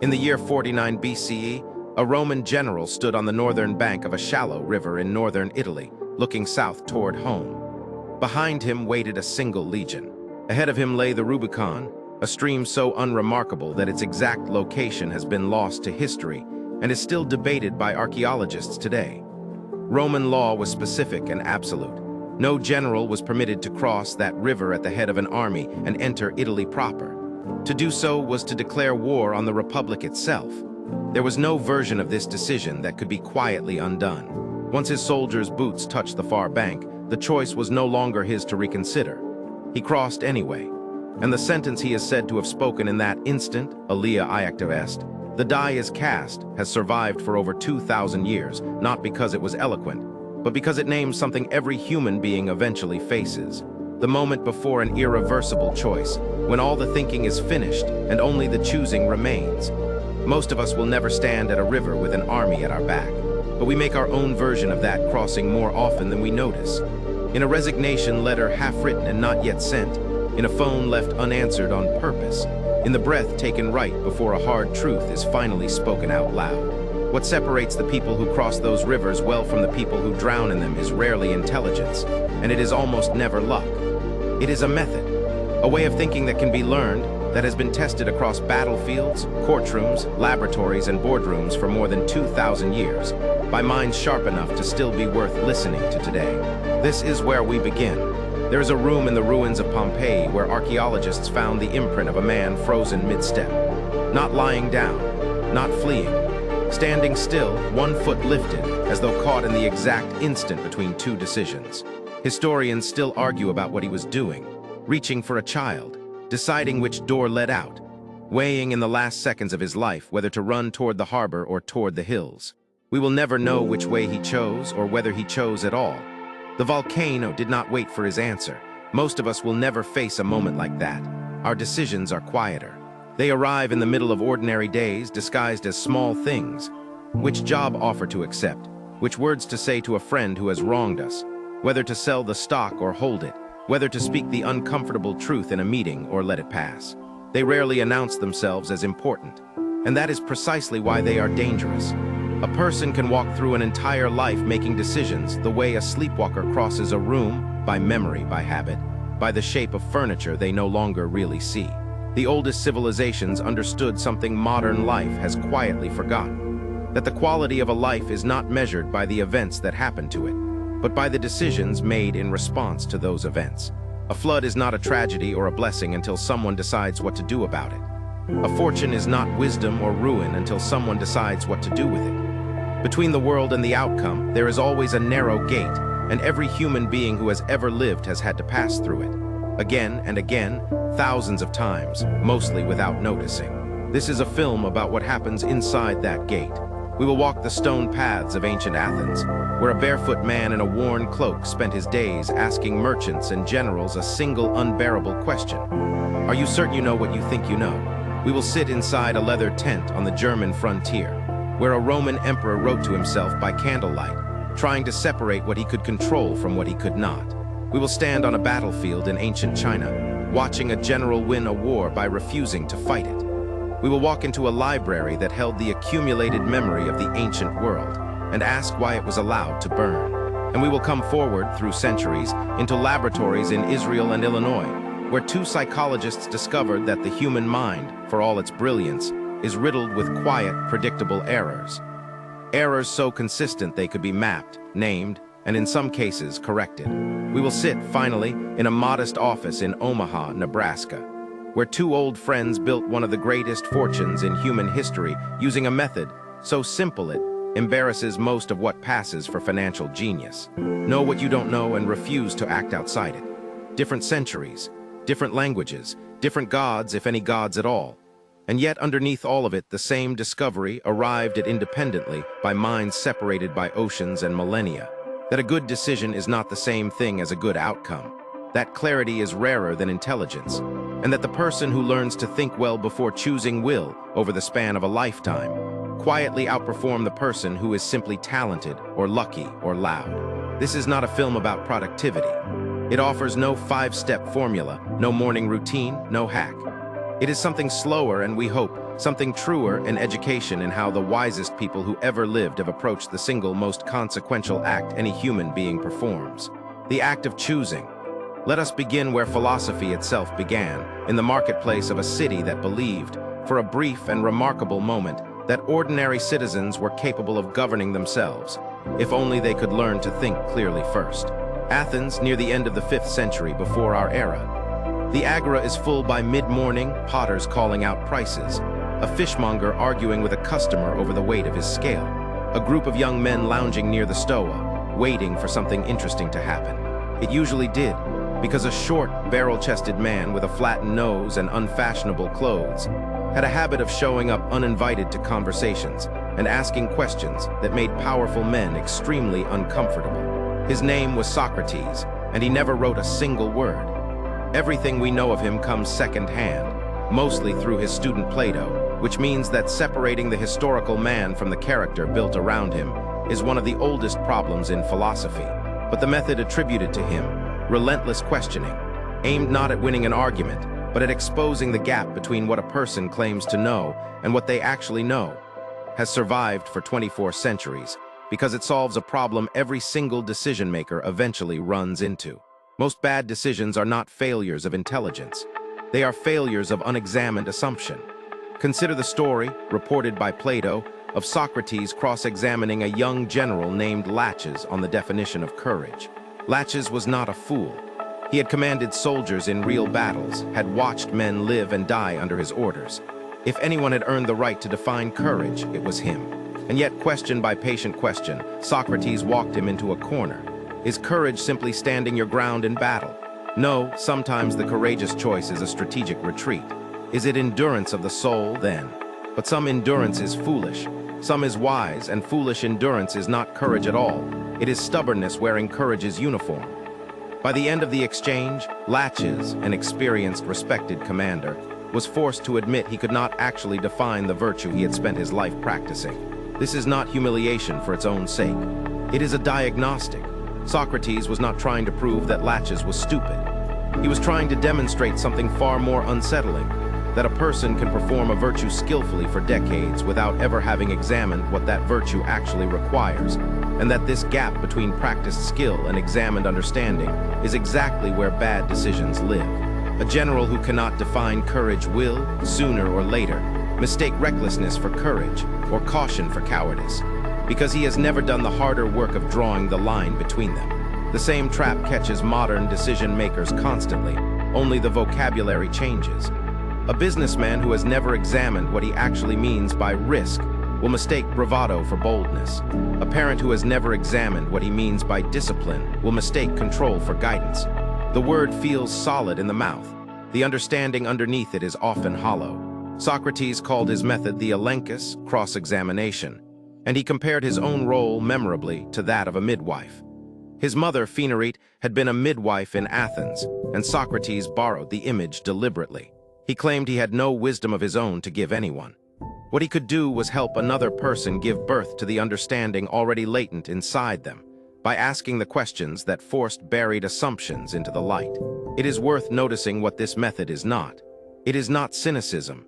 In the year 49 BCE, a Roman general stood on the northern bank of a shallow river in northern Italy, looking south toward home. Behind him waited a single legion. Ahead of him lay the Rubicon, a stream so unremarkable that its exact location has been lost to history and is still debated by archaeologists today. Roman law was specific and absolute. No general was permitted to cross that river at the head of an army and enter Italy proper. To do so was to declare war on the Republic itself. There was no version of this decision that could be quietly undone. Once his soldiers' boots touched the far bank, the choice was no longer his to reconsider. He crossed anyway, and the sentence he is said to have spoken in that instant, alia iacta est, the die is cast, has survived for over 2,000 years, not because it was eloquent, but because it names something every human being eventually faces. The moment before an irreversible choice, when all the thinking is finished and only the choosing remains. Most of us will never stand at a river with an army at our back, but we make our own version of that crossing more often than we notice. In a resignation letter half-written and not yet sent, in a phone left unanswered on purpose, in the breath taken right before a hard truth is finally spoken out loud. What separates the people who cross those rivers well from the people who drown in them is rarely intelligence, and it is almost never luck. It is a method, a way of thinking that can be learned, that has been tested across battlefields, courtrooms, laboratories, and boardrooms for more than 2,000 years, by minds sharp enough to still be worth listening to today. This is where we begin. There is a room in the ruins of Pompeii where archaeologists found the imprint of a man frozen mid-step, not lying down, not fleeing, standing still, one foot lifted, as though caught in the exact instant between two decisions. Historians still argue about what he was doing, reaching for a child, deciding which door led out, weighing in the last seconds of his life whether to run toward the harbor or toward the hills. We will never know which way he chose or whether he chose at all. The volcano did not wait for his answer. Most of us will never face a moment like that. Our decisions are quieter. They arrive in the middle of ordinary days disguised as small things. Which job offer to accept, which words to say to a friend who has wronged us, whether to sell the stock or hold it, whether to speak the uncomfortable truth in a meeting or let it pass. They rarely announce themselves as important, and that is precisely why they are dangerous. A person can walk through an entire life making decisions the way a sleepwalker crosses a room, by memory, by habit, by the shape of furniture they no longer really see. The oldest civilizations understood something modern life has quietly forgotten, that the quality of a life is not measured by the events that happen to it, but by the decisions made in response to those events. A flood is not a tragedy or a blessing until someone decides what to do about it. A fortune is not wisdom or ruin until someone decides what to do with it. Between the world and the outcome, there is always a narrow gate, and every human being who has ever lived has had to pass through it. Again and again, thousands of times, mostly without noticing. This is a film about what happens inside that gate. We will walk the stone paths of ancient Athens, where a barefoot man in a worn cloak spent his days asking merchants and generals a single unbearable question. Are you certain you know what you think you know? We will sit inside a leather tent on the German frontier, where a Roman emperor wrote to himself by candlelight, trying to separate what he could control from what he could not. We will stand on a battlefield in ancient China, watching a general win a war by refusing to fight it. We will walk into a library that held the accumulated memory of the ancient world and ask why it was allowed to burn. And we will come forward, through centuries, into laboratories in Israel and Illinois, where two psychologists discovered that the human mind, for all its brilliance, is riddled with quiet, predictable errors. Errors so consistent they could be mapped, named, and in some cases corrected. We will sit, finally, in a modest office in Omaha, Nebraska, where two old friends built one of the greatest fortunes in human history using a method so simple it embarrasses most of what passes for financial genius. Know what you don't know and refuse to act outside it. Different centuries, different languages, different gods, if any gods at all. And yet underneath all of it, the same discovery arrived at independently by minds separated by oceans and millennia. That a good decision is not the same thing as a good outcome. That clarity is rarer than intelligence. And that the person who learns to think well before choosing will, over the span of a lifetime, quietly outperform the person who is simply talented or lucky or loud. This is not a film about productivity. It offers no five-step formula, no morning routine, no hack. It is something slower and, we hope, something truer in education in how the wisest people who ever lived have approached the single most consequential act any human being performs, the act of choosing. Let us begin where philosophy itself began, in the marketplace of a city that believed, for a brief and remarkable moment, that ordinary citizens were capable of governing themselves, if only they could learn to think clearly first. Athens, near the end of the 5th century before our era. The agora is full by mid-morning, potters calling out prices, a fishmonger arguing with a customer over the weight of his scale, a group of young men lounging near the stoa, waiting for something interesting to happen. It usually did, because a short, barrel-chested man with a flattened nose and unfashionable clothes had a habit of showing up uninvited to conversations and asking questions that made powerful men extremely uncomfortable. His name was Socrates, and he never wrote a single word. Everything we know of him comes second-hand, mostly through his student Plato, which means that separating the historical man from the character built around him is one of the oldest problems in philosophy. But the method attributed to him, relentless questioning, aimed not at winning an argument, but at exposing the gap between what a person claims to know and what they actually know, has survived for 24 centuries because it solves a problem every single decision-maker eventually runs into. Most bad decisions are not failures of intelligence. They are failures of unexamined assumption. Consider the story, reported by Plato, of Socrates cross-examining a young general named Latticework on the definition of courage. Latticework was not a fool. He had commanded soldiers in real battles, had watched men live and die under his orders. If anyone had earned the right to define courage, it was him. And yet, question by patient question, Socrates walked him into a corner. Is courage simply standing your ground in battle? No, sometimes the courageous choice is a strategic retreat. Is it endurance of the soul, then? But some endurance is foolish. Some is wise, and foolish endurance is not courage at all. It is stubbornness wearing courage's uniform. By the end of the exchange, Latticework, an experienced, respected commander, was forced to admit he could not actually define the virtue he had spent his life practicing. This is not humiliation for its own sake. It is a diagnostic. Socrates was not trying to prove that Latticework was stupid. He was trying to demonstrate something far more unsettling, that a person can perform a virtue skillfully for decades without ever having examined what that virtue actually requires, and that this gap between practiced skill and examined understanding is exactly where bad decisions live. A general who cannot define courage will, sooner or later, mistake recklessness for courage or caution for cowardice, because he has never done the harder work of drawing the line between them. The same trap catches modern decision-makers constantly, only the vocabulary changes. A businessman who has never examined what he actually means by risk will mistake bravado for boldness. A parent who has never examined what he means by discipline will mistake control for guidance. The word feels solid in the mouth. The understanding underneath it is often hollow. Socrates called his method the elenchus, cross-examination, and he compared his own role memorably to that of a midwife. His mother, Phaenarete, had been a midwife in Athens, and Socrates borrowed the image deliberately. He claimed he had no wisdom of his own to give anyone. What he could do was help another person give birth to the understanding already latent inside them, by asking the questions that forced buried assumptions into the light. It is worth noticing what this method is not. It is not cynicism.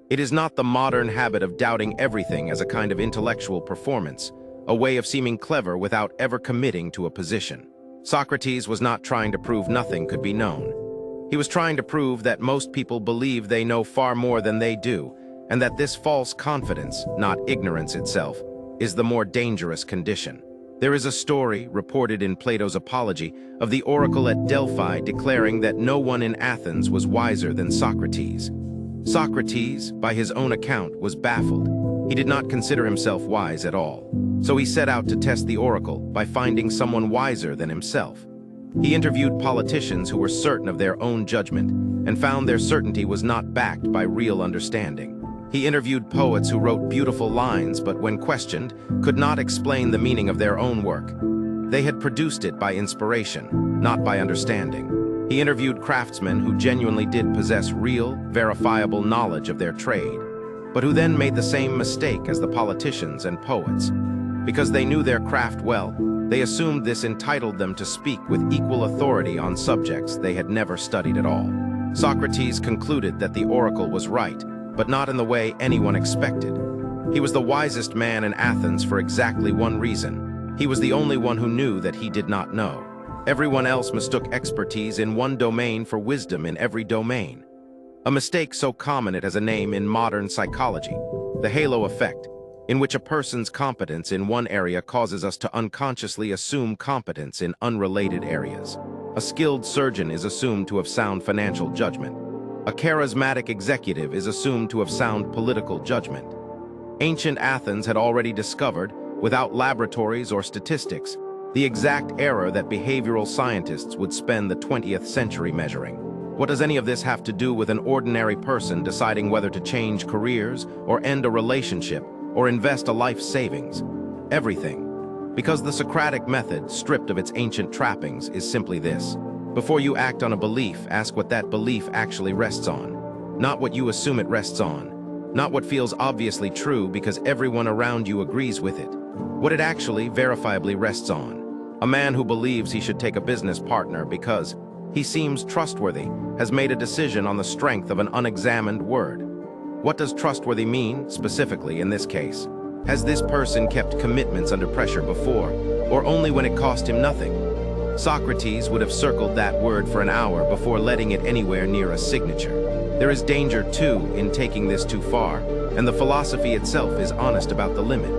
It is not the modern habit of doubting everything as a kind of intellectual performance, a way of seeming clever without ever committing to a position. Socrates was not trying to prove nothing could be known. He was trying to prove that most people believe they know far more than they do, and that this false confidence, not ignorance itself, is the more dangerous condition. There is a story, reported in Plato's Apology, of the oracle at Delphi declaring that no one in Athens was wiser than Socrates. Socrates, by his own account, was baffled. He did not consider himself wise at all. So he set out to test the oracle by finding someone wiser than himself. He interviewed politicians who were certain of their own judgment and found their certainty was not backed by real understanding. He interviewed poets who wrote beautiful lines but, when questioned, could not explain the meaning of their own work. They had produced it by inspiration, not by understanding. He interviewed craftsmen who genuinely did possess real, verifiable knowledge of their trade, but who then made the same mistake as the politicians and poets. Because they knew their craft well, they assumed this entitled them to speak with equal authority on subjects they had never studied at all. Socrates concluded that the oracle was right, but not in the way anyone expected. He was the wisest man in Athens for exactly one reason. He was the only one who knew that he did not know. Everyone else mistook expertise in one domain for wisdom in every domain. A mistake so common it has a name in modern psychology, the halo effect, in which a person's competence in one area causes us to unconsciously assume competence in unrelated areas. A skilled surgeon is assumed to have sound financial judgment. A charismatic executive is assumed to have sound political judgment. Ancient Athens had already discovered, without laboratories or statistics, the exact error that behavioral scientists would spend the 20th century measuring. What does any of this have to do with an ordinary person deciding whether to change careers, or end a relationship, or invest a life savings? Everything. Because the Socratic method, stripped of its ancient trappings, is simply this. Before you act on a belief, ask what that belief actually rests on. Not what you assume it rests on. Not what feels obviously true because everyone around you agrees with it. What it actually, verifiably rests on. A man who believes he should take a business partner because he seems trustworthy has made a decision on the strength of an unexamined word. What does trustworthy mean, specifically in this case? Has this person kept commitments under pressure before, or only when it cost him nothing? Socrates would have circled that word for an hour before letting it anywhere near a signature. There is danger, too, in taking this too far, and the philosophy itself is honest about the limit.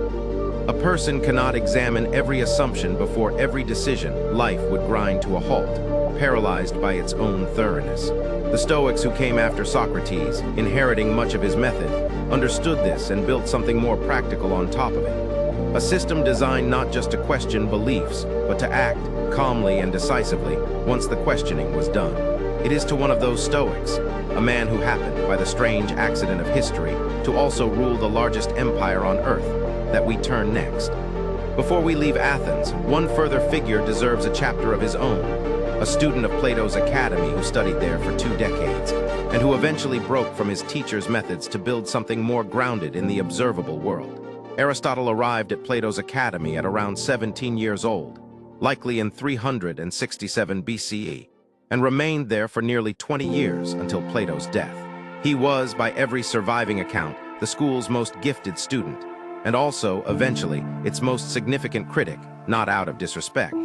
A person cannot examine every assumption before every decision. Life would grind to a halt, paralyzed by its own thoroughness. The Stoics who came after Socrates, inheriting much of his method, understood this and built something more practical on top of it. A system designed not just to question beliefs, but to act calmly and decisively once the questioning was done. It is to one of those Stoics, a man who happened, by the strange accident of history, to also rule the largest empire on earth, that we turn next. Before we leave Athens, one further figure deserves a chapter of his own, a student of Plato's academy who studied there for 2 decades, and who eventually broke from his teacher's methods to build something more grounded in the observable world. Aristotle arrived at Plato's academy at around 17 years old, likely in 367 BCE, and remained there for nearly 20 years until Plato's death. He was, by every surviving account, the school's most gifted student, and also, eventually, its most significant critic, not out of disrespect,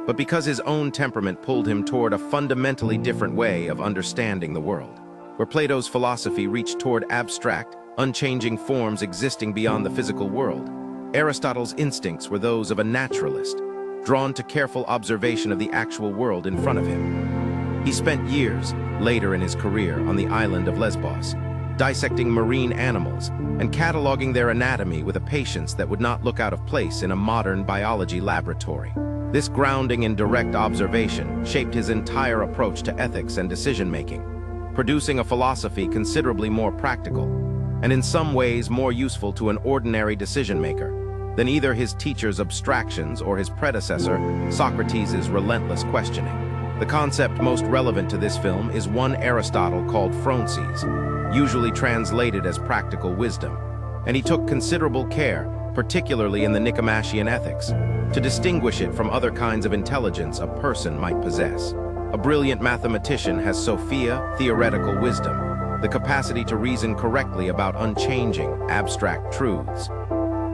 but because his own temperament pulled him toward a fundamentally different way of understanding the world. Where Plato's philosophy reached toward abstract, unchanging forms existing beyond the physical world, Aristotle's instincts were those of a naturalist, drawn to careful observation of the actual world in front of him. He spent years, later in his career, on the island of Lesbos, dissecting marine animals and cataloging their anatomy with a patience that would not look out of place in a modern biology laboratory. This grounding in direct observation shaped his entire approach to ethics and decision-making, producing a philosophy considerably more practical, and in some ways more useful to an ordinary decision-maker than either his teacher's abstractions or his predecessor, Socrates' relentless questioning. The concept most relevant to this film is one Aristotle called phronses, usually translated as practical wisdom, and he took considerable care, particularly in the Nicomachean Ethics, to distinguish it from other kinds of intelligence a person might possess. A brilliant mathematician has Sophia, theoretical wisdom, the capacity to reason correctly about unchanging, abstract truths.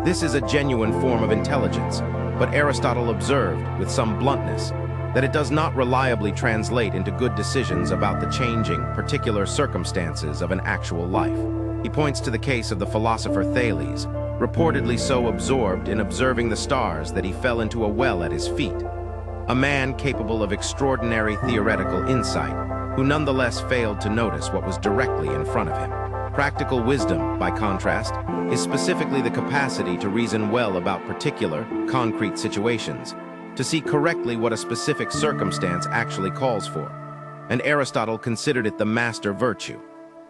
This is a genuine form of intelligence, but Aristotle observed, with some bluntness, that it does not reliably translate into good decisions about the changing, particular circumstances of an actual life. He points to the case of the philosopher Thales, reportedly so absorbed in observing the stars that he fell into a well at his feet. A man capable of extraordinary theoretical insight, who nonetheless failed to notice what was directly in front of him. Practical wisdom, by contrast, is specifically the capacity to reason well about particular, concrete situations, to see correctly what a specific circumstance actually calls for. And Aristotle considered it the master virtue,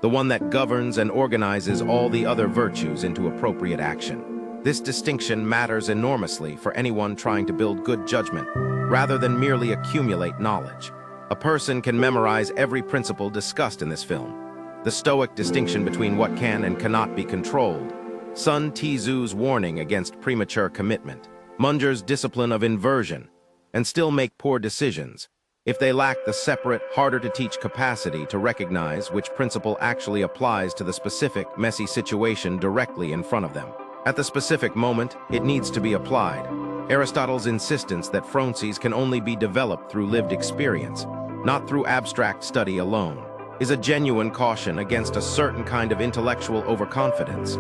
the one that governs and organizes all the other virtues into appropriate action. This distinction matters enormously for anyone trying to build good judgment, rather than merely accumulate knowledge. A person can memorize every principle discussed in this film. The Stoic distinction between what can and cannot be controlled, Sun Tzu's warning against premature commitment, Munger's discipline of inversion, and still make poor decisions, if they lack the separate, harder-to-teach capacity to recognize which principle actually applies to the specific, messy situation directly in front of them. At the specific moment, it needs to be applied. Aristotle's insistence that phronses can only be developed through lived experience, not through abstract study alone, is a genuine caution against a certain kind of intellectual overconfidence.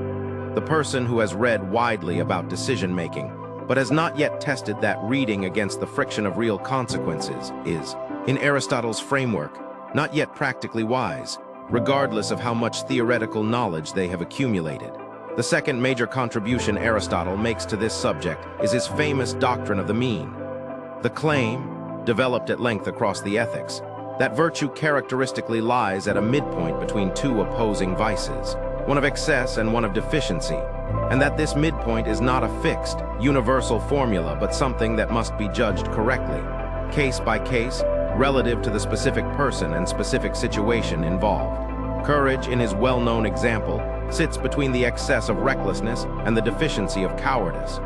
The person who has read widely about decision-making, but has not yet tested that reading against the friction of real consequences is, in Aristotle's framework, not yet practically wise, regardless of how much theoretical knowledge they have accumulated. The second major contribution Aristotle makes to this subject is his famous doctrine of the mean. The claim, developed at length across the ethics, that virtue characteristically lies at a midpoint between two opposing vices, one of excess and one of deficiency, and that this midpoint is not a fixed, universal formula but something that must be judged correctly, case by case, relative to the specific person and specific situation involved. Courage, in his well-known example, sits between the excess of recklessness and the deficiency of cowardice.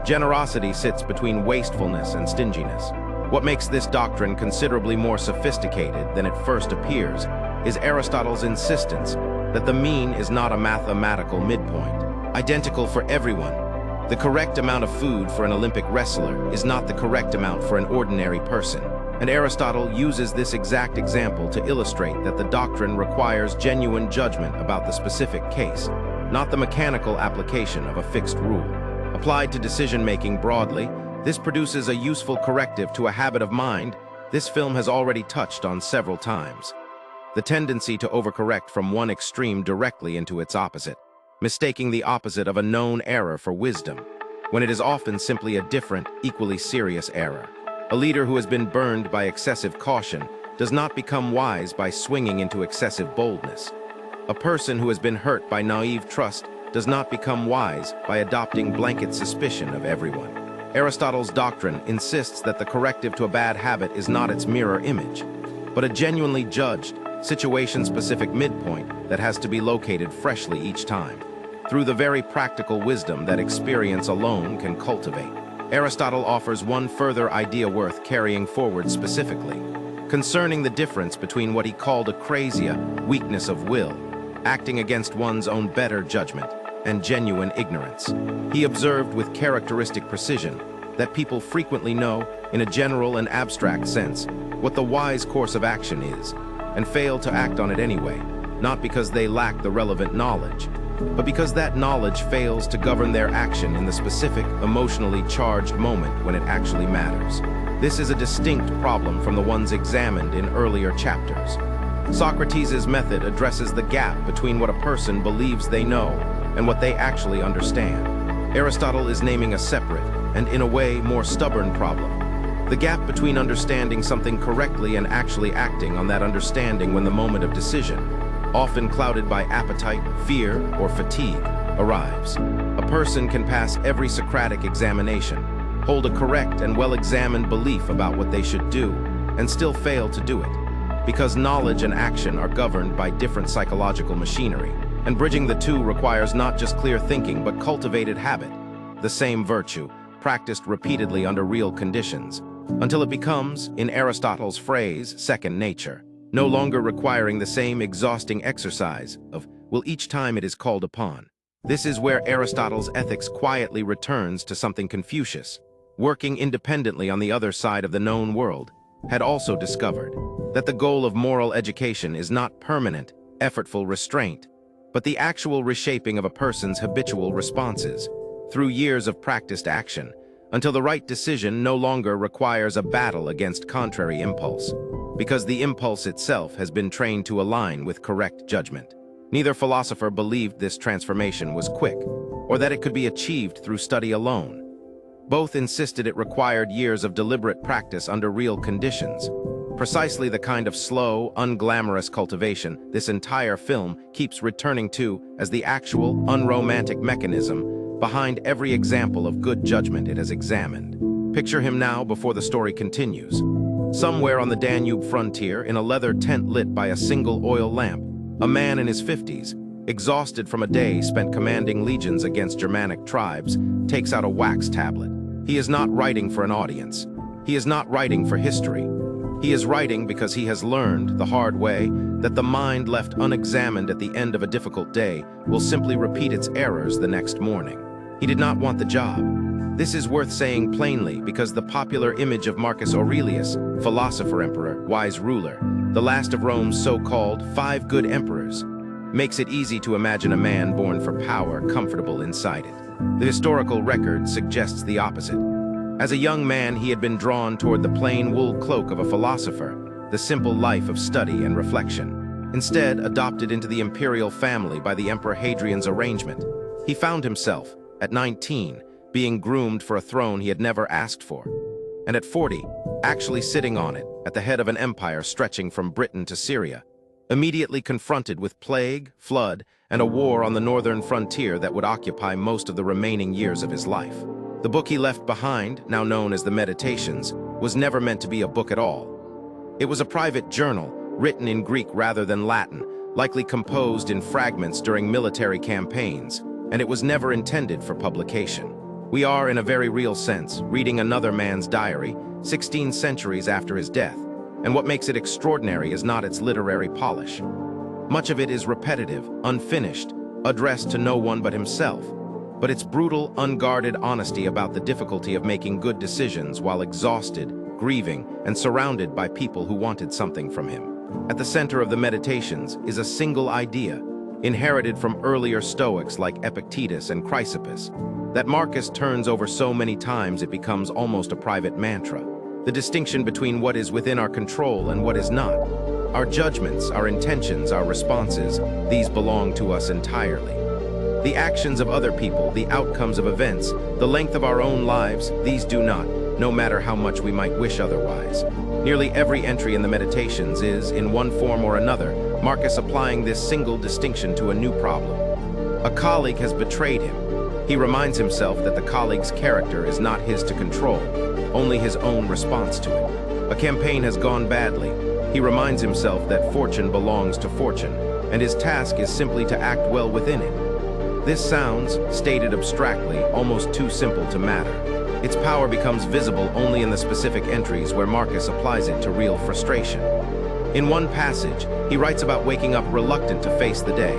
Generosity sits between wastefulness and stinginess. What makes this doctrine considerably more sophisticated than it first appears is Aristotle's insistence that the mean is not a mathematical midpoint, identical for everyone. The correct amount of food for an Olympic wrestler is not the correct amount for an ordinary person. And Aristotle uses this exact example to illustrate that the doctrine requires genuine judgment about the specific case, not the mechanical application of a fixed rule. Applied to decision-making broadly, this produces a useful corrective to a habit of mind this film has already touched on several times: the tendency to overcorrect from one extreme directly into its opposite, mistaking the opposite of a known error for wisdom, when it is often simply a different, equally serious error. A leader who has been burned by excessive caution does not become wise by swinging into excessive boldness. A person who has been hurt by naive trust does not become wise by adopting blanket suspicion of everyone. Aristotle's doctrine insists that the corrective to a bad habit is not its mirror image, but a genuinely judged, situation-specific midpoint that has to be located freshly each time, through the very practical wisdom that experience alone can cultivate. Aristotle offers one further idea worth carrying forward specifically, concerning the difference between what he called akrasia, weakness of will, acting against one's own better judgment, and genuine ignorance. He observed with characteristic precision that people frequently know, in a general and abstract sense, what the wise course of action is, and fail to act on it anyway, not because they lack the relevant knowledge, but because that knowledge fails to govern their action in the specific, emotionally charged moment when it actually matters. This is a distinct problem from the ones examined in earlier chapters. Socrates' method addresses the gap between what a person believes they know and what they actually understand. Aristotle is naming a separate, and in a way more stubborn problem: the gap between understanding something correctly and actually acting on that understanding when the moment of decision, often clouded by appetite, fear, or fatigue, arrives. A person can pass every Socratic examination, hold a correct and well-examined belief about what they should do, and still fail to do it, because knowledge and action are governed by different psychological machinery, and bridging the two requires not just clear thinking but cultivated habit, the same virtue, practiced repeatedly under real conditions, until it becomes, in Aristotle's phrase, second nature, no longer requiring the same exhausting exercise of will each time it is called upon. This is where Aristotle's ethics quietly returns to something Confucius, working independently on the other side of the known world, had also discovered: that the goal of moral education is not permanent, effortful restraint, but the actual reshaping of a person's habitual responses, through years of practiced action, until the right decision no longer requires a battle against contrary impulse, because the impulse itself has been trained to align with correct judgment. Neither philosopher believed this transformation was quick, or that it could be achieved through study alone. Both insisted it required years of deliberate practice under real conditions, precisely the kind of slow, unglamorous cultivation this entire film keeps returning to as the actual, unromantic mechanism behind every example of good judgment it has examined. Picture him now before the story continues. Somewhere on the Danube frontier, in a leather tent lit by a single oil lamp, a man in his 50s, exhausted from a day spent commanding legions against Germanic tribes, takes out a wax tablet. He is not writing for an audience. He is not writing for history. He is writing because he has learned, the hard way, that the mind left unexamined at the end of a difficult day will simply repeat its errors the next morning. He did not want the job. This is worth saying plainly because the popular image of Marcus Aurelius, philosopher emperor, wise ruler, the last of Rome's so-called 5 good emperors, makes it easy to imagine a man born for power, comfortable inside it. The historical record suggests the opposite. As a young man, he had been drawn toward the plain wool cloak of a philosopher, the simple life of study and reflection. Instead, adopted into the imperial family by the Emperor Hadrian's arrangement, he found himself, at 19, being groomed for a throne he had never asked for, and at 40, actually sitting on it, at the head of an empire stretching from Britain to Syria, immediately confronted with plague, flood, and a war on the northern frontier that would occupy most of the remaining years of his life. The book he left behind, now known as the Meditations, was never meant to be a book at all. It was a private journal, written in Greek rather than Latin, likely composed in fragments during military campaigns, and it was never intended for publication. We are, in a very real sense, reading another man's diary, 16 centuries after his death, and what makes it extraordinary is not its literary polish. Much of it is repetitive, unfinished, addressed to no one but himself, but its brutal, unguarded honesty about the difficulty of making good decisions while exhausted, grieving, and surrounded by people who wanted something from him. At the center of the Meditations is a single idea, inherited from earlier Stoics like Epictetus and Chrysippus, that Marcus turns over so many times it becomes almost a private mantra. The distinction between what is within our control and what is not. Our judgments, our intentions, our responses, these belong to us entirely. The actions of other people, the outcomes of events, the length of our own lives, these do not, no matter how much we might wish otherwise. Nearly every entry in the Meditations is, in one form or another, Marcus applying this single distinction to a new problem. A colleague has betrayed him. He reminds himself that the colleague's character is not his to control, only his own response to it. A campaign has gone badly. He reminds himself that fortune belongs to fortune, and his task is simply to act well within it. This sounds, stated abstractly, almost too simple to matter. Its power becomes visible only in the specific entries where Marcus applies it to real frustration. In one passage, he writes about waking up reluctant to face the day,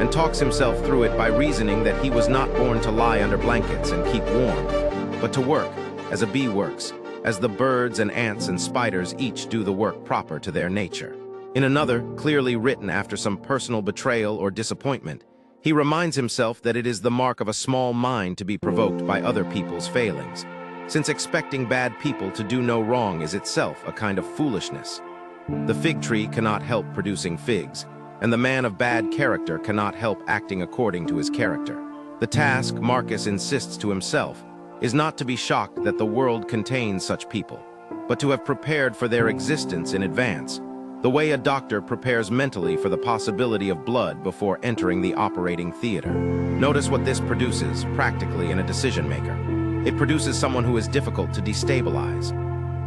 and talks himself through it by reasoning that he was not born to lie under blankets and keep warm, but to work, as a bee works, as the birds and ants and spiders each do the work proper to their nature. In another, clearly written after some personal betrayal or disappointment, he reminds himself that it is the mark of a small mind to be provoked by other people's failings, since expecting bad people to do no wrong is itself a kind of foolishness. The fig tree cannot help producing figs, and the man of bad character cannot help acting according to his character. The task, Marcus insists to himself, is not to be shocked that the world contains such people, but to have prepared for their existence in advance, the way a doctor prepares mentally for the possibility of blood before entering the operating theater. Notice what this produces, practically, in a decision-maker. It produces someone who is difficult to destabilize.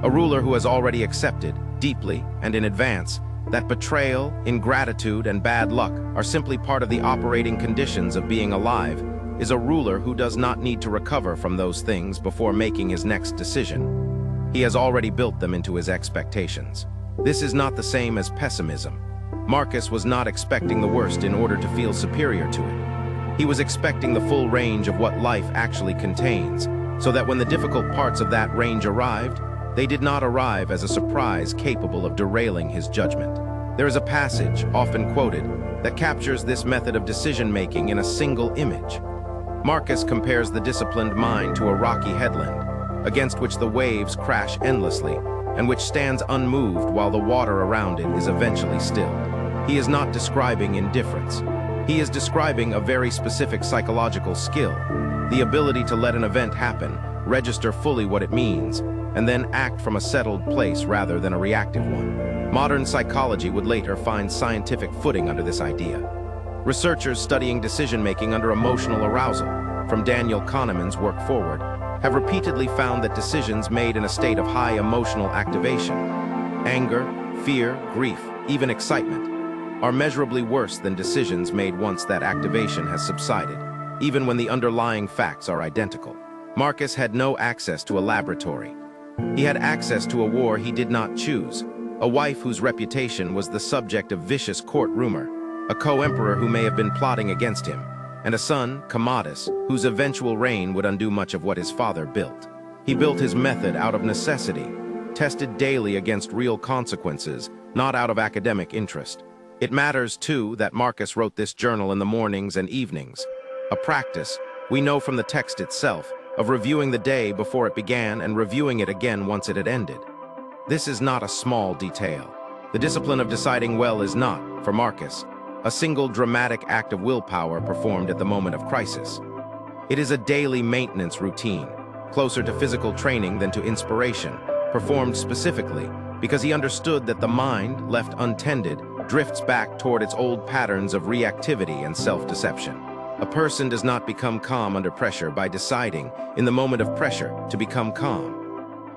A ruler who has already accepted, deeply and in advance, that betrayal, ingratitude, and bad luck are simply part of the operating conditions of being alive, is a ruler who does not need to recover from those things before making his next decision. He has already built them into his expectations. This is not the same as pessimism. Marcus was not expecting the worst in order to feel superior to it. He was expecting the full range of what life actually contains, so that when the difficult parts of that range arrived, they did not arrive as a surprise capable of derailing his judgment. There is a passage, often quoted, that captures this method of decision-making in a single image. Marcus compares the disciplined mind to a rocky headland, against which the waves crash endlessly, and which stands unmoved while the water around it is eventually stilled. He is not describing indifference. He is describing a very specific psychological skill, the ability to let an event happen, register fully what it means, and then act from a settled place rather than a reactive one. Modern psychology would later find scientific footing under this idea. Researchers studying decision-making under emotional arousal, from Daniel Kahneman's work forward, have repeatedly found that decisions made in a state of high emotional activation, anger, fear, grief, even excitement, are measurably worse than decisions made once that activation has subsided, even when the underlying facts are identical. Marcus had no access to a laboratory. He had access to a war he did not choose, a wife whose reputation was the subject of vicious court rumor, a co-emperor who may have been plotting against him, and a son, Commodus, whose eventual reign would undo much of what his father built. He built his method out of necessity, tested daily against real consequences, not out of academic interest. It matters, too, that Marcus wrote this journal in the mornings and evenings, a practice, we know from the text itself, of reviewing the day before it began and reviewing it again once it had ended. This is not a small detail. The discipline of deciding well is not, for Marcus, a single dramatic act of willpower performed at the moment of crisis. It is a daily maintenance routine, closer to physical training than to inspiration, performed specifically because he understood that the mind, left untended, drifts back toward its old patterns of reactivity and self-deception. A person does not become calm under pressure by deciding, in the moment of pressure, to become calm.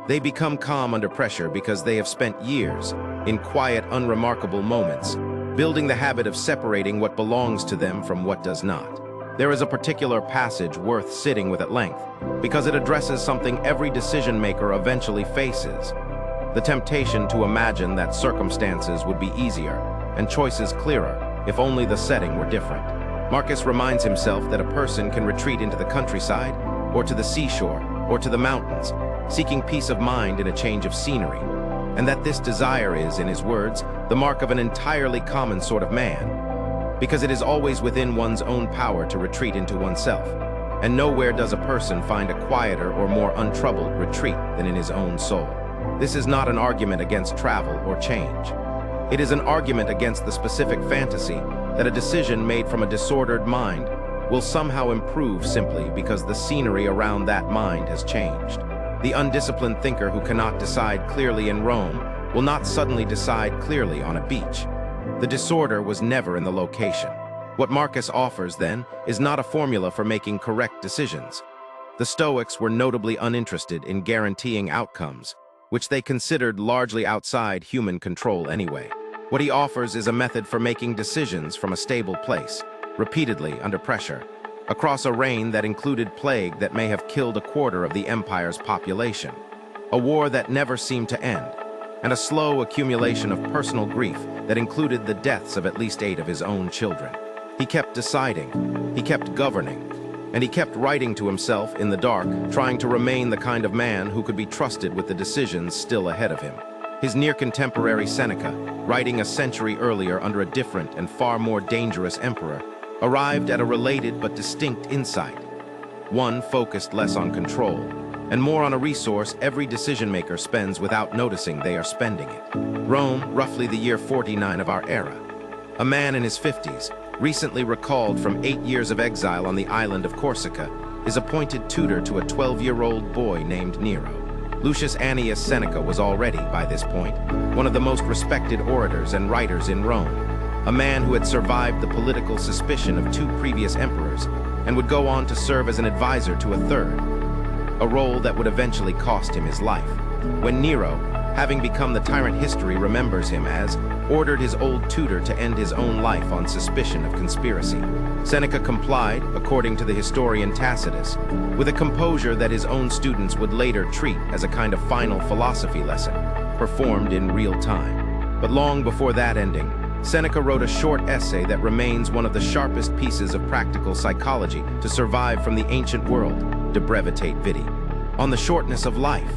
They become calm under pressure because they have spent years, in quiet, unremarkable moments, building the habit of separating what belongs to them from what does not. There is a particular passage worth sitting with at length, because it addresses something every decision-maker eventually faces: the temptation to imagine that circumstances would be easier and choices clearer if only the setting were different. Marcus reminds himself that a person can retreat into the countryside, or to the seashore, or to the mountains, seeking peace of mind in a change of scenery, and that this desire is, in his words, the mark of an entirely common sort of man, because it is always within one's own power to retreat into oneself, and nowhere does a person find a quieter or more untroubled retreat than in his own soul. This is not an argument against travel or change. It is an argument against the specific fantasy that a decision made from a disordered mind will somehow improve simply because the scenery around that mind has changed. The undisciplined thinker who cannot decide clearly in Rome will not suddenly decide clearly on a beach. The disorder was never in the location. What Marcus offers, then, is not a formula for making correct decisions. The Stoics were notably uninterested in guaranteeing outcomes, which they considered largely outside human control anyway. What he offers is a method for making decisions from a stable place, repeatedly under pressure, across a reign that included plague that may have killed a quarter of the empire's population, a war that never seemed to end, and a slow accumulation of personal grief that included the deaths of at least 8 of his own children. He kept deciding, he kept governing, and he kept writing to himself in the dark, trying to remain the kind of man who could be trusted with the decisions still ahead of him. His near-contemporary Seneca, writing a century earlier under a different and far more dangerous emperor, arrived at a related but distinct insight. One focused less on control, and more on a resource every decision-maker spends without noticing they are spending it. Rome, roughly the year 49 of our era. A man in his 50s, recently recalled from 8 years of exile on the island of Corsica, is appointed tutor to a 12-year-old boy named Nero. Lucius Annius Seneca was already, by this point, one of the most respected orators and writers in Rome, a man who had survived the political suspicion of 2 previous emperors and would go on to serve as an advisor to a third, a role that would eventually cost him his life. When Nero, having become the tyrant history remembers him as, ordered his old tutor to end his own life on suspicion of conspiracy, Seneca complied, according to the historian Tacitus, with a composure that his own students would later treat as a kind of final philosophy lesson, performed in real time. But long before that ending, Seneca wrote a short essay that remains one of the sharpest pieces of practical psychology to survive from the ancient world, De Brevitate Vitae, on the shortness of life.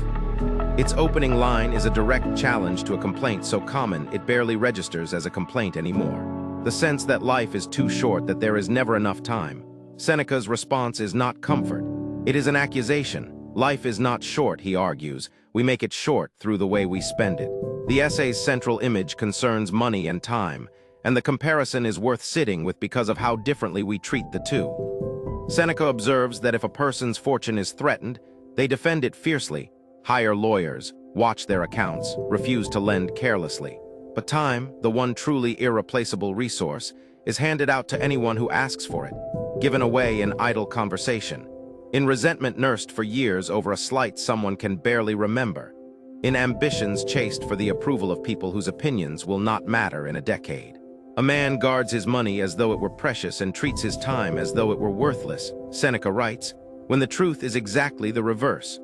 Its opening line is a direct challenge to a complaint so common it barely registers as a complaint anymore. The sense that life is too short, that there is never enough time. Seneca's response is not comfort. It is an accusation. Life is not short, he argues. We make it short through the way we spend it. The essay's central image concerns money and time, and the comparison is worth sitting with because of how differently we treat the two. Seneca observes that if a person's fortune is threatened, they defend it fiercely, hire lawyers, watch their accounts, refuse to lend carelessly. But time, the one truly irreplaceable resource, is handed out to anyone who asks for it, given away in idle conversation, in resentment nursed for years over a slight someone can barely remember, in ambitions chased for the approval of people whose opinions will not matter in a decade. A man guards his money as though it were precious and treats his time as though it were worthless, Seneca writes, when the truth is exactly the reverse.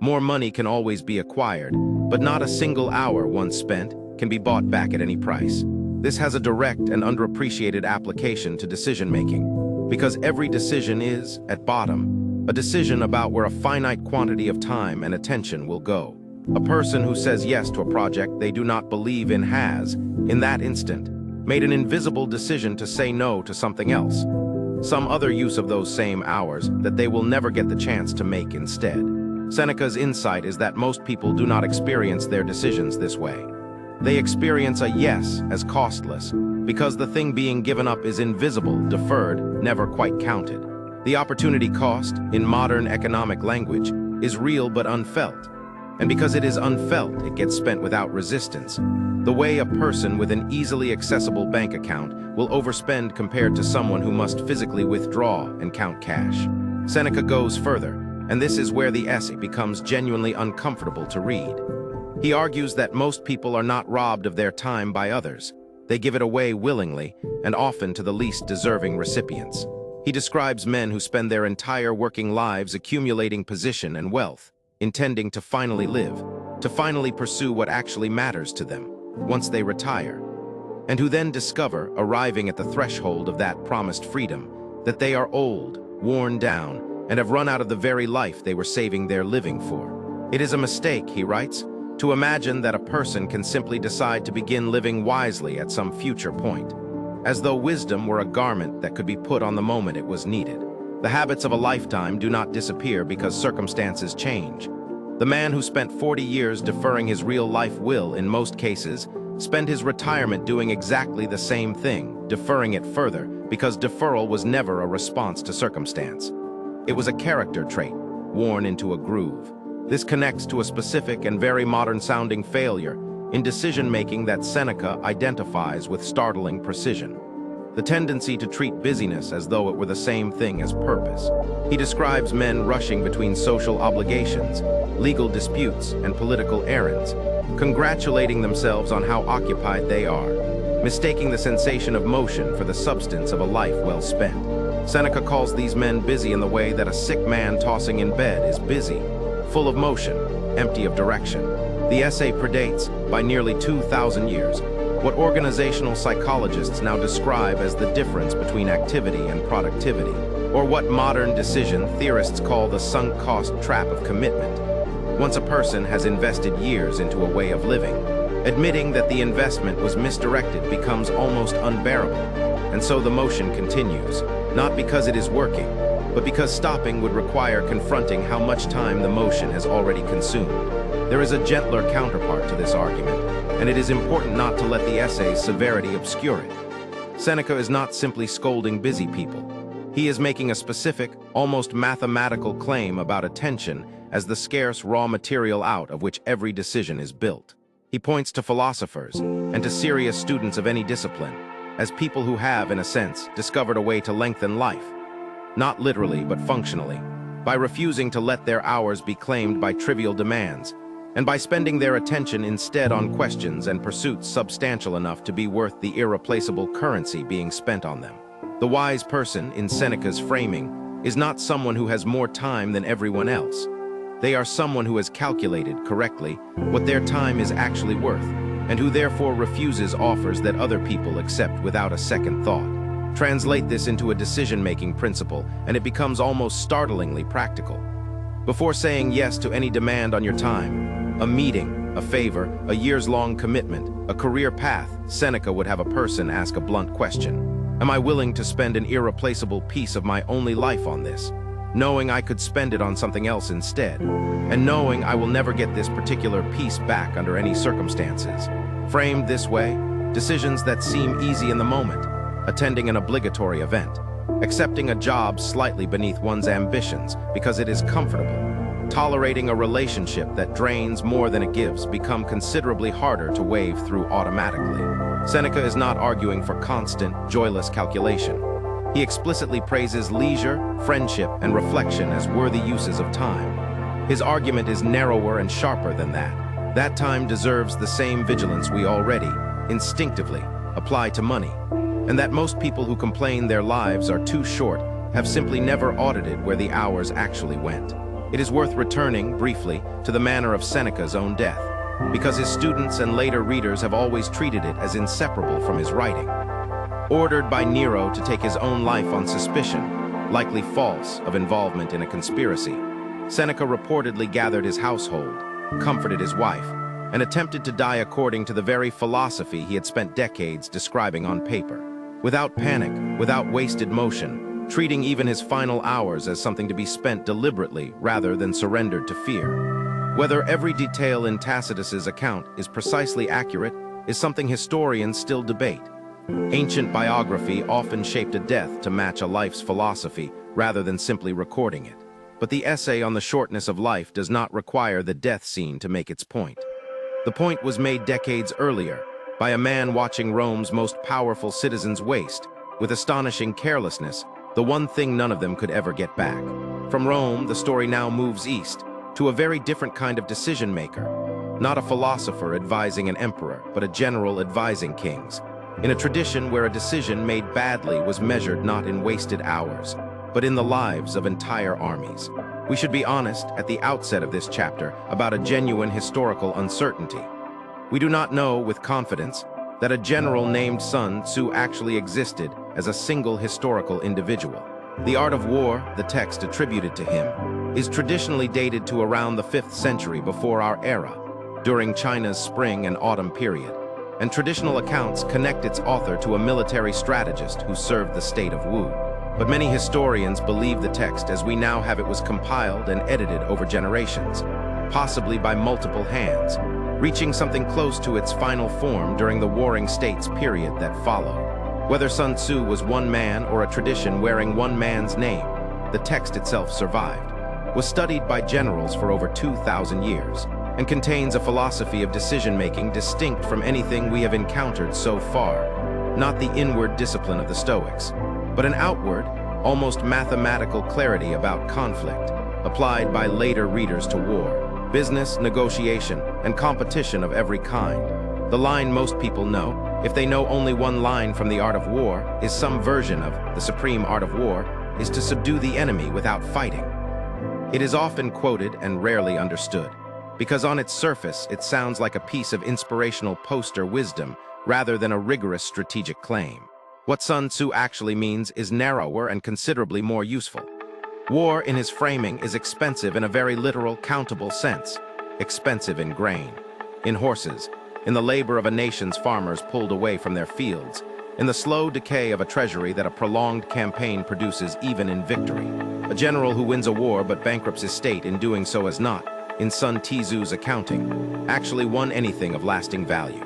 More money can always be acquired, but not a single hour once spent can be bought back at any price. This has a direct and underappreciated application to decision-making, because every decision is, at bottom, a decision about where a finite quantity of time and attention will go. A person who says yes to a project they do not believe in has, in that instant, made an invisible decision to say no to something else, some other use of those same hours that they will never get the chance to make instead. Seneca's insight is that most people do not experience their decisions this way. They experience a yes as costless, because the thing being given up is invisible, deferred, never quite counted. The opportunity cost, in modern economic language, is real but unfelt. And because it is unfelt, it gets spent without resistance. The way a person with an easily accessible bank account will overspend compared to someone who must physically withdraw and count cash. Seneca goes further, and this is where the essay becomes genuinely uncomfortable to read. He argues that most people are not robbed of their time by others. They give it away willingly, and often to the least deserving recipients. He describes men who spend their entire working lives accumulating position and wealth, intending to finally live, to finally pursue what actually matters to them, once they retire, and who then discover, arriving at the threshold of that promised freedom, that they are old, worn down, and have run out of the very life they were saving their living for. It is a mistake, he writes, to imagine that a person can simply decide to begin living wisely at some future point, as though wisdom were a garment that could be put on the moment it was needed. The habits of a lifetime do not disappear because circumstances change. The man who spent 40 years deferring his real life will, in most cases, spend his retirement doing exactly the same thing, deferring it further, because deferral was never a response to circumstance. It was a character trait, worn into a groove. This connects to a specific and very modern-sounding failure in decision-making that Seneca identifies with startling precision: the tendency to treat busyness as though it were the same thing as purpose. He describes men rushing between social obligations, legal disputes, and political errands, congratulating themselves on how occupied they are, mistaking the sensation of motion for the substance of a life well spent. Seneca calls these men busy in the way that a sick man tossing in bed is busy, full of motion, empty of direction. The essay predates, by nearly 2,000 years, what organizational psychologists now describe as the difference between activity and productivity, or what modern decision theorists call the sunk cost trap of commitment. Once a person has invested years into a way of living, admitting that the investment was misdirected becomes almost unbearable, and so the motion continues, not because it is working, but because stopping would require confronting how much time the motion has already consumed. There is a gentler counterpart to this argument, and it is important not to let the essay's severity obscure it. Seneca is not simply scolding busy people. He is making a specific, almost mathematical claim about attention as the scarce raw material out of which every decision is built. He points to philosophers and to serious students of any discipline as people who have, in a sense, discovered a way to lengthen life, not literally but functionally, by refusing to let their hours be claimed by trivial demands, and by spending their attention instead on questions and pursuits substantial enough to be worth the irreplaceable currency being spent on them. The wise person, in Seneca's framing, is not someone who has more time than everyone else. They are someone who has calculated correctly what their time is actually worth, and who therefore refuses offers that other people accept without a second thought. Translate this into a decision-making principle, and it becomes almost startlingly practical. Before saying yes to any demand on your time, a meeting, a favor, a years-long commitment, a career path, Seneca would have a person ask a blunt question. Am I willing to spend an irreplaceable piece of my only life on this, knowing I could spend it on something else instead, and knowing I will never get this particular piece back under any circumstances? Framed this way, decisions that seem easy in the moment, attending an obligatory event, accepting a job slightly beneath one's ambitions because it is comfortable, tolerating a relationship that drains more than it gives, become considerably harder to wave through automatically. Seneca is not arguing for constant, joyless calculation. He explicitly praises leisure, friendship, and reflection as worthy uses of time. His argument is narrower and sharper than that. That time deserves the same vigilance we already, instinctively, apply to money, and that most people who complain their lives are too short have simply never audited where the hours actually went. It is worth returning, briefly, to the manner of Seneca's own death. because his students and later readers have always treated it as inseparable from his writing. Ordered by Nero to take his own life on suspicion, likely false, of involvement in a conspiracy, Seneca reportedly gathered his household, comforted his wife, and attempted to die according to the very philosophy he had spent decades describing on paper. Without panic, without wasted motion, treating even his final hours as something to be spent deliberately rather than surrendered to fear. Whether every detail in Tacitus's account is precisely accurate is something historians still debate. Ancient biography often shaped a death to match a life's philosophy rather than simply recording it. But the essay on the shortness of life does not require the death scene to make its point. The point was made decades earlier by a man watching Rome's most powerful citizens waste, with astonishing carelessness, the one thing none of them could ever get back. From Rome, the story now moves east, to a very different kind of decision-maker. Not a philosopher advising an emperor, but a general advising kings. In a tradition where a decision made badly was measured not in wasted hours, but in the lives of entire armies. We should be honest at the outset of this chapter about a genuine historical uncertainty. We do not know with confidence that a general named Sun Tzu actually existed as a single historical individual. The Art of War, the text attributed to him, is traditionally dated to around the 5th century before our era, during China's spring and autumn period, and traditional accounts connect its author to a military strategist who served the state of Wu. But many historians believe the text as we now have it was compiled and edited over generations, possibly by multiple hands, reaching something close to its final form during the Warring States period that followed. Whether Sun Tzu was one man or a tradition wearing one man's name, the text itself survived, was studied by generals for over 2,000 years, and contains a philosophy of decision-making distinct from anything we have encountered so far. Not the inward discipline of the Stoics, but an outward, almost mathematical clarity about conflict, applied by later readers to war, business, negotiation, and competition of every kind. The line most people know, if they know only one line from The Art of War, is some version of the supreme art of war, is to subdue the enemy without fighting. It is often quoted and rarely understood, because on its surface it sounds like a piece of inspirational poster wisdom rather than a rigorous strategic claim. What Sun Tzu actually means is narrower and considerably more useful. War in his framing is expensive in a very literal, countable sense. Expensive in grain, in horses, in the labor of a nation's farmers pulled away from their fields, in the slow decay of a treasury that a prolonged campaign produces even in victory. A general who wins a war but bankrupts his state in doing so has not, in Sun Tzu's accounting, actually won anything of lasting value.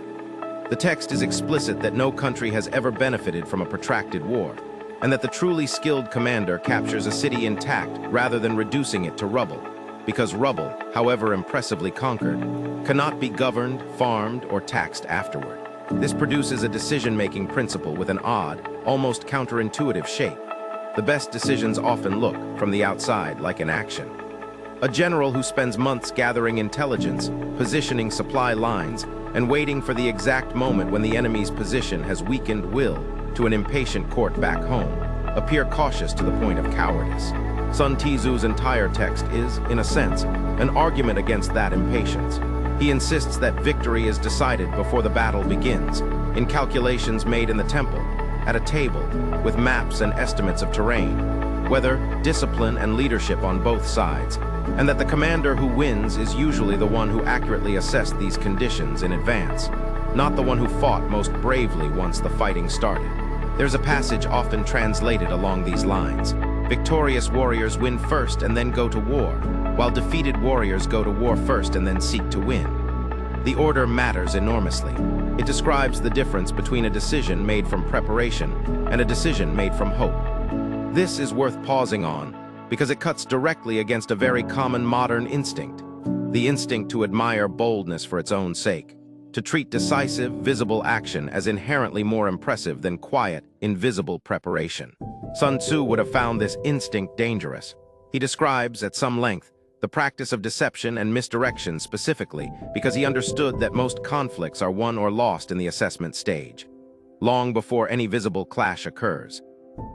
The text is explicit that no country has ever benefited from a protracted war, and that the truly skilled commander captures a city intact rather than reducing it to rubble, because rubble, however impressively conquered, cannot be governed, farmed, or taxed afterward. This produces a decision-making principle with an odd, almost counterintuitive shape. The best decisions often look, from the outside, like an action. A general who spends months gathering intelligence, positioning supply lines, and waiting for the exact moment when the enemy's position has weakened will to an impatient court back home, appear cautious to the point of cowardice. Sun Tzu's entire text is, in a sense, an argument against that impatience. He insists that victory is decided before the battle begins, in calculations made in the temple, at a table, with maps and estimates of terrain, weather, discipline, and leadership on both sides, and that the commander who wins is usually the one who accurately assessed these conditions in advance, not the one who fought most bravely once the fighting started. There's a passage often translated along these lines. Victorious warriors win first and then go to war, while defeated warriors go to war first and then seek to win. The order matters enormously. It describes the difference between a decision made from preparation and a decision made from hope. This is worth pausing on because it cuts directly against a very common modern instinct, the instinct to admire boldness for its own sake, to treat decisive, visible action as inherently more impressive than quiet, invisible preparation. Sun Tzu would have found this instinct dangerous. He describes, at some length, the practice of deception and misdirection specifically because he understood that most conflicts are won or lost in the assessment stage, long before any visible clash occurs,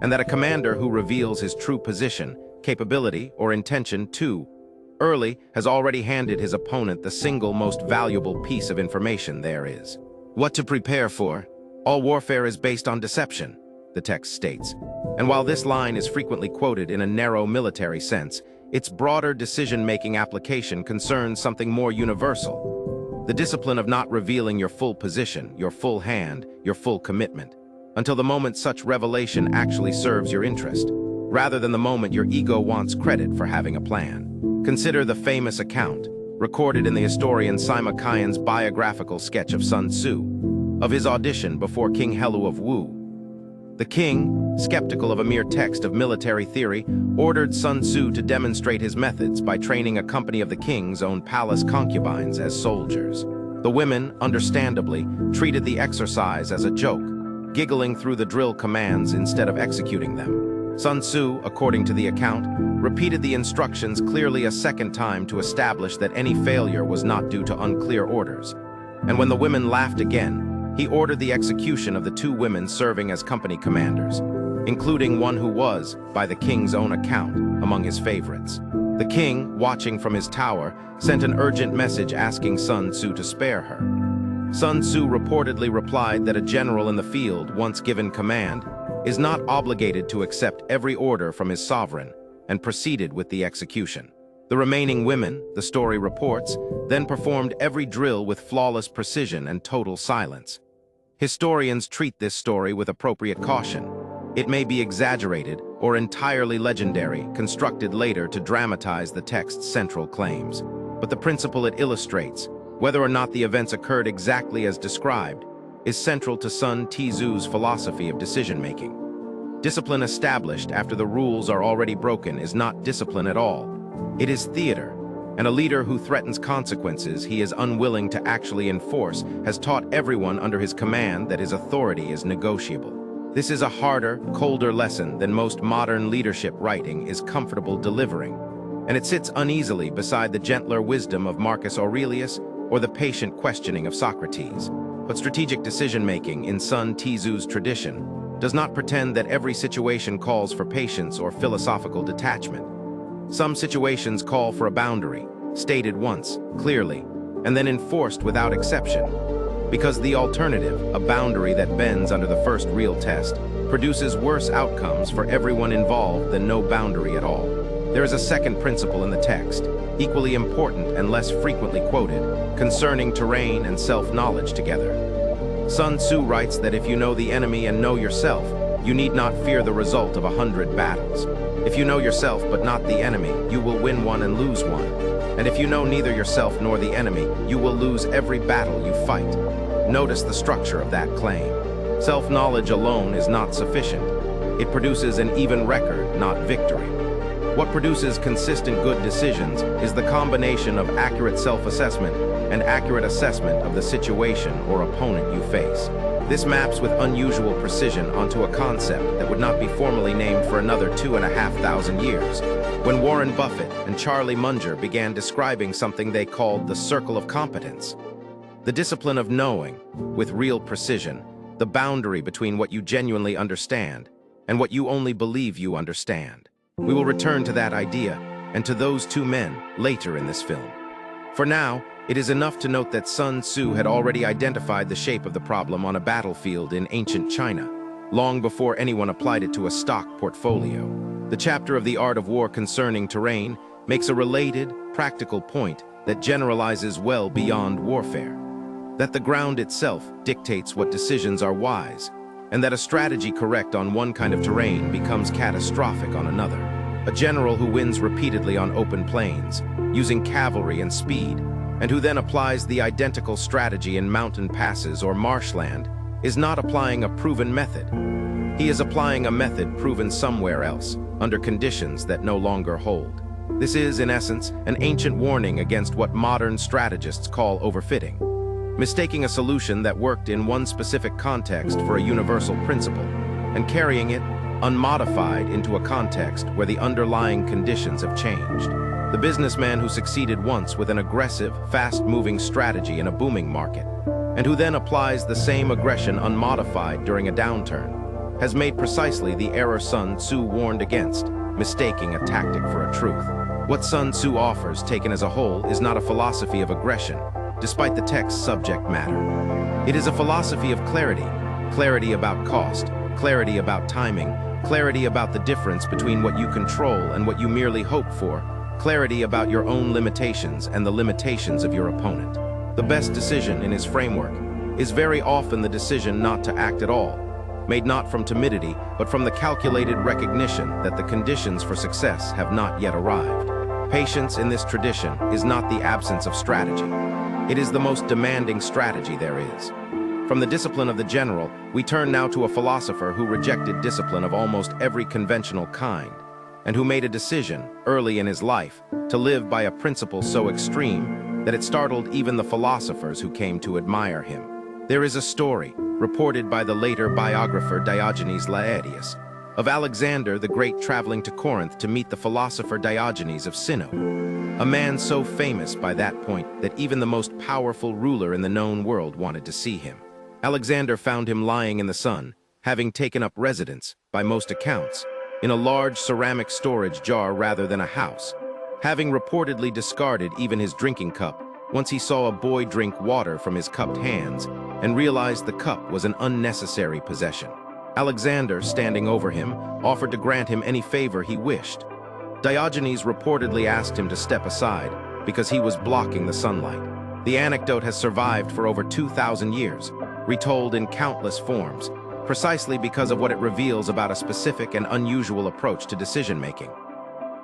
and that a commander who reveals his true position, capability, or intention too early has already handed his opponent the single most valuable piece of information there is. What to prepare for? All warfare is based on deception, the text states. And while this line is frequently quoted in a narrow military sense, its broader decision-making application concerns something more universal: the discipline of not revealing your full position, your full hand, your full commitment, until the moment such revelation actually serves your interest, rather than the moment your ego wants credit for having a plan. Consider the famous account, recorded in the historian Sima Qian's biographical sketch of Sun Tzu, of his audition before King Helu of Wu. The king, skeptical of a mere text of military theory, ordered Sun Tzu to demonstrate his methods by training a company of the king's own palace concubines as soldiers. The women, understandably, treated the exercise as a joke, giggling through the drill commands instead of executing them. Sun Tzu, according to the account, repeated the instructions clearly a second time to establish that any failure was not due to unclear orders. And when the women laughed again, he ordered the execution of the 2 women serving as company commanders, including one who was, by the king's own account, among his favorites. The king, watching from his tower, sent an urgent message asking Sun Tzu to spare her. Sun Tzu reportedly replied that a general in the field, once given command, is not obligated to accept every order from his sovereign, and proceeded with the execution. The remaining women, the story reports, then performed every drill with flawless precision and total silence. Historians treat this story with appropriate caution. It may be exaggerated or entirely legendary, constructed later to dramatize the text's central claims. But the principle it illustrates, whether or not the events occurred exactly as described, is central to Sun Tzu's philosophy of decision-making. Discipline established after the rules are already broken is not discipline at all. It is theater, and a leader who threatens consequences he is unwilling to actually enforce has taught everyone under his command that his authority is negotiable. This is a harder, colder lesson than most modern leadership writing is comfortable delivering, and it sits uneasily beside the gentler wisdom of Marcus Aurelius or the patient questioning of Socrates. But strategic decision-making in Sun Tzu's tradition does not pretend that every situation calls for patience or philosophical detachment. Some situations call for a boundary, stated once, clearly, and then enforced without exception. Because the alternative, a boundary that bends under the first real test, produces worse outcomes for everyone involved than no boundary at all. There is a second principle in the text, equally important and less frequently quoted, concerning terrain and self-knowledge together. Sun Tzu writes that if you know the enemy and know yourself, you need not fear the result of 100 battles. If you know yourself but not the enemy, you will win one and lose one. And if you know neither yourself nor the enemy, you will lose every battle you fight. Notice the structure of that claim. Self-knowledge alone is not sufficient. It produces an even record, not victory. What produces consistent good decisions is the combination of accurate self-assessment and accurate assessment of the situation or opponent you face. This maps with unusual precision onto a concept that would not be formally named for another 2,500 years, when Warren Buffett and Charlie Munger began describing something they called the circle of competence. The discipline of knowing, with real precision, the boundary between what you genuinely understand and what you only believe you understand. We will return to that idea and to those 2 men later in this film. For now, it is enough to note that Sun Tzu had already identified the shape of the problem on a battlefield in ancient China, long before anyone applied it to a stock portfolio. The chapter of The Art of War concerning terrain makes a related, practical point that generalizes well beyond warfare. That the ground itself dictates what decisions are wise, and that a strategy correct on one kind of terrain becomes catastrophic on another. A general who wins repeatedly on open plains, using cavalry and speed, and who then applies the identical strategy in mountain passes or marshland, is not applying a proven method. He is applying a method proven somewhere else, under conditions that no longer hold. This is, in essence, an ancient warning against what modern strategists call overfitting, mistaking a solution that worked in one specific context for a universal principle, and carrying it, unmodified, into a context where the underlying conditions have changed. The businessman who succeeded once with an aggressive, fast-moving strategy in a booming market, and who then applies the same aggression unmodified during a downturn, has made precisely the error Sun Tzu warned against, mistaking a tactic for a truth. What Sun Tzu offers, taken as a whole, is not a philosophy of aggression, despite the text's subject matter. It is a philosophy of clarity, clarity about cost, clarity about timing, clarity about the difference between what you control and what you merely hope for, clarity about your own limitations and the limitations of your opponent. The best decision in his framework is very often the decision not to act at all, made not from timidity, but from the calculated recognition that the conditions for success have not yet arrived. Patience in this tradition is not the absence of strategy. It is the most demanding strategy there is. From the discipline of the general, we turn now to a philosopher who rejected discipline of almost every conventional kind, and who made a decision, early in his life, to live by a principle so extreme that it startled even the philosophers who came to admire him. There is a story, reported by the later biographer Diogenes Laertius, of Alexander the Great traveling to Corinth to meet the philosopher Diogenes of Sinope, a man so famous by that point that even the most powerful ruler in the known world wanted to see him. Alexander found him lying in the sun, having taken up residence, by most accounts, in a large ceramic storage jar rather than a house, having reportedly discarded even his drinking cup once he saw a boy drink water from his cupped hands and realized the cup was an unnecessary possession. Alexander, standing over him, offered to grant him any favor he wished. Diogenes reportedly asked him to step aside because he was blocking the sunlight. The anecdote has survived for over 2,000 years, retold in countless forms, precisely because of what it reveals about a specific and unusual approach to decision-making.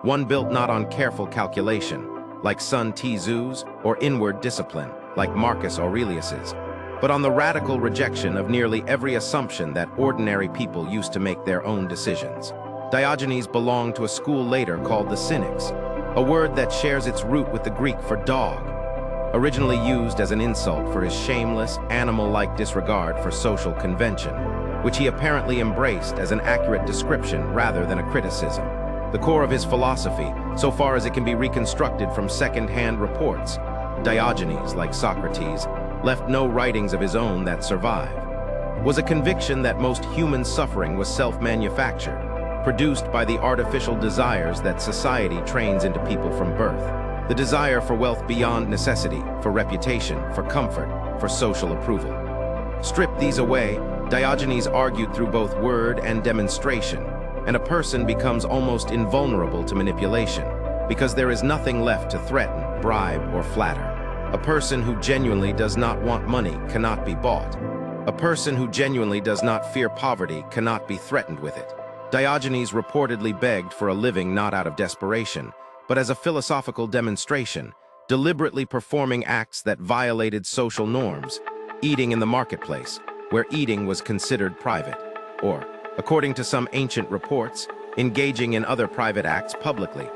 One built not on careful calculation, like Sun Tzu's, or inward discipline, like Marcus Aurelius's, but on the radical rejection of nearly every assumption that ordinary people used to make their own decisions. Diogenes belonged to a school later called the Cynics, a word that shares its root with the Greek for dog, originally used as an insult for his shameless, animal-like disregard for social convention, which he apparently embraced as an accurate description rather than a criticism. The core of his philosophy, so far as it can be reconstructed from second-hand reports, Diogenes, like Socrates, left no writings of his own that survive, was a conviction that most human suffering was self-manufactured, produced by the artificial desires that society trains into people from birth. The desire for wealth beyond necessity, for reputation, for comfort, for social approval. Strip these away, Diogenes argued through both word and demonstration, and a person becomes almost invulnerable to manipulation, because there is nothing left to threaten, bribe, or flatter. A person who genuinely does not want money cannot be bought. A person who genuinely does not fear poverty cannot be threatened with it. Diogenes reportedly begged for a living not out of desperation, but as a philosophical demonstration, deliberately performing acts that violated social norms, eating in the marketplace, where eating was considered private, or, according to some ancient reports, engaging in other private acts publicly,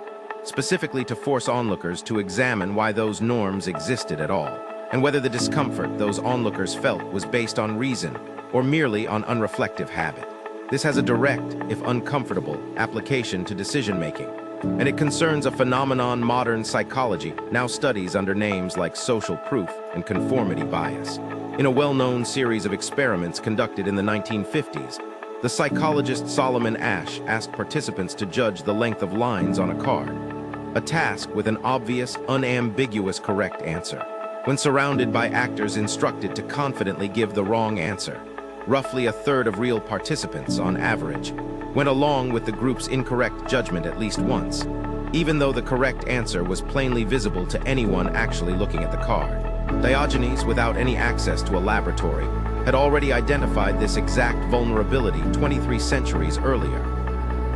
specifically to force onlookers to examine why those norms existed at all, and whether the discomfort those onlookers felt was based on reason or merely on unreflective habit. This has a direct, if uncomfortable, application to decision-making, and it concerns a phenomenon modern psychology now studies under names like social proof and conformity bias. In a well-known series of experiments conducted in the 1950s, the psychologist Solomon Asch asked participants to judge the length of lines on a card, a task with an obvious, unambiguous correct answer. When surrounded by actors instructed to confidently give the wrong answer, roughly a third of real participants, on average, went along with the group's incorrect judgment at least once, even though the correct answer was plainly visible to anyone actually looking at the card. Diogenes, without any access to a laboratory, had already identified this exact vulnerability 23 centuries earlier.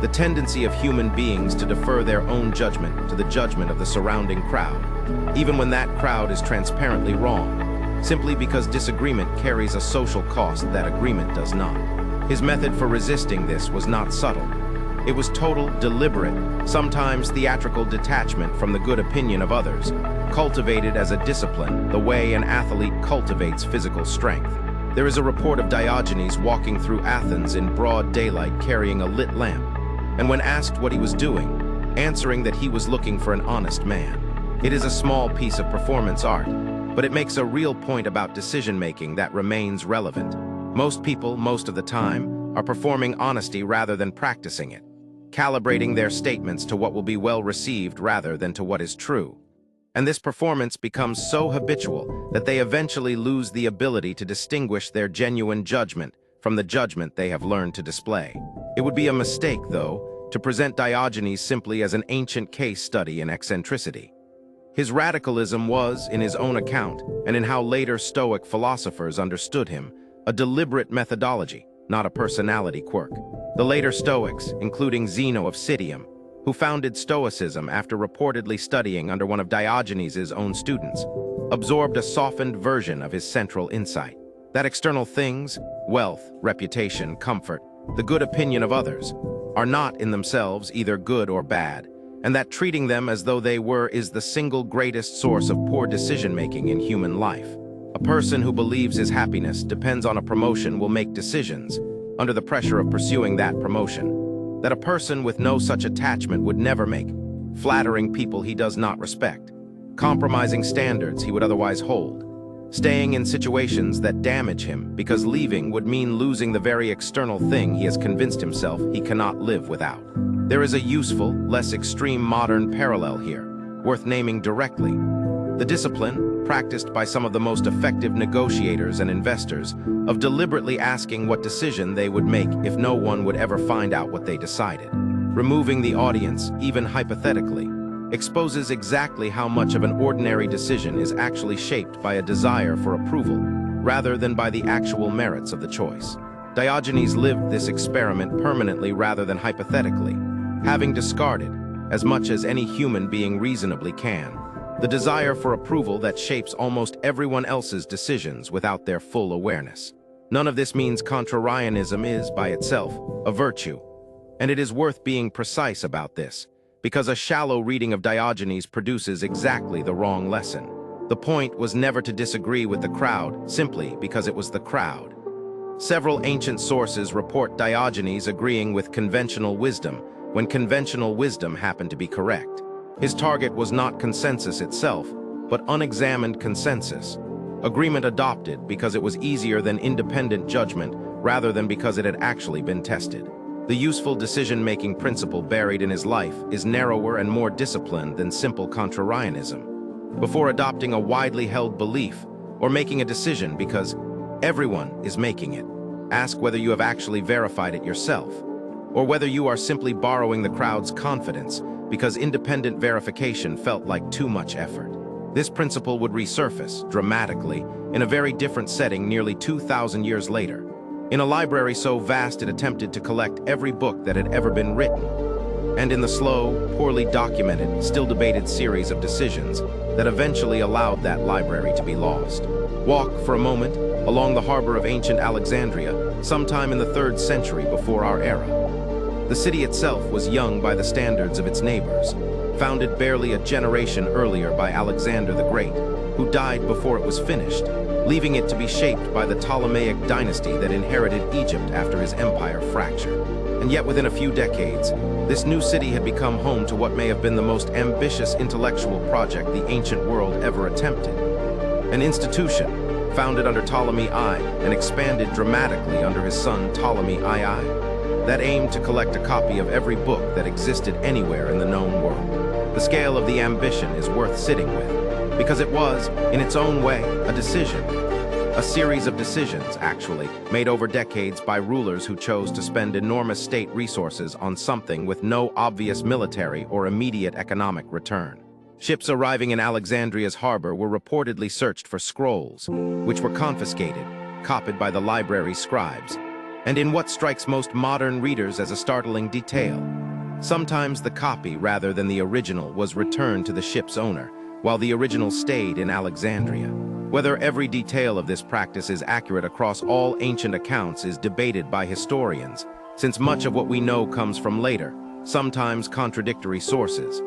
The tendency of human beings to defer their own judgment to the judgment of the surrounding crowd, even when that crowd is transparently wrong, simply because disagreement carries a social cost that agreement does not. His method for resisting this was not subtle. It was total, deliberate, sometimes theatrical detachment from the good opinion of others, cultivated as a discipline, the way an athlete cultivates physical strength. There is a report of Diogenes walking through Athens in broad daylight carrying a lit lamp, and when asked what he was doing, answering that he was looking for an honest man. It is a small piece of performance art, but it makes a real point about decision-making that remains relevant. Most people, most of the time, are performing honesty rather than practicing it. calibrating their statements to what will be well received rather than to what is true. And this performance becomes so habitual that they eventually lose the ability to distinguish their genuine judgment from the judgment they have learned to display. It would be a mistake, though, to present Diogenes simply as an ancient case study in eccentricity. His radicalism was, in his own account, and in how later Stoic philosophers understood him, a deliberate methodology, not a personality quirk. The later Stoics, including Zeno of Citium, who founded Stoicism after reportedly studying under one of Diogenes' own students, absorbed a softened version of his central insight. That external things, wealth, reputation, comfort, the good opinion of others, are not in themselves either good or bad, and that treating them as though they were is the single greatest source of poor decision-making in human life. A person who believes his happiness depends on a promotion will make decisions under the pressure of pursuing that promotion that a person with no such attachment would never make, flattering people he does not respect, compromising standards he would otherwise hold, staying in situations that damage him because leaving would mean losing the very external thing he has convinced himself he cannot live without. There is a useful, less extreme modern parallel here, worth naming directly. The discipline, practiced by some of the most effective negotiators and investors, of deliberately asking what decision they would make if no one would ever find out what they decided. Removing the audience, even hypothetically, exposes exactly how much of an ordinary decision is actually shaped by a desire for approval, rather than by the actual merits of the choice. Diogenes lived this experiment permanently rather than hypothetically, having discarded, as much as any human being reasonably can, the desire for approval that shapes almost everyone else's decisions without their full awareness. None of this means contrarianism is, by itself, a virtue, and it is worth being precise about this, because a shallow reading of Diogenes produces exactly the wrong lesson. The point was never to disagree with the crowd simply because it was the crowd. Several ancient sources report Diogenes agreeing with conventional wisdom when conventional wisdom happened to be correct. His target was not consensus itself, but unexamined consensus, agreement adopted because it was easier than independent judgment rather than because it had actually been tested. The useful decision-making principle buried in his life is narrower and more disciplined than simple contrarianism. Before adopting a widely held belief or making a decision because everyone is making it, ask whether you have actually verified it yourself, or whether you are simply borrowing the crowd's confidence because independent verification felt like too much effort. This principle would resurface, dramatically, in a very different setting nearly 2,000 years later, in a library so vast it attempted to collect every book that had ever been written, and in the slow, poorly documented, still debated series of decisions that eventually allowed that library to be lost. Walk, for a moment, along the harbor of ancient Alexandria, sometime in the 3rd century before our era. The city itself was young by the standards of its neighbors, founded barely a generation earlier by Alexander the Great, who died before it was finished, leaving it to be shaped by the Ptolemaic dynasty that inherited Egypt after his empire fractured. And yet within a few decades, this new city had become home to what may have been the most ambitious intellectual project the ancient world ever attempted. An institution, founded under Ptolemy I and expanded dramatically under his son Ptolemy II, that aimed to collect a copy of every book that existed anywhere in the known world. The scale of the ambition is worth sitting with, because it was, in its own way, a decision. A series of decisions, actually, made over decades by rulers who chose to spend enormous state resources on something with no obvious military or immediate economic return. Ships arriving in Alexandria's harbor were reportedly searched for scrolls, which were confiscated, copied by the library's scribes, and in what strikes most modern readers as a startling detail, sometimes the copy rather than the original was returned to the ship's owner, while the original stayed in Alexandria. Whether every detail of this practice is accurate across all ancient accounts is debated by historians, since much of what we know comes from later, sometimes contradictory sources.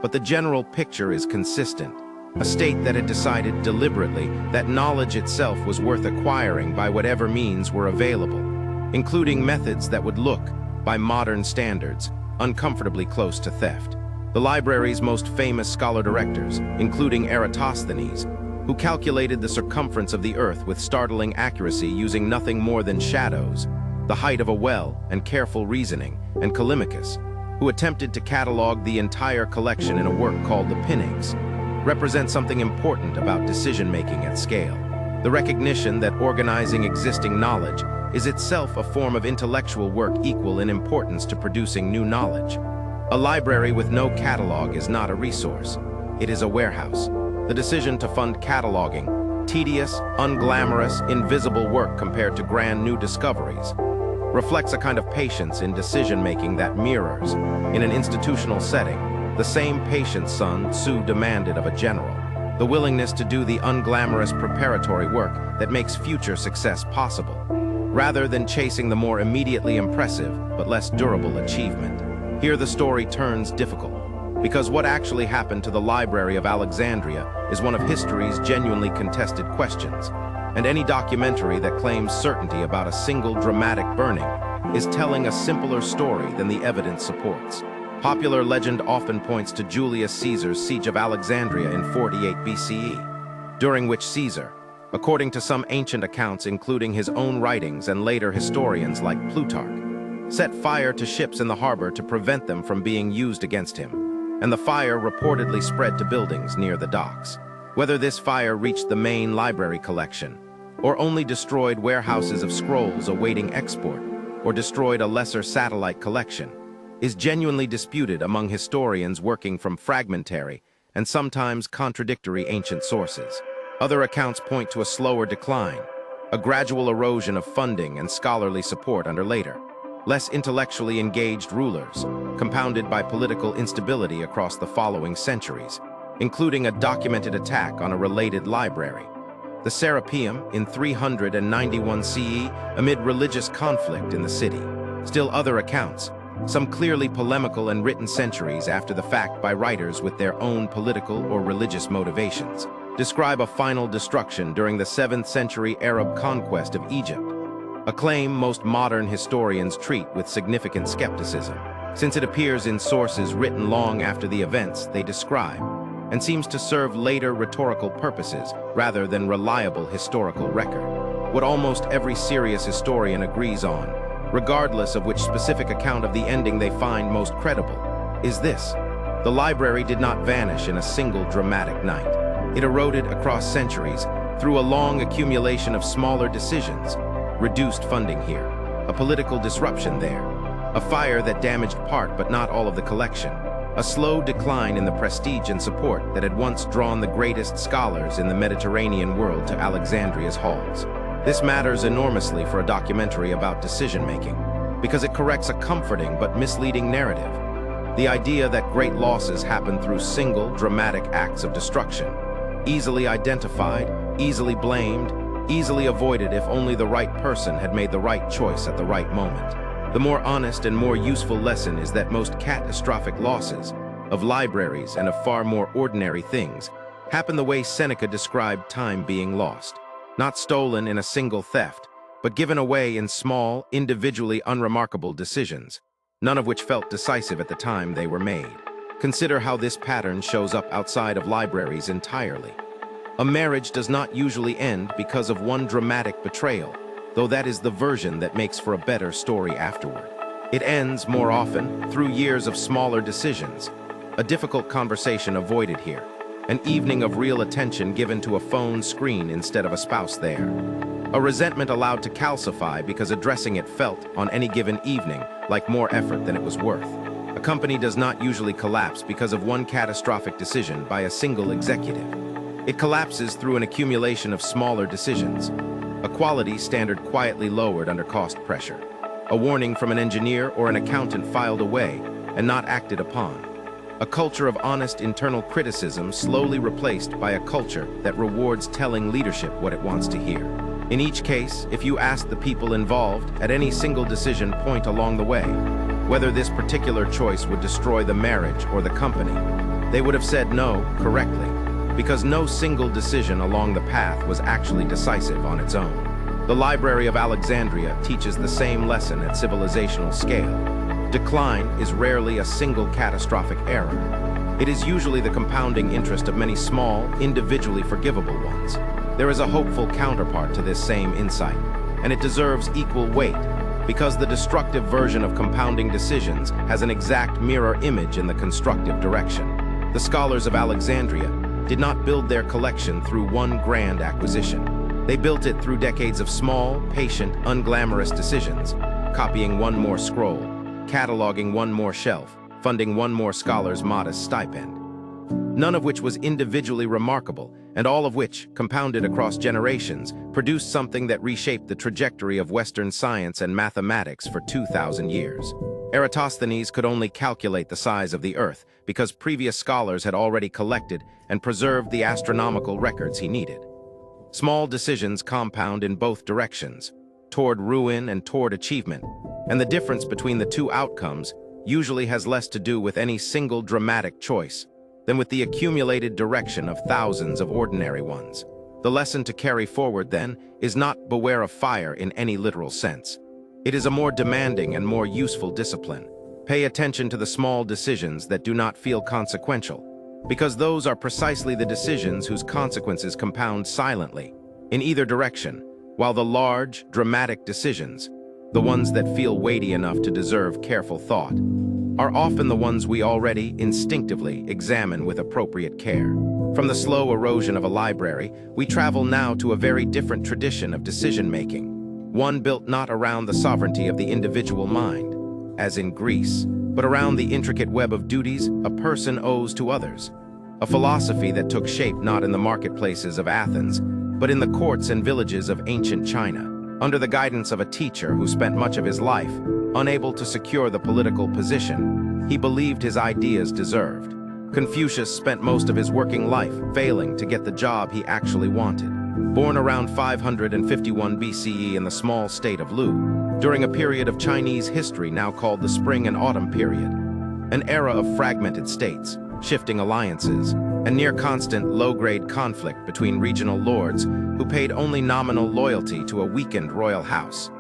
But the general picture is consistent. A state that had decided deliberately that knowledge itself was worth acquiring by whatever means were available, including methods that would look, by modern standards, uncomfortably close to theft. The library's most famous scholar-directors, including Eratosthenes, who calculated the circumference of the earth with startling accuracy using nothing more than shadows, the height of a well, and careful reasoning, and Callimachus, who attempted to catalog the entire collection in a work called the Pinnaces, represent something important about decision-making at scale. The recognition that organizing existing knowledge is itself a form of intellectual work equal in importance to producing new knowledge. A library with no catalog is not a resource. It is a warehouse. The decision to fund cataloging, tedious, unglamorous, invisible work compared to grand new discoveries, reflects a kind of patience in decision-making that mirrors, in an institutional setting, the same patience Sun Tzu demanded of a general. The willingness to do the unglamorous preparatory work that makes future success possible, rather than chasing the more immediately impressive but less durable achievement. Here the story turns difficult, because what actually happened to the Library of Alexandria is one of history's genuinely contested questions, and any documentary that claims certainty about a single dramatic burning is telling a simpler story than the evidence supports. Popular legend often points to Julius Caesar's siege of Alexandria in 48 BCE, during which Caesar, according to some ancient accounts including his own writings and later historians like Plutarch, set fire to ships in the harbor to prevent them from being used against him, and the fire reportedly spread to buildings near the docks. Whether this fire reached the main library collection, or only destroyed warehouses of scrolls awaiting export, or destroyed a lesser satellite collection, is genuinely disputed among historians working from fragmentary and sometimes contradictory ancient sources. Other accounts point to a slower decline, a gradual erosion of funding and scholarly support under later, less intellectually engaged rulers, compounded by political instability across the following centuries, including a documented attack on a related library, the Serapeum, in 391 CE, amid religious conflict in the city. Still other accounts, some clearly polemical and written centuries after the fact by writers with their own political or religious motivations, describe a final destruction during the 7th century Arab conquest of Egypt, a claim most modern historians treat with significant skepticism, since it appears in sources written long after the events they describe, and seems to serve later rhetorical purposes rather than reliable historical record. What almost every serious historian agrees on, regardless of which specific account of the ending they find most credible, is this: the library did not vanish in a single dramatic night. It eroded across centuries through a long accumulation of smaller decisions, reduced funding here, a political disruption there, a fire that damaged part but not all of the collection, a slow decline in the prestige and support that had once drawn the greatest scholars in the Mediterranean world to Alexandria's halls. This matters enormously for a documentary about decision-making, because it corrects a comforting but misleading narrative. The idea that great losses happen through single, dramatic acts of destruction, easily identified, easily blamed, easily avoided if only the right person had made the right choice at the right moment. The more honest and more useful lesson is that most catastrophic losses, of libraries and of far more ordinary things, happen the way Seneca described time being lost. Not stolen in a single theft, but given away in small, individually unremarkable decisions, none of which felt decisive at the time they were made. Consider how this pattern shows up outside of libraries entirely. A marriage does not usually end because of one dramatic betrayal, though that is the version that makes for a better story afterward. It ends, more often, through years of smaller decisions, a difficult conversation avoided here, an evening of real attention given to a phone screen instead of a spouse there, a resentment allowed to calcify because addressing it felt, on any given evening, like more effort than it was worth. A company does not usually collapse because of one catastrophic decision by a single executive. It collapses through an accumulation of smaller decisions, a quality standard quietly lowered under cost pressure, a warning from an engineer or an accountant filed away and not acted upon, a culture of honest internal criticism slowly replaced by a culture that rewards telling leadership what it wants to hear. In each case, if you ask the people involved at any single decision point along the way whether this particular choice would destroy the marriage or the company, they would have said no correctly, because no single decision along the path was actually decisive on its own. The Library of Alexandria teaches the same lesson at civilizational scale. Decline is rarely a single catastrophic error. It is usually the compounding interest of many small, individually forgivable ones. There is a hopeful counterpart to this same insight, and it deserves equal weight, because the destructive version of compounding decisions has an exact mirror image in the constructive direction. The scholars of Alexandria did not build their collection through one grand acquisition. They built it through decades of small, patient, unglamorous decisions, copying one more scroll, cataloging one more shelf, funding one more scholar's modest stipend. None of which was individually remarkable, and all of which, compounded across generations, produced something that reshaped the trajectory of Western science and mathematics for 2,000 years. Eratosthenes could only calculate the size of the Earth because previous scholars had already collected and preserved the astronomical records he needed. Small decisions compound in both directions, toward ruin and toward achievement, and the difference between the two outcomes usually has less to do with any single dramatic choice than with the accumulated direction of thousands of ordinary ones. The lesson to carry forward, then, is not beware of fire in any literal sense. It is a more demanding and more useful discipline. Pay attention to the small decisions that do not feel consequential, because those are precisely the decisions whose consequences compound silently, in either direction, while the large, dramatic decisions, the ones that feel weighty enough to deserve careful thought, are often the ones we already instinctively examine with appropriate care. From the slow erosion of a library, we travel now to a very different tradition of decision-making, one built not around the sovereignty of the individual mind, as in Greece, but around the intricate web of duties a person owes to others, a philosophy that took shape not in the marketplaces of Athens, but in the courts and villages of ancient China, under the guidance of a teacher who spent much of his life unable to secure the political position he believed his ideas deserved. Confucius spent most of his working life failing to get the job he actually wanted. Born around 551 BCE in the small state of Lu, during a period of Chinese history now called the Spring and Autumn period, an era of fragmented states, shifting alliances, and near-constant low-grade conflict between regional lords who paid only nominal loyalty to a weakened royal house.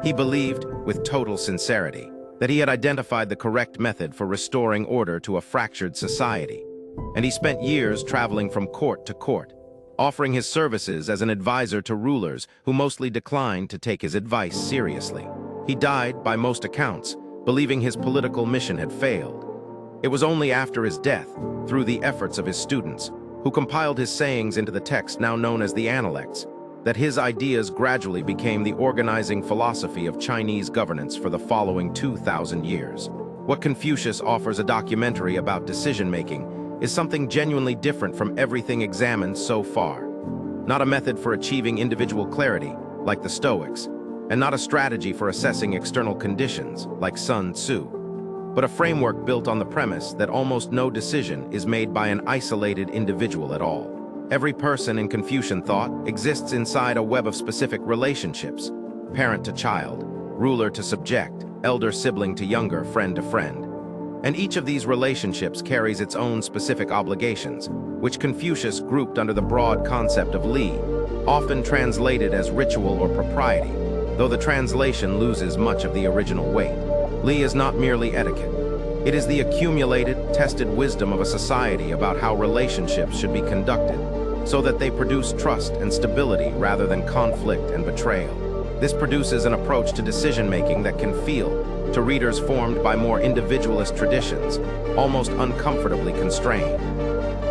He believed, with total sincerity, that he had identified the correct method for restoring order to a fractured society, and he spent years traveling from court to court, offering his services as an advisor to rulers who mostly declined to take his advice seriously. He died, by most accounts, believing his political mission had failed. It was only after his death, through the efforts of his students, who compiled his sayings into the text now known as the Analects, that his ideas gradually became the organizing philosophy of Chinese governance for the following 2,000 years. What Confucius offers a documentary about decision-making is something genuinely different from everything examined so far. Not a method for achieving individual clarity, like the Stoics, and not a strategy for assessing external conditions, like Sun Tzu, but a framework built on the premise that almost no decision is made by an isolated individual at all. Every person in Confucian thought exists inside a web of specific relationships, parent to child, ruler to subject, elder sibling to younger, friend to friend. And each of these relationships carries its own specific obligations, which Confucius grouped under the broad concept of li, often translated as ritual or propriety, though the translation loses much of the original weight. Li is not merely etiquette. It is the accumulated, tested wisdom of a society about how relationships should be conducted, so that they produce trust and stability rather than conflict and betrayal. This produces an approach to decision-making that can feel, to readers formed by more individualist traditions, almost uncomfortably constrained.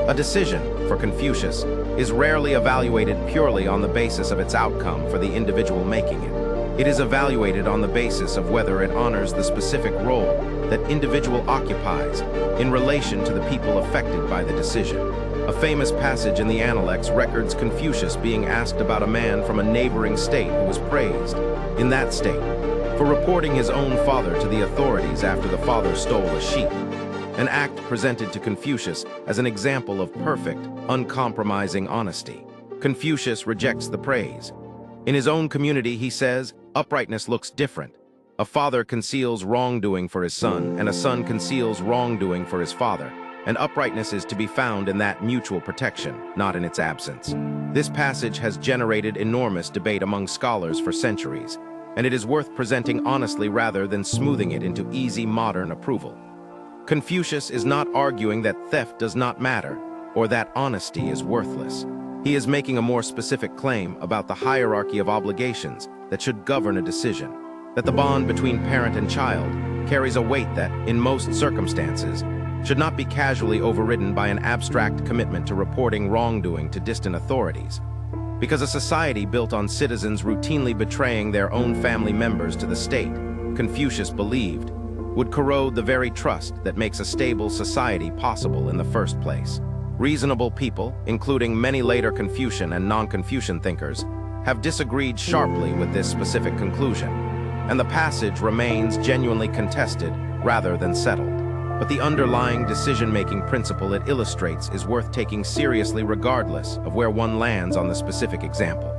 A decision, for Confucius, is rarely evaluated purely on the basis of its outcome for the individual making it. It is evaluated on the basis of whether it honors the specific role that individual occupies in relation to the people affected by the decision. A famous passage in the Analects records Confucius being asked about a man from a neighboring state who was praised, in that state, for reporting his own father to the authorities after the father stole a sheep, an act presented to Confucius as an example of perfect, uncompromising honesty. Confucius rejects the praise. In his own community, he says, uprightness looks different. A father conceals wrongdoing for his son, and a son conceals wrongdoing for his father, and uprightness is to be found in that mutual protection, not in its absence. This passage has generated enormous debate among scholars for centuries, and it is worth presenting honestly rather than smoothing it into easy modern approval. Confucius is not arguing that theft does not matter, or that honesty is worthless. He is making a more specific claim about the hierarchy of obligations that should govern a decision, that the bond between parent and child carries a weight that, in most circumstances, should not be casually overridden by an abstract commitment to reporting wrongdoing to distant authorities. Because a society built on citizens routinely betraying their own family members to the state, Confucius believed, would corrode the very trust that makes a stable society possible in the first place. Reasonable people, including many later Confucian and non-Confucian thinkers, have disagreed sharply with this specific conclusion, and the passage remains genuinely contested rather than settled. But the underlying decision-making principle it illustrates is worth taking seriously regardless of where one lands on the specific example.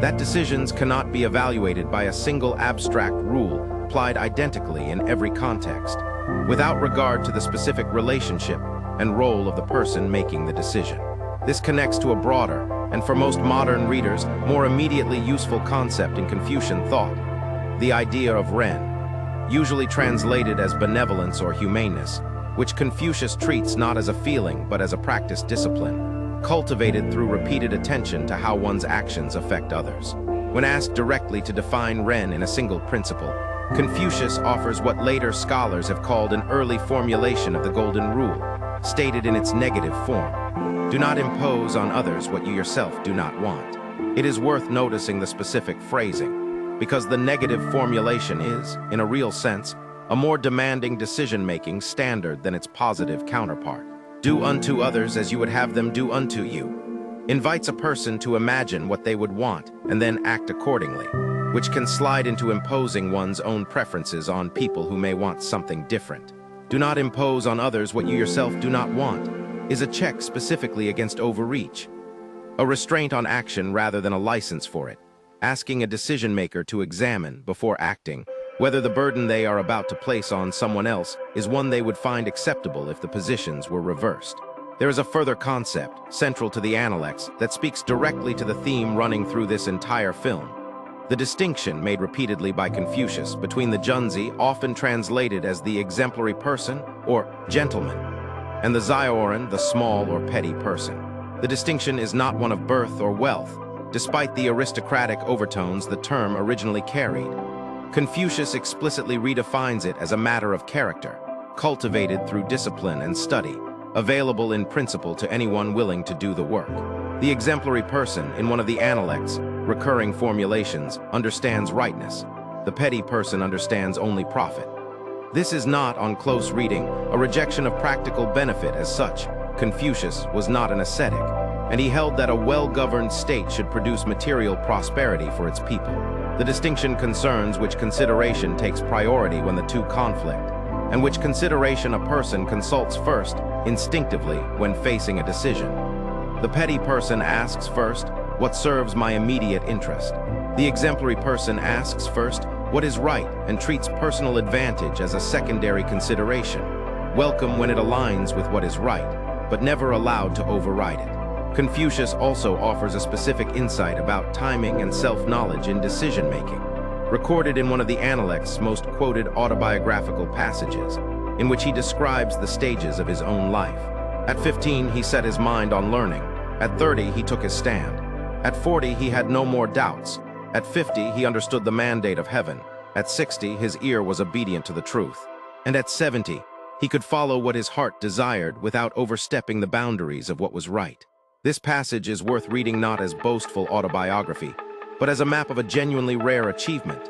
That decisions cannot be evaluated by a single abstract rule applied identically in every context, without regard to the specific relationship and role of the person making the decision. This connects to a broader, and for most modern readers, more immediately useful concept in Confucian thought, the idea of Ren, usually translated as benevolence or humaneness, which Confucius treats not as a feeling but as a practiced discipline, cultivated through repeated attention to how one's actions affect others. When asked directly to define Ren in a single principle, Confucius offers what later scholars have called an early formulation of the Golden Rule, stated in its negative form. Do not impose on others what you yourself do not want. It is worth noticing the specific phrasing, because the negative formulation is, in a real sense, a more demanding decision-making standard than its positive counterpart. Do unto others as you would have them do unto you invites a person to imagine what they would want and then act accordingly, which can slide into imposing one's own preferences on people who may want something different. Do not impose on others what you yourself do not want is a check specifically against overreach, a restraint on action rather than a license for it, asking a decision-maker to examine, before acting, whether the burden they are about to place on someone else is one they would find acceptable if the positions were reversed. There is a further concept, central to the Analects, that speaks directly to the theme running through this entire film. The distinction made repeatedly by Confucius between the Junzi, often translated as the exemplary person or gentleman, and the Zioran, the small or petty person. The distinction is not one of birth or wealth, despite the aristocratic overtones the term originally carried. Confucius explicitly redefines it as a matter of character, cultivated through discipline and study, available in principle to anyone willing to do the work. The exemplary person, in one of the Analects' recurring formulations, understands rightness. The petty person understands only profit. This is not, on close reading, a rejection of practical benefit as such. Confucius was not an ascetic, and he held that a well-governed state should produce material prosperity for its people. The distinction concerns which consideration takes priority when the two conflict, and which consideration a person consults first, instinctively, when facing a decision. The petty person asks first, what serves my immediate interest? The exemplary person asks first, what is right, and treats personal advantage as a secondary consideration, welcome when it aligns with what is right, but never allowed to override it. Confucius also offers a specific insight about timing and self-knowledge in decision-making, recorded in one of the Analects' most quoted autobiographical passages, in which he describes the stages of his own life. At 15, he set his mind on learning. At 30, he took his stand. At 40, he had no more doubts. At 50, he understood the mandate of heaven. At 60, his ear was obedient to the truth. And at 70, he could follow what his heart desired without overstepping the boundaries of what was right. This passage is worth reading not as boastful autobiography, but as a map of a genuinely rare achievement.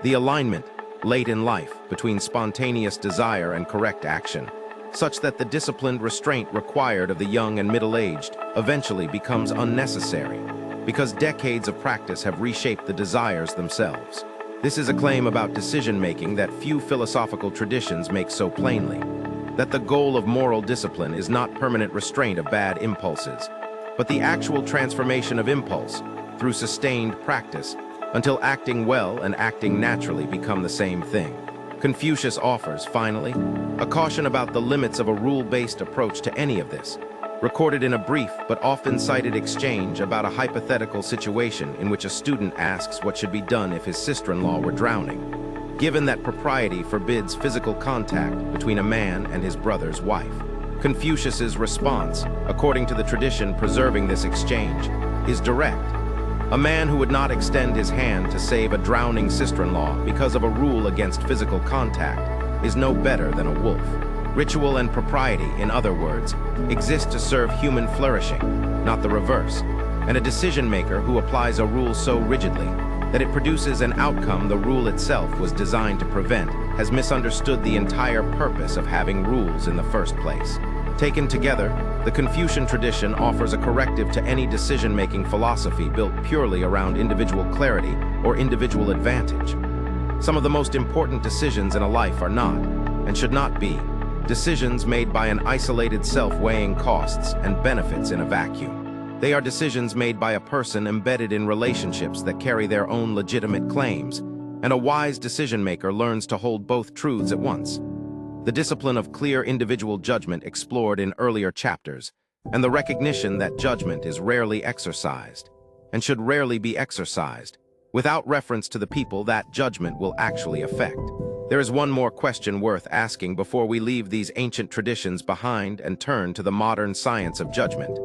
The alignment, late in life, between spontaneous desire and correct action, such that the disciplined restraint required of the young and middle-aged eventually becomes unnecessary, because decades of practice have reshaped the desires themselves. This is a claim about decision-making that few philosophical traditions make so plainly, that the goal of moral discipline is not permanent restraint of bad impulses, but the actual transformation of impulse through sustained practice until acting well and acting naturally become the same thing. Confucius offers, finally, a caution about the limits of a rule-based approach to any of this, recorded in a brief but often cited exchange about a hypothetical situation in which a student asks what should be done if his sister-in-law were drowning, given that propriety forbids physical contact between a man and his brother's wife. Confucius's response, according to the tradition preserving this exchange, is direct. A man who would not extend his hand to save a drowning sister-in-law because of a rule against physical contact is no better than a wolf. Ritual and propriety, in other words, exist to serve human flourishing, not the reverse. And a decision-maker who applies a rule so rigidly that it produces an outcome the rule itself was designed to prevent has misunderstood the entire purpose of having rules in the first place. Taken together, the Confucian tradition offers a corrective to any decision-making philosophy built purely around individual clarity or individual advantage. Some of the most important decisions in a life are not, and should not be, decisions made by an isolated self weighing costs and benefits in a vacuum. They are decisions made by a person embedded in relationships that carry their own legitimate claims, and a wise decision-maker learns to hold both truths at once. The discipline of clear individual judgment explored in earlier chapters, and the recognition that judgment is rarely exercised, and should rarely be exercised, without reference to the people that judgment will actually affect. There is one more question worth asking before we leave these ancient traditions behind and turn to the modern science of judgment.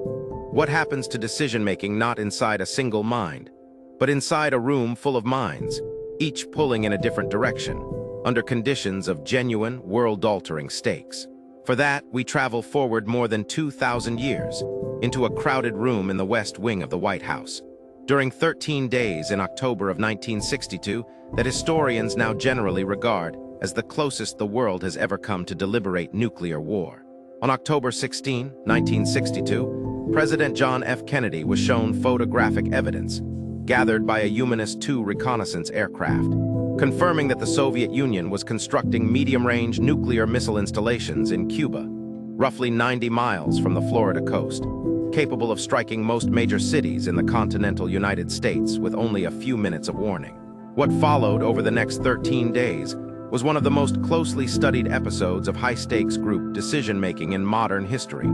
What happens to decision-making not inside a single mind, but inside a room full of minds, each pulling in a different direction, under conditions of genuine, world-altering stakes? For that, we travel forward more than 2,000 years, into a crowded room in the West Wing of the White House. During 13 days in October of 1962, that historians now generally regard as the closest the world has ever come to deliberate nuclear war. On October 16, 1962, President John F. Kennedy was shown photographic evidence, gathered by a Humanist II reconnaissance aircraft, confirming that the Soviet Union was constructing medium-range nuclear missile installations in Cuba, roughly 90 miles from the Florida coast, capable of striking most major cities in the continental United States with only a few minutes of warning. What followed over the next 13 days was one of the most closely studied episodes of high-stakes group decision-making in modern history,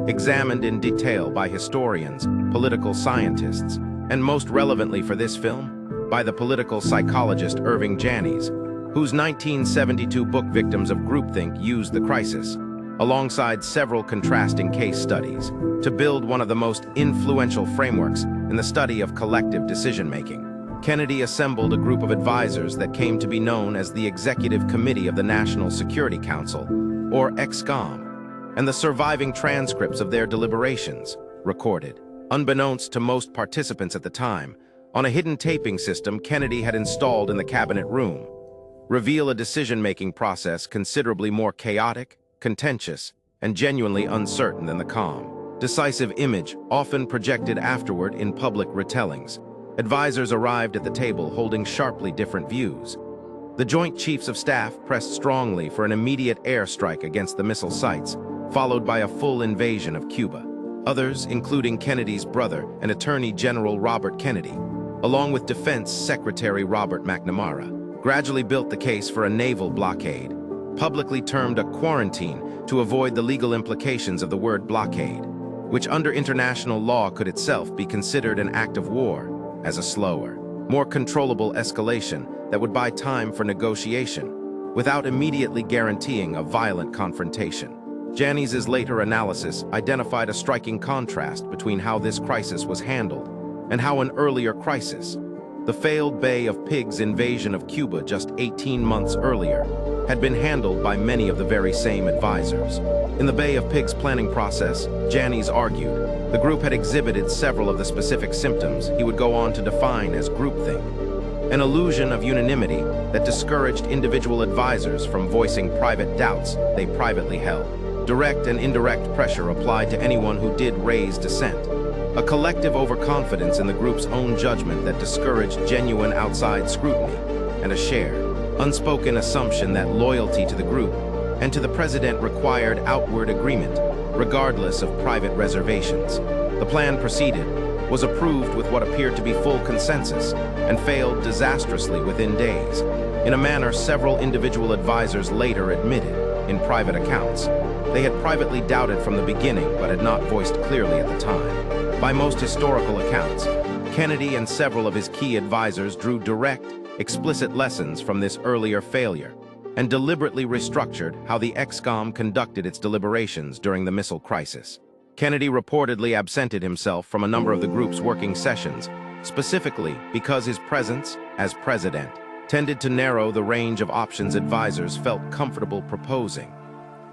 examined in detail by historians, political scientists, and most relevantly for this film, by the political psychologist Irving Janis, whose 1972 book Victims of Groupthink used the crisis, alongside several contrasting case studies, to build one of the most influential frameworks in the study of collective decision-making. Kennedy assembled a group of advisors that came to be known as the Executive Committee of the National Security Council, or ExComm, and the surviving transcripts of their deliberations, recorded, unbeknownst to most participants at the time, on a hidden taping system Kennedy had installed in the cabinet room, reveal a decision-making process considerably more chaotic, contentious, and genuinely uncertain than the calm, decisive image often projected afterward in public retellings. Advisors arrived at the table holding sharply different views. The Joint Chiefs of Staff pressed strongly for an immediate airstrike against the missile sites, followed by a full invasion of Cuba. Others, including Kennedy's brother and Attorney General Robert Kennedy, along with Defense Secretary Robert McNamara, gradually built the case for a naval blockade, publicly termed a quarantine to avoid the legal implications of the word blockade, which under international law could itself be considered an act of war, as a slower, more controllable escalation that would buy time for negotiation, without immediately guaranteeing a violent confrontation. Janis's later analysis identified a striking contrast between how this crisis was handled and how an earlier crisis, the failed Bay of Pigs invasion of Cuba just 18 months earlier, had been handled by many of the very same advisors. In the Bay of Pigs planning process, Janis argued, the group had exhibited several of the specific symptoms he would go on to define as groupthink, an illusion of unanimity that discouraged individual advisors from voicing private doubts they privately held. Direct and indirect pressure applied to anyone who did raise dissent. A collective overconfidence in the group's own judgment that discouraged genuine outside scrutiny, and a shared, unspoken assumption that loyalty to the group and to the president required outward agreement, regardless of private reservations. The plan proceeded, was approved with what appeared to be full consensus, and failed disastrously within days, in a manner several individual advisors later admitted, in private accounts. They had privately doubted from the beginning but had not voiced clearly at the time. By most historical accounts, Kennedy and several of his key advisors drew direct, explicit lessons from this earlier failure and deliberately restructured how the ExComm conducted its deliberations during the missile crisis. Kennedy reportedly absented himself from a number of the group's working sessions specifically because his presence, as president, tended to narrow the range of options advisors felt comfortable proposing,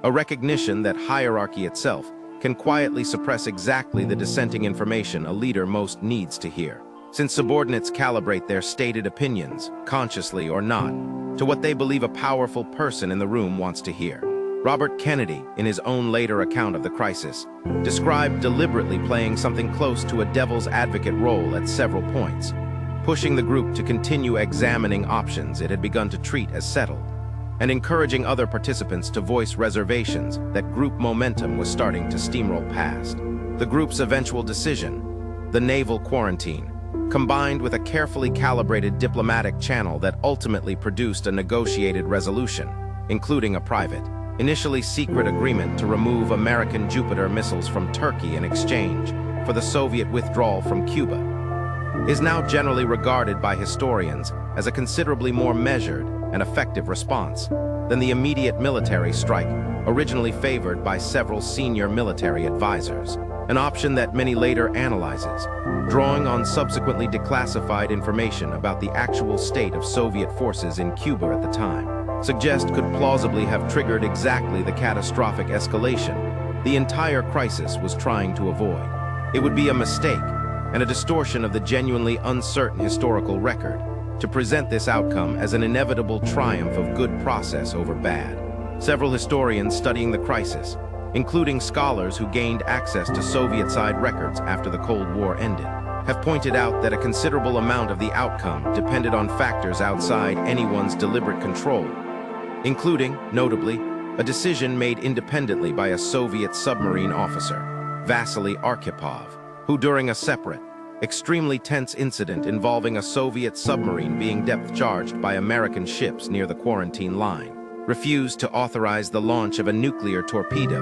a recognition that hierarchy itself can quietly suppress exactly the dissenting information a leader most needs to hear, since subordinates calibrate their stated opinions, consciously or not, to what they believe a powerful person in the room wants to hear. Robert Kennedy, in his own later account of the crisis, described deliberately playing something close to a devil's advocate role at several points, pushing the group to continue examining options it had begun to treat as settled, and encouraging other participants to voice reservations that group momentum was starting to steamroll past. The group's eventual decision, the naval quarantine, combined with a carefully calibrated diplomatic channel that ultimately produced a negotiated resolution, including a private, initially secret agreement to remove American Jupiter missiles from Turkey in exchange for the Soviet withdrawal from Cuba, is now generally regarded by historians as a considerably more measured and effective response than the immediate military strike originally favored by several senior military advisors, an option that many later analyzes, drawing on subsequently declassified information about the actual state of Soviet forces in Cuba at the time, suggest could plausibly have triggered exactly the catastrophic escalation the entire crisis was trying to avoid. It would be a mistake and a distortion of the genuinely uncertain historical record to present this outcome as an inevitable triumph of good process over bad. Several historians studying the crisis, including scholars who gained access to Soviet-side records after the Cold War ended, have pointed out that a considerable amount of the outcome depended on factors outside anyone's deliberate control, including, notably, a decision made independently by a Soviet submarine officer, Vasily Arkhipov, who during a separate, extremely tense incident involving a Soviet submarine being depth-charged by American ships near the quarantine line, refused to authorize the launch of a nuclear torpedo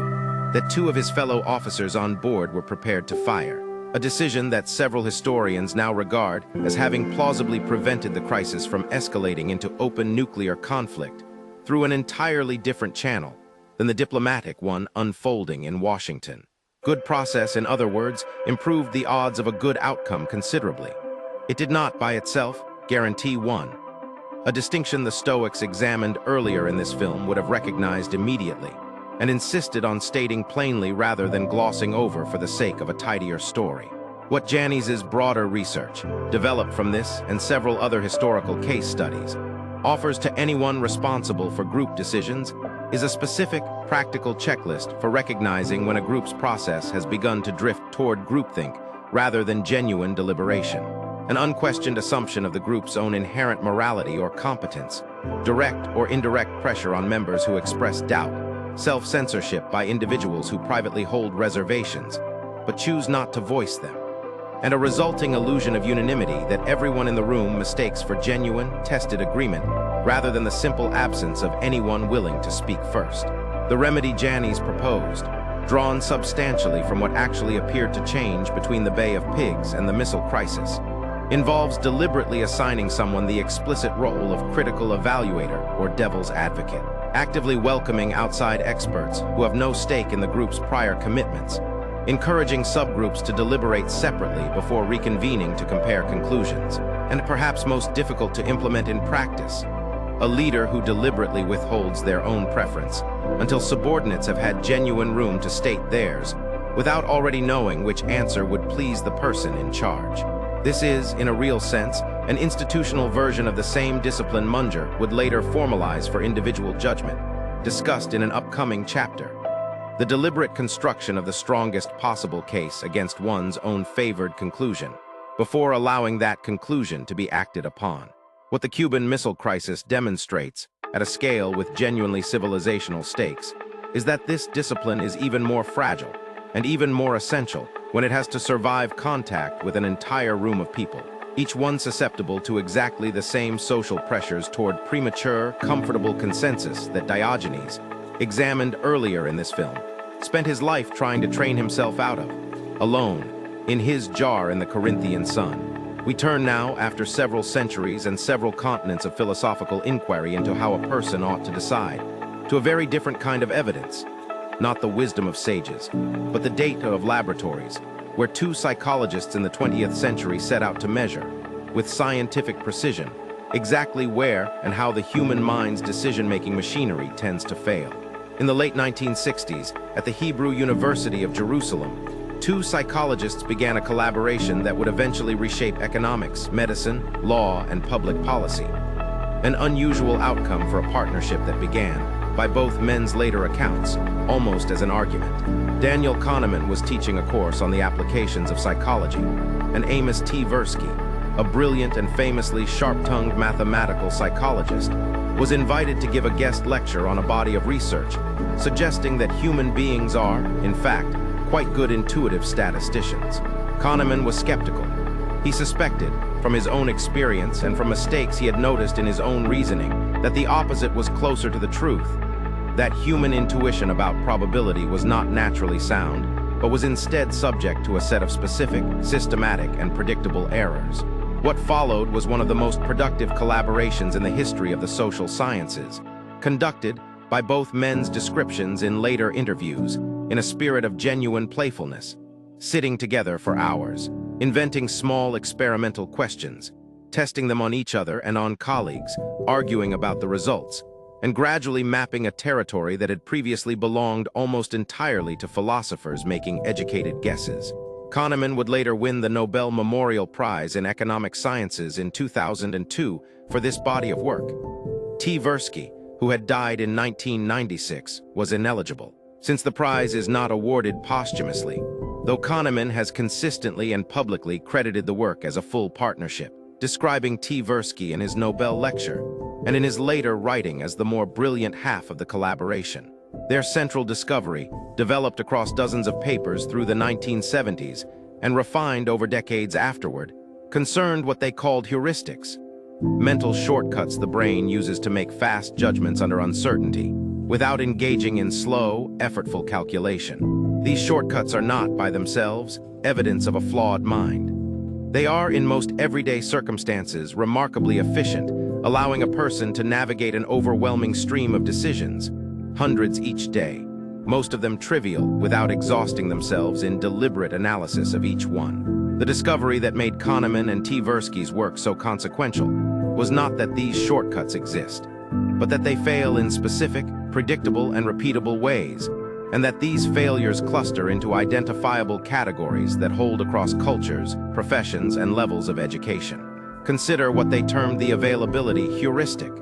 that two of his fellow officers on board were prepared to fire, a decision that several historians now regard as having plausibly prevented the crisis from escalating into open nuclear conflict through an entirely different channel than the diplomatic one unfolding in Washington. Good process, in other words, improved the odds of a good outcome considerably. It did not, by itself, guarantee one, a distinction the Stoics examined earlier in this film would have recognized immediately, and insisted on stating plainly rather than glossing over for the sake of a tidier story. What Diogenes' broader research, developed from this and several other historical case studies, offers to anyone responsible for group decisions is a specific, practical checklist for recognizing when a group's process has begun to drift toward groupthink rather than genuine deliberation, an unquestioned assumption of the group's own inherent morality or competence, direct or indirect pressure on members who express doubt, self-censorship by individuals who privately hold reservations but choose not to voice them, and a resulting illusion of unanimity that everyone in the room mistakes for genuine, tested agreement rather than the simple absence of anyone willing to speak first. The remedy Diogenes proposed, drawn substantially from what actually appeared to change between the Bay of Pigs and the missile crisis, involves deliberately assigning someone the explicit role of critical evaluator or devil's advocate, actively welcoming outside experts who have no stake in the group's prior commitments, encouraging subgroups to deliberate separately before reconvening to compare conclusions, and perhaps most difficult to implement in practice, a leader who deliberately withholds their own preference until subordinates have had genuine room to state theirs without already knowing which answer would please the person in charge. This is, in a real sense, an institutional version of the same discipline Munger would later formalize for individual judgment, discussed in an upcoming chapter. The deliberate construction of the strongest possible case against one's own favored conclusion, before allowing that conclusion to be acted upon. What the Cuban Missile Crisis demonstrates, at a scale with genuinely civilizational stakes, is that this discipline is even more fragile and even more essential when it has to survive contact with an entire room of people, each one susceptible to exactly the same social pressures toward premature, comfortable consensus that Diogenes, examined earlier in this film, spent his life trying to train himself out of, alone, in his jar in the Corinthian sun. We turn now, after several centuries and several continents of philosophical inquiry into how a person ought to decide, to a very different kind of evidence, not the wisdom of sages, but the data of laboratories, where two psychologists in the 20th century set out to measure, with scientific precision, exactly where and how the human mind's decision-making machinery tends to fail. In the late 1960s, at the Hebrew University of Jerusalem, two psychologists began a collaboration that would eventually reshape economics, medicine, law, and public policy. An unusual outcome for a partnership that began, by both men's later accounts, almost as an argument. Daniel Kahneman was teaching a course on the applications of psychology, and Amos T. Tversky, a brilliant and famously sharp-tongued mathematical psychologist, was invited to give a guest lecture on a body of research, suggesting that human beings are, in fact, quite good intuitive statisticians. Kahneman was skeptical. He suspected, from his own experience and from mistakes he had noticed in his own reasoning, that the opposite was closer to the truth, that human intuition about probability was not naturally sound, but was instead subject to a set of specific, systematic, and predictable errors. What followed was one of the most productive collaborations in the history of the social sciences, conducted by both men's descriptions in later interviews, in a spirit of genuine playfulness, sitting together for hours, inventing small experimental questions, testing them on each other and on colleagues, arguing about the results, and gradually mapping a territory that had previously belonged almost entirely to philosophers making educated guesses. Kahneman would later win the Nobel Memorial Prize in Economic Sciences in 2002 for this body of work. Tversky, who had died in 1996, was ineligible, since the prize is not awarded posthumously, though Kahneman has consistently and publicly credited the work as a full partnership, describing Tversky in his Nobel lecture, and in his later writing as the more brilliant half of the collaboration. Their central discovery, developed across dozens of papers through the 1970s and refined over decades afterward, concerned what they called heuristics, mental shortcuts the brain uses to make fast judgments under uncertainty, without engaging in slow, effortful calculation. These shortcuts are not, by themselves, evidence of a flawed mind. They are, in most everyday circumstances, remarkably efficient, allowing a person to navigate an overwhelming stream of decisions, hundreds each day, most of them trivial, without exhausting themselves in deliberate analysis of each one. The discovery that made Kahneman and Tversky's work so consequential was not that these shortcuts exist, but that they fail in specific, predictable, and repeatable ways, and that these failures cluster into identifiable categories that hold across cultures, professions, and levels of education. Consider what they termed the availability heuristic,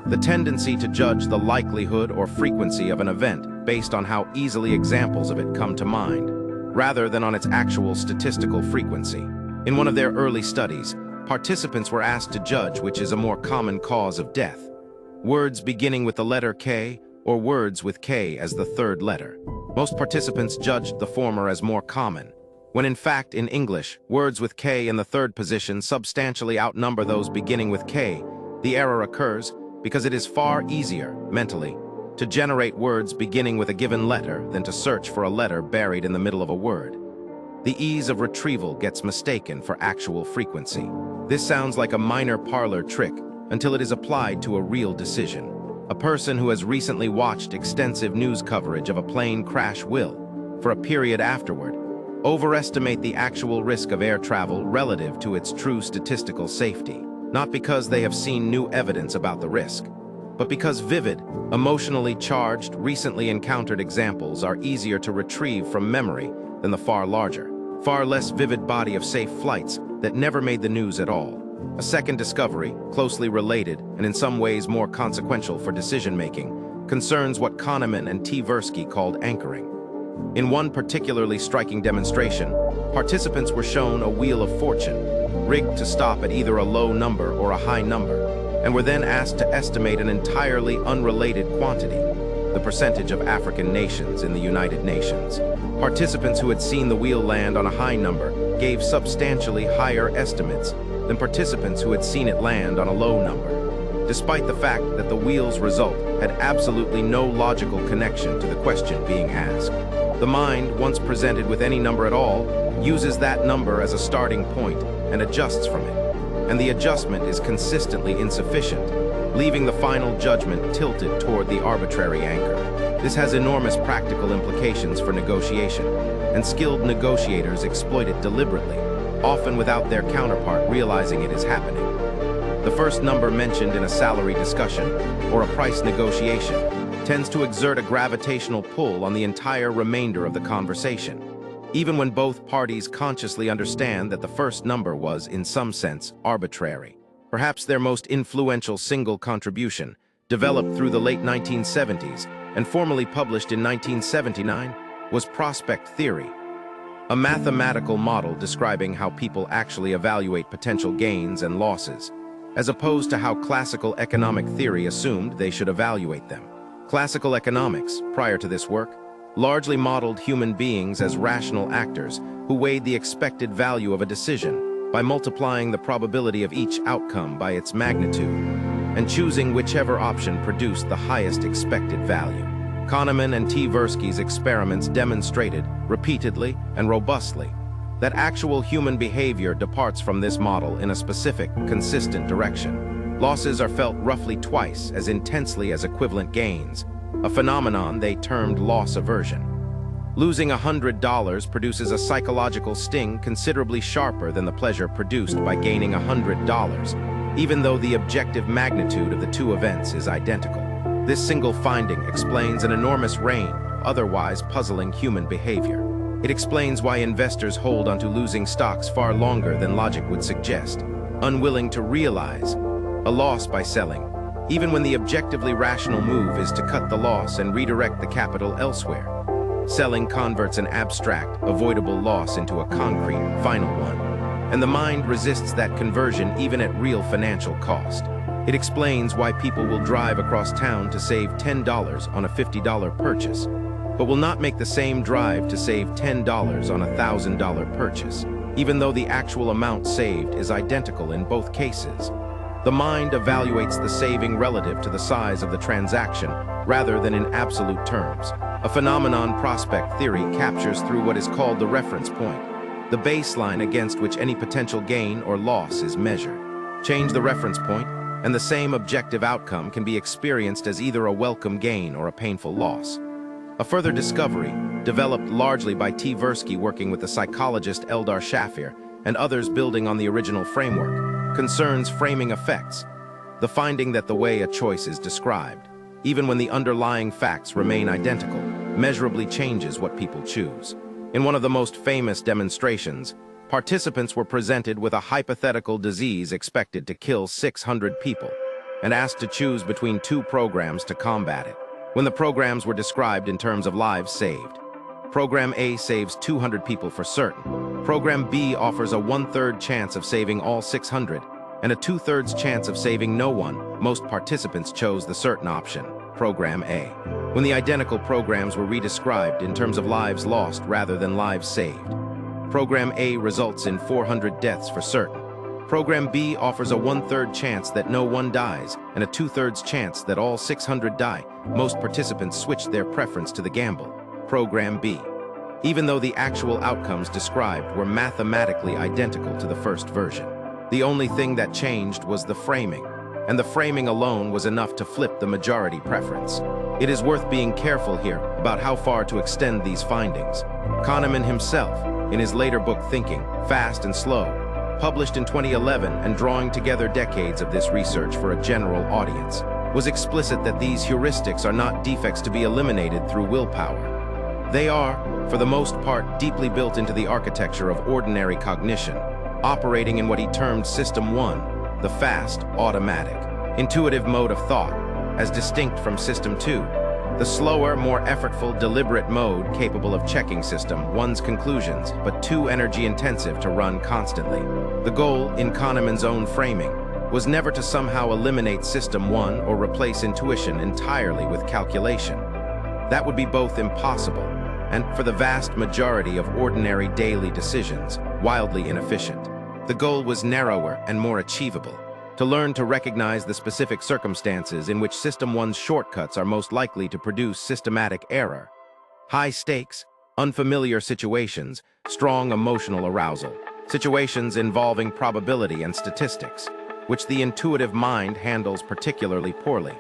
the tendency to judge the likelihood or frequency of an event based on how easily examples of it come to mind, rather than on its actual statistical frequency. In one of their early studies, participants were asked to judge which is a more common cause of death: words beginning with the letter K or words with K as the third letter. Most participants judged the former as more common, when in fact in English, words with K in the third position substantially outnumber those beginning with K. The error occurs because it is far easier, mentally, to generate words beginning with a given letter than to search for a letter buried in the middle of a word. The ease of retrieval gets mistaken for actual frequency. This sounds like a minor parlor trick until it is applied to a real decision. A person who has recently watched extensive news coverage of a plane crash will, for a period afterward, overestimate the actual risk of air travel relative to its true statistical safety, not because they have seen new evidence about the risk, but because vivid, emotionally charged, recently encountered examples are easier to retrieve from memory than the far larger, far less vivid body of safe flights that never made the news at all. A second discovery, closely related and in some ways more consequential for decision-making, concerns what Kahneman and Tversky called anchoring. In one particularly striking demonstration, participants were shown a wheel of fortune, rigged to stop at either a low number or a high number, and were then asked to estimate an entirely unrelated quantity, the percentage of African nations in the United Nations. Participants who had seen the wheel land on a high number gave substantially higher estimates than participants who had seen it land on a low number, despite the fact that the wheel's result had absolutely no logical connection to the question being asked. The mind, once presented with any number at all, uses that number as a starting point and adjusts from it, and the adjustment is consistently insufficient, leaving the final judgment tilted toward the arbitrary anchor. This has enormous practical implications for negotiation, and skilled negotiators exploit it deliberately, often without their counterpart realizing it is happening. The first number mentioned in a salary discussion or a price negotiation tends to exert a gravitational pull on the entire remainder of the conversation, even when both parties consciously understand that the first number was, in some sense, arbitrary. Perhaps their most influential single contribution, developed through the late 1970s and formally published in 1979, was prospect theory, a mathematical model describing how people actually evaluate potential gains and losses, as opposed to how classical economic theory assumed they should evaluate them. Classical economics, prior to this work, largely modeled human beings as rational actors who weighed the expected value of a decision by multiplying the probability of each outcome by its magnitude and choosing whichever option produced the highest expected value. Kahneman and Tversky's experiments demonstrated, repeatedly and robustly, that actual human behavior departs from this model in a specific, consistent direction. Losses are felt roughly twice as intensely as equivalent gains, a phenomenon they termed loss aversion. Losing $100 produces a psychological sting considerably sharper than the pleasure produced by gaining $100, even though the objective magnitude of the two events is identical. This single finding explains an enormous range of otherwise puzzling human behavior. It explains why investors hold onto losing stocks far longer than logic would suggest, unwilling to realize a loss by selling, even when the objectively rational move is to cut the loss and redirect the capital elsewhere. Selling converts an abstract, avoidable loss into a concrete, final one, and the mind resists that conversion even at real financial cost. It explains why people will drive across town to save $10 on a $50 purchase, but will not make the same drive to save $10 on a $1,000 purchase, even though the actual amount saved is identical in both cases. The mind evaluates the saving relative to the size of the transaction rather than in absolute terms, a phenomenon prospect theory captures through what is called the reference point, the baseline against which any potential gain or loss is measured. Change the reference point, and the same objective outcome can be experienced as either a welcome gain or a painful loss. A further discovery, developed largely by Tversky working with the psychologist Eldar Shafir and others building on the original framework, concerns framing effects, the finding that the way a choice is described, even when the underlying facts remain identical, measurably changes what people choose. In one of the most famous demonstrations, participants were presented with a hypothetical disease expected to kill 600 people and asked to choose between two programs to combat it. When the programs were described in terms of lives saved, Program A saves 200 people for certain. Program B offers a 1/3 chance of saving all 600 and a 2/3 chance of saving no one. Most participants chose the certain option, Program A. When the identical programs were redescribed in terms of lives lost rather than lives saved, Program A results in 400 deaths for certain. Program B offers a 1/3 chance that no one dies and a 2/3 chance that all 600 die. Most participants switched their preference to the gamble, Program B, even though the actual outcomes described were mathematically identical to the first version. The only thing that changed was the framing, and the framing alone was enough to flip the majority preference. It is worth being careful here about how far to extend these findings. Kahneman himself, in his later book Thinking, Fast and Slow, published in 2011 and drawing together decades of this research for a general audience, was explicit that these heuristics are not defects to be eliminated through willpower. They are, for the most part, deeply built into the architecture of ordinary cognition, operating in what he termed System 1, the fast, automatic, intuitive mode of thought, as distinct from System 2, the slower, more effortful, deliberate mode capable of checking System 1's conclusions, but too energy-intensive to run constantly. The goal, in Kahneman's own framing, was never to somehow eliminate System 1 or replace intuition entirely with calculation. That would be both impossible and, for the vast majority of ordinary daily decisions, wildly inefficient. The goal was narrower and more achievable, to learn to recognize the specific circumstances in which System 1's shortcuts are most likely to produce systematic error. High stakes, unfamiliar situations, strong emotional arousal, situations involving probability and statistics. which the intuitive mind handles particularly poorly,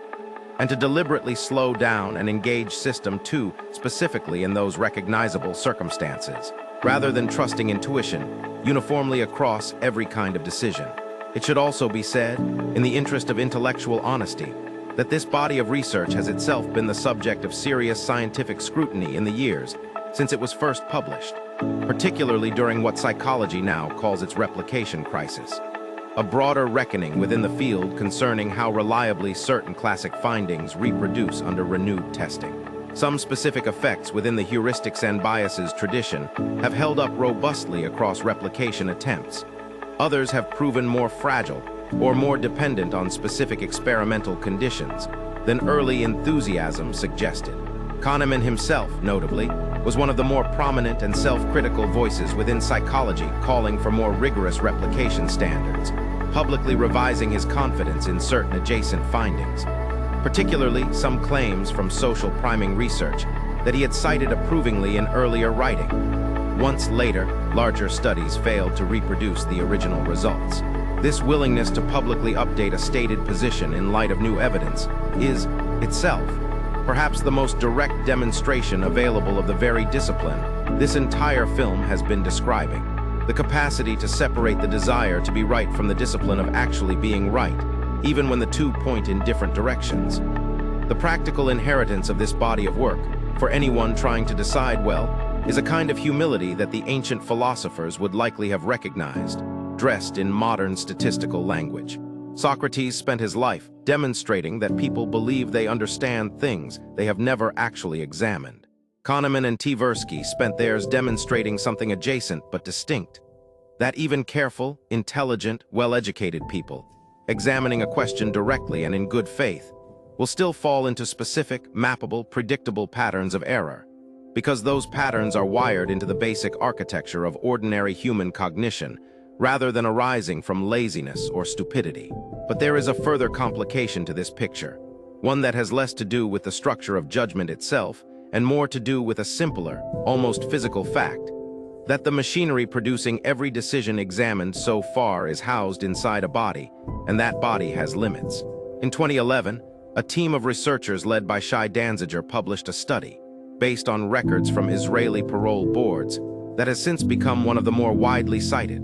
and to deliberately slow down and engage system 2 specifically in those recognizable circumstances, rather than trusting intuition uniformly across every kind of decision. It should also be said, in the interest of intellectual honesty, that this body of research has itself been the subject of serious scientific scrutiny in the years since it was first published, particularly during what psychology now calls its replication crisis, a broader reckoning within the field concerning how reliably certain classic findings reproduce under renewed testing. Some specific effects within the heuristics and biases tradition have held up robustly across replication attempts. Others have proven more fragile or more dependent on specific experimental conditions than early enthusiasm suggested. Kahneman himself, notably, was one of the more prominent and self-critical voices within psychology calling for more rigorous replication standards, publicly revising his confidence in certain adjacent findings, particularly some claims from social priming research that he had cited approvingly in earlier writing. Once later, larger studies failed to reproduce the original results. This willingness to publicly update a stated position in light of new evidence is, itself, perhaps the most direct demonstration available of the very discipline this entire film has been describing, the capacity to separate the desire to be right from the discipline of actually being right, even when the two point in different directions. The practical inheritance of this body of work, for anyone trying to decide well, is a kind of humility that the ancient philosophers would likely have recognized, dressed in modern statistical language. Socrates spent his life demonstrating that people believe they understand things they have never actually examined. Kahneman and Tversky spent theirs demonstrating something adjacent but distinct, that even careful, intelligent, well-educated people, examining a question directly and in good faith, will still fall into specific, mappable, predictable patterns of error, because those patterns are wired into the basic architecture of ordinary human cognition, rather than arising from laziness or stupidity. But there is a further complication to this picture, one that has less to do with the structure of judgment itself and more to do with a simpler, almost physical fact, that the machinery producing every decision examined so far is housed inside a body, and that body has limits. In 2011, a team of researchers led by Shai Danziger published a study, based on records from Israeli parole boards, that has since become one of the more widely cited,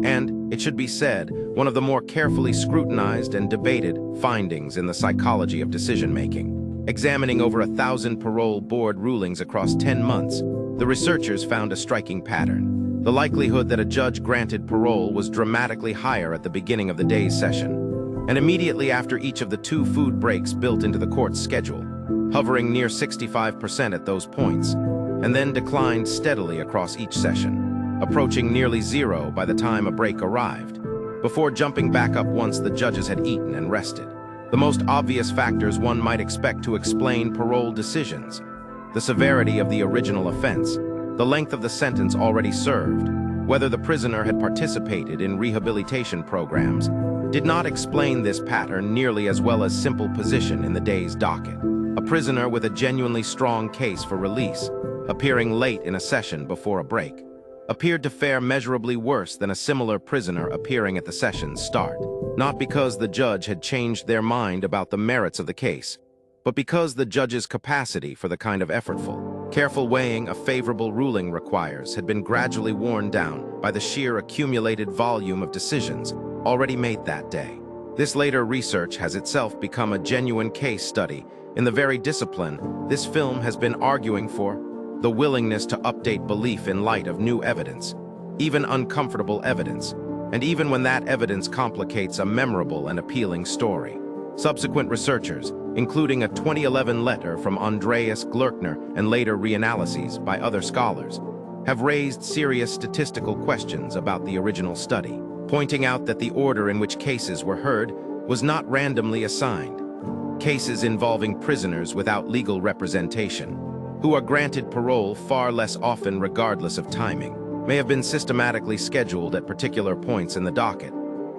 and, it should be said, one of the more carefully scrutinized and debated findings in the psychology of decision-making. Examining over 1,000 parole board rulings across 10 months, the researchers found a striking pattern. The likelihood that a judge granted parole was dramatically higher at the beginning of the day's session, and immediately after each of the 2 food breaks built into the court's schedule, hovering near 65% at those points, and then declined steadily across each session, approaching nearly 0 by the time a break arrived, before jumping back up once the judges had eaten and rested. The most obvious factors one might expect to explain parole decisions: the severity of the original offense, the length of the sentence already served, whether the prisoner had participated in rehabilitation programs, did not explain this pattern nearly as well as simple position in the day's docket. A prisoner with a genuinely strong case for release, appearing late in a session before a break, appeared to fare measurably worse than a similar prisoner appearing at the session's start, not because the judge had changed their mind about the merits of the case, but because the judge's capacity for the kind of effortful, careful weighing a favorable ruling requires had been gradually worn down by the sheer accumulated volume of decisions already made that day. This later research has itself become a genuine case study in the very discipline this film has been arguing for: the willingness to update belief in light of new evidence, even uncomfortable evidence, and even when that evidence complicates a memorable and appealing story. Subsequent researchers, including a 2011 letter from Andreas Glurkner and later reanalyses by other scholars, have raised serious statistical questions about the original study, pointing out that the order in which cases were heard was not randomly assigned. Cases involving prisoners without legal representation, who are granted parole far less often regardless of timing, may have been systematically scheduled at particular points in the docket,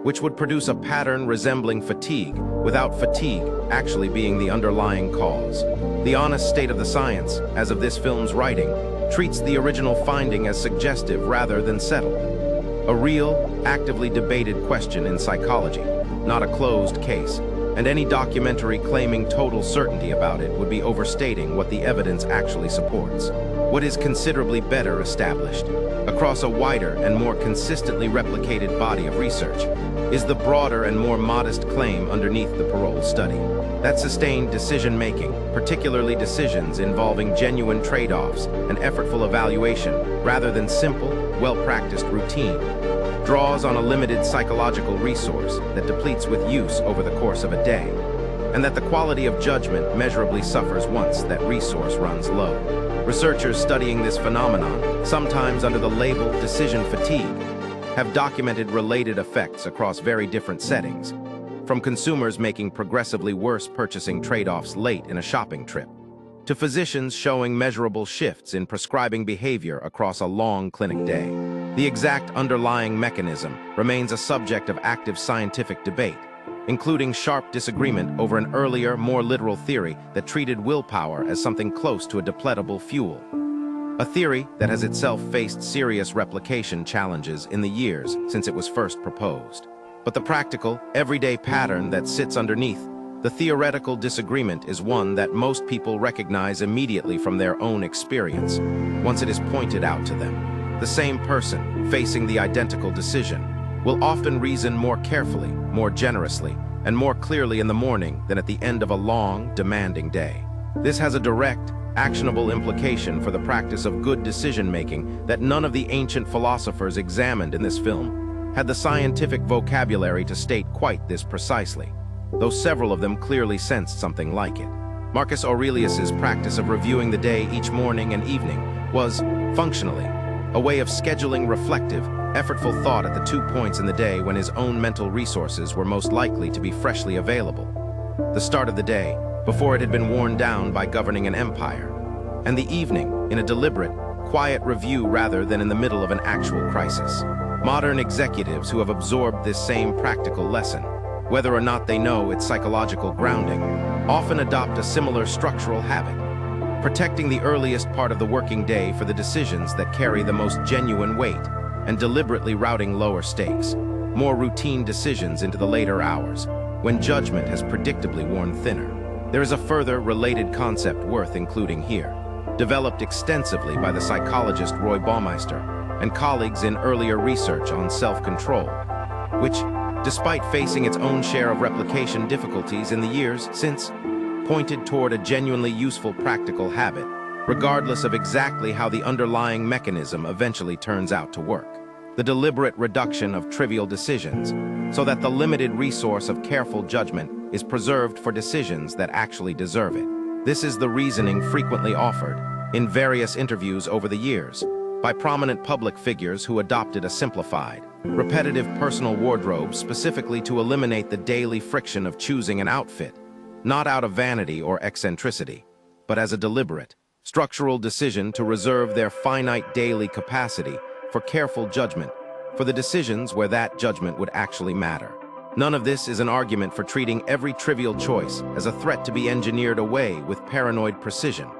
which would produce a pattern resembling fatigue, without fatigue actually being the underlying cause. The honest state of the science, as of this film's writing, treats the original finding as suggestive rather than settled. A real, actively debated question in psychology, not a closed case, and any documentary claiming total certainty about it would be overstating what the evidence actually supports. What is considerably better established, across a wider and more consistently replicated body of research, is the broader and more modest claim underneath the Parole study, that sustained decision-making, particularly decisions involving genuine trade-offs and effortful evaluation, rather than simple, well-practiced routine, draws on a limited psychological resource that depletes with use over the course of a day, and that the quality of judgment measurably suffers once that resource runs low. Researchers studying this phenomenon, sometimes under the label decision fatigue, have documented related effects across very different settings, from consumers making progressively worse purchasing trade-offs late in a shopping trip, to physicians showing measurable shifts in prescribing behavior across a long clinic day. The exact underlying mechanism remains a subject of active scientific debate, including sharp disagreement over an earlier, more literal theory that treated willpower as something close to a depletable fuel. A theory that has itself faced serious replication challenges in the years since it was first proposed. But the practical, everyday pattern that sits underneath the theoretical disagreement is one that most people recognize immediately from their own experience, once it is pointed out to them. The same person, facing the identical decision, will often reason more carefully, more generously, and more clearly in the morning than at the end of a long, demanding day. This has a direct, actionable implication for the practice of good decision-making that none of the ancient philosophers examined in this film had the scientific vocabulary to state quite this precisely, though several of them clearly sensed something like it. Marcus Aurelius's practice of reviewing the day each morning and evening was, functionally, a way of scheduling reflective, effortful thought at the 2 points in the day when his own mental resources were most likely to be freshly available. The start of the day, before it had been worn down by governing an empire, and the evening in a deliberate, quiet review rather than in the middle of an actual crisis. Modern executives who have absorbed this same practical lesson, whether or not they know its psychological grounding, often adopt a similar structural habit, protecting the earliest part of the working day for the decisions that carry the most genuine weight, and deliberately routing lower stakes, more routine decisions into the later hours, when judgment has predictably worn thinner. There is a further related concept worth including here, developed extensively by the psychologist Roy Baumeister and colleagues in earlier research on self-control, which, despite facing its own share of replication difficulties in the years since, pointed toward a genuinely useful practical habit, regardless of exactly how the underlying mechanism eventually turns out to work. The deliberate reduction of trivial decisions, so that the limited resource of careful judgment is preserved for decisions that actually deserve it. This is the reasoning frequently offered, in various interviews over the years, by prominent public figures who adopted a simplified, repetitive personal wardrobe specifically to eliminate the daily friction of choosing an outfit, not out of vanity or eccentricity, but as a deliberate, structural decision to reserve their finite daily capacity for careful judgment, for the decisions where that judgment would actually matter. None of this is an argument for treating every trivial choice as a threat to be engineered away with paranoid precision.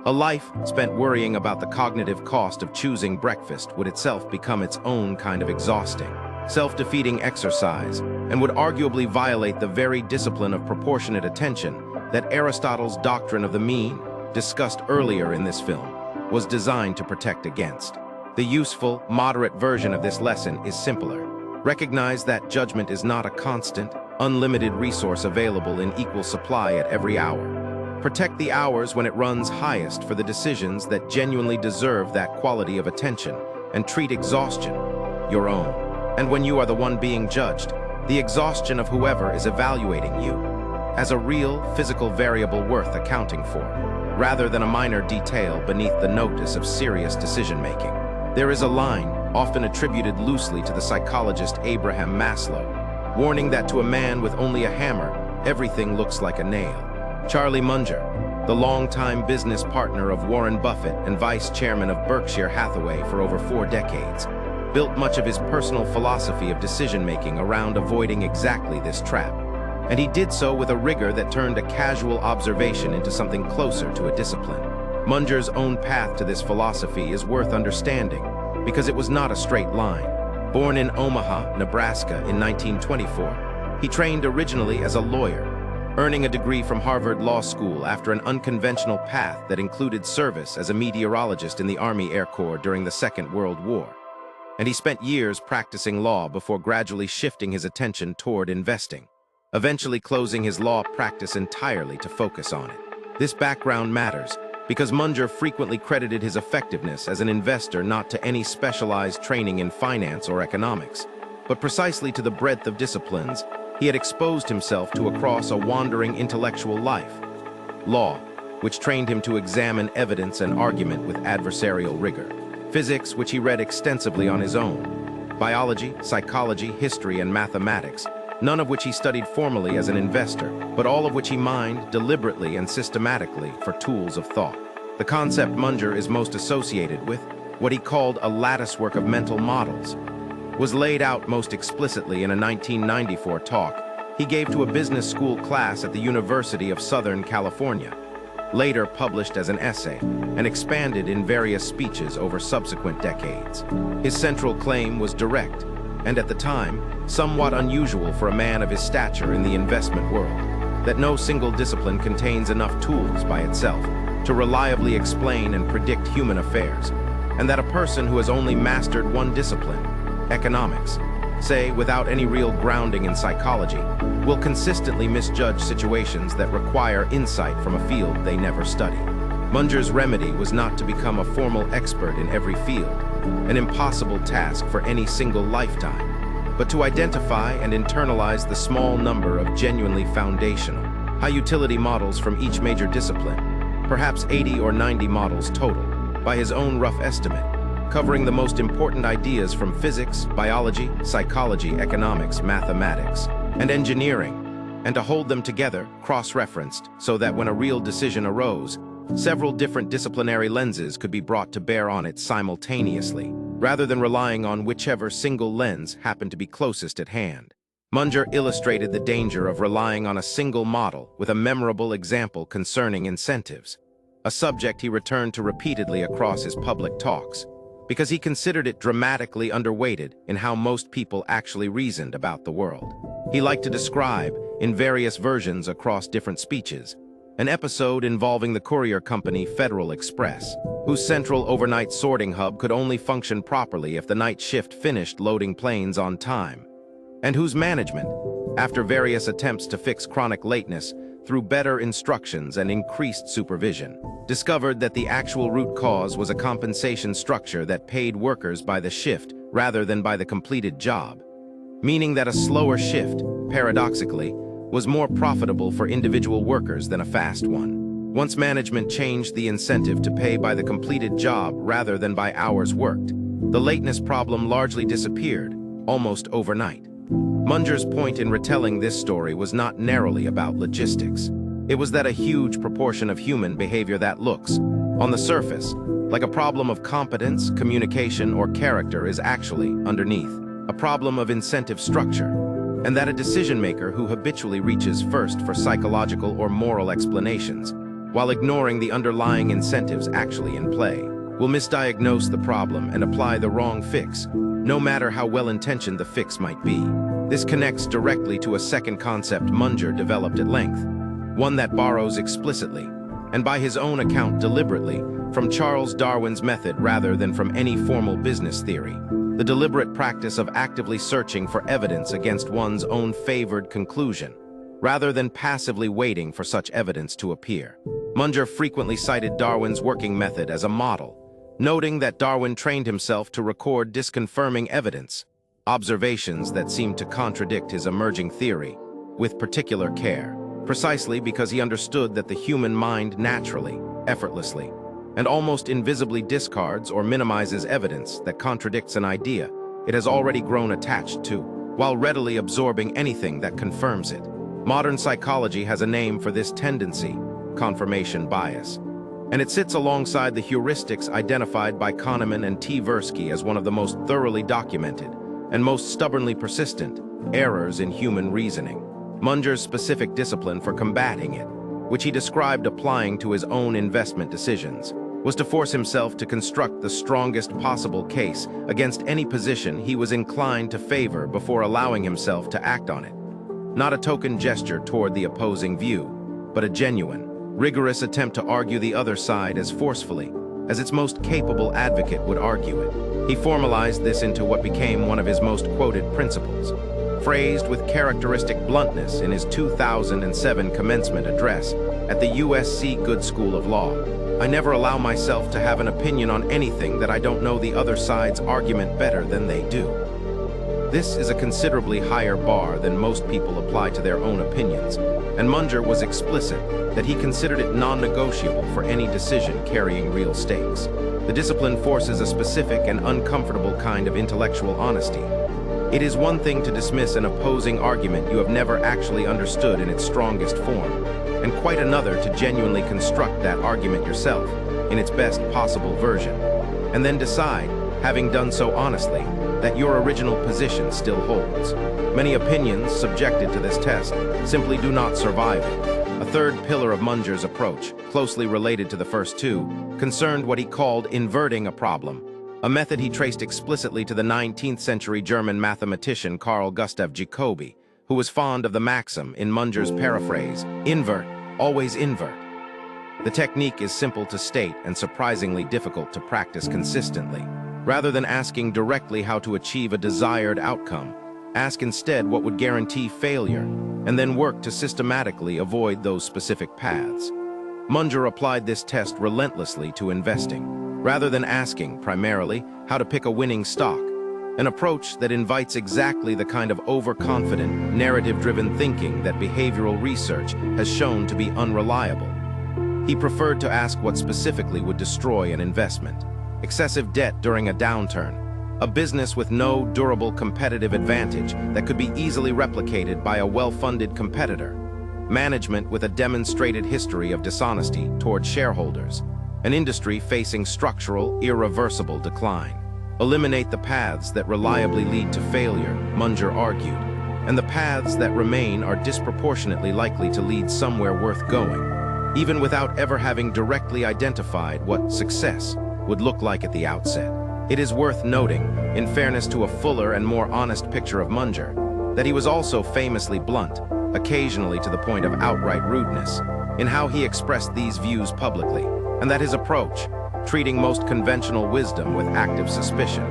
A life spent worrying about the cognitive cost of choosing breakfast would itself become its own kind of exhausting, self-defeating exercise, and would arguably violate the very discipline of proportionate attention that Aristotle's doctrine of the mean, discussed earlier in this film, was designed to protect against. The useful, moderate version of this lesson is simpler. Recognize that judgment is not a constant, unlimited resource available in equal supply at every hour. Protect the hours when it runs highest for the decisions that genuinely deserve that quality of attention, and treat exhaustion, your own. And when you are the one being judged, the exhaustion of whoever is evaluating you, as a real physical variable worth accounting for, rather than a minor detail beneath the notice of serious decision-making. There is a line, often attributed loosely to the psychologist Abraham Maslow, warning that to a man with only a hammer, everything looks like a nail. Charlie Munger, the longtime business partner of Warren Buffett and vice chairman of Berkshire Hathaway for over 4 decades, built much of his personal philosophy of decision-making around avoiding exactly this trap. And he did so with a rigor that turned a casual observation into something closer to a discipline. Munger's own path to this philosophy is worth understanding, because it was not a straight line. Born in Omaha, Nebraska in 1924, he trained originally as a lawyer, earning a degree from Harvard Law School after an unconventional path that included service as a meteorologist in the Army Air Corps during the Second World War. And he spent years practicing law before gradually shifting his attention toward investing, eventually closing his law practice entirely to focus on it. This background matters because Munger frequently credited his effectiveness as an investor not to any specialized training in finance or economics, but precisely to the breadth of disciplines he had exposed himself to across a wandering intellectual life. Law, which trained him to examine evidence and argument with adversarial rigor. Physics, which he read extensively on his own. Biology, psychology, history, and mathematics, none of which he studied formally as an investor, but all of which he mined deliberately and systematically for tools of thought. The concept Munger is most associated with, what he called a latticework of mental models, was laid out most explicitly in a 1994 talk he gave to a business school class at the University of Southern California, later published as an essay and expanded in various speeches over subsequent decades. His central claim was direct, and at the time, somewhat unusual for a man of his stature in the investment world, that no single discipline contains enough tools by itself to reliably explain and predict human affairs, and that a person who has only mastered one discipline, economics, say without any real grounding in psychology, will consistently misjudge situations that require insight from a field they never study. Munger's remedy was not to become a formal expert in every field, an impossible task for any single lifetime, but to identify and internalize the small number of genuinely foundational, high-utility models from each major discipline, perhaps 80 or 90 models total, by his own rough estimate, covering the most important ideas from physics, biology, psychology, economics, mathematics, and engineering, and to hold them together, cross-referenced, so that when a real decision arose, several different disciplinary lenses could be brought to bear on it simultaneously, rather than relying on whichever single lens happened to be closest at hand. Munger illustrated the danger of relying on a single model with a memorable example concerning incentives, a subject he returned to repeatedly across his public talks, because he considered it dramatically underweighted in how most people actually reasoned about the world. He liked to describe, in various versions across different speeches, an episode involving the courier company Federal Express, whose central overnight sorting hub could only function properly if the night shift finished loading planes on time, and whose management, after various attempts to fix chronic lateness through better instructions and increased supervision, discovered that the actual root cause was a compensation structure that paid workers by the shift rather than by the completed job, meaning that a slower shift, paradoxically, was more profitable for individual workers than a fast one. Once management changed the incentive to pay by the completed job rather than by hours worked, the lateness problem largely disappeared, almost overnight. Munger's point in retelling this story was not narrowly about logistics. It was that a huge proportion of human behavior that looks, on the surface, like a problem of competence, communication, or character is actually, underneath, a problem of incentive structure, and that a decision-maker who habitually reaches first for psychological or moral explanations, while ignoring the underlying incentives actually in play, will misdiagnose the problem and apply the wrong fix, no matter how well-intentioned the fix might be. This connects directly to a second concept Munger developed at length, one that borrows explicitly, and by his own account deliberately, from Charles Darwin's method rather than from any formal business theory, the deliberate practice of actively searching for evidence against one's own favored conclusion, rather than passively waiting for such evidence to appear. Munger frequently cited Darwin's working method as a model, noting that Darwin trained himself to record disconfirming evidence, observations that seemed to contradict his emerging theory, with particular care, precisely because he understood that the human mind naturally, effortlessly, and almost invisibly discards or minimizes evidence that contradicts an idea it has already grown attached to, while readily absorbing anything that confirms it. Modern psychology has a name for this tendency, confirmation bias, and it sits alongside the heuristics identified by Kahneman and Tversky as one of the most thoroughly documented and most stubbornly persistent errors in human reasoning. Munger's specific discipline for combating it, which he described applying to his own investment decisions, was to force himself to construct the strongest possible case against any position he was inclined to favor before allowing himself to act on it. Not a token gesture toward the opposing view, but a genuine, rigorous attempt to argue the other side as forcefully as its most capable advocate would argue it. He formalized this into what became one of his most quoted principles, phrased with characteristic bluntness in his 2007 commencement address at the USC Good School of Law. "I never allow myself to have an opinion on anything that I don't know the other side's argument better than they do." This is a considerably higher bar than most people apply to their own opinions, and Munger was explicit that he considered it non-negotiable for any decision carrying real stakes. The discipline forces a specific and uncomfortable kind of intellectual honesty. It is one thing to dismiss an opposing argument you have never actually understood in its strongest form, and quite another to genuinely construct that argument yourself in its best possible version, and then decide, having done so honestly, that your original position still holds. Many opinions subjected to this test simply do not survive it. A third pillar of Munger's approach, closely related to the first two, concerned what he called inverting a problem, a method he traced explicitly to the 19th century German mathematician Carl Gustav Jacobi, who was fond of the maxim in Munger's paraphrase, "Invert, always invert." The technique is simple to state and surprisingly difficult to practice consistently. Rather than asking directly how to achieve a desired outcome, ask instead what would guarantee failure, and then work to systematically avoid those specific paths. Munger applied this test relentlessly to investing, rather than asking, primarily, how to pick a winning stock, an approach that invites exactly the kind of overconfident, narrative-driven thinking that behavioral research has shown to be unreliable. He preferred to ask what specifically would destroy an investment: excessive debt during a downturn, a business with no durable competitive advantage that could be easily replicated by a well-funded competitor, management with a demonstrated history of dishonesty toward shareholders, an industry facing structural, irreversible decline. Eliminate the paths that reliably lead to failure, Munger argued, and the paths that remain are disproportionately likely to lead somewhere worth going, even without ever having directly identified what success would look like at the outset. It is worth noting, in fairness to a fuller and more honest picture of Munger, that he was also famously blunt, occasionally to the point of outright rudeness, in how he expressed these views publicly, and that his approach, treating most conventional wisdom with active suspicion,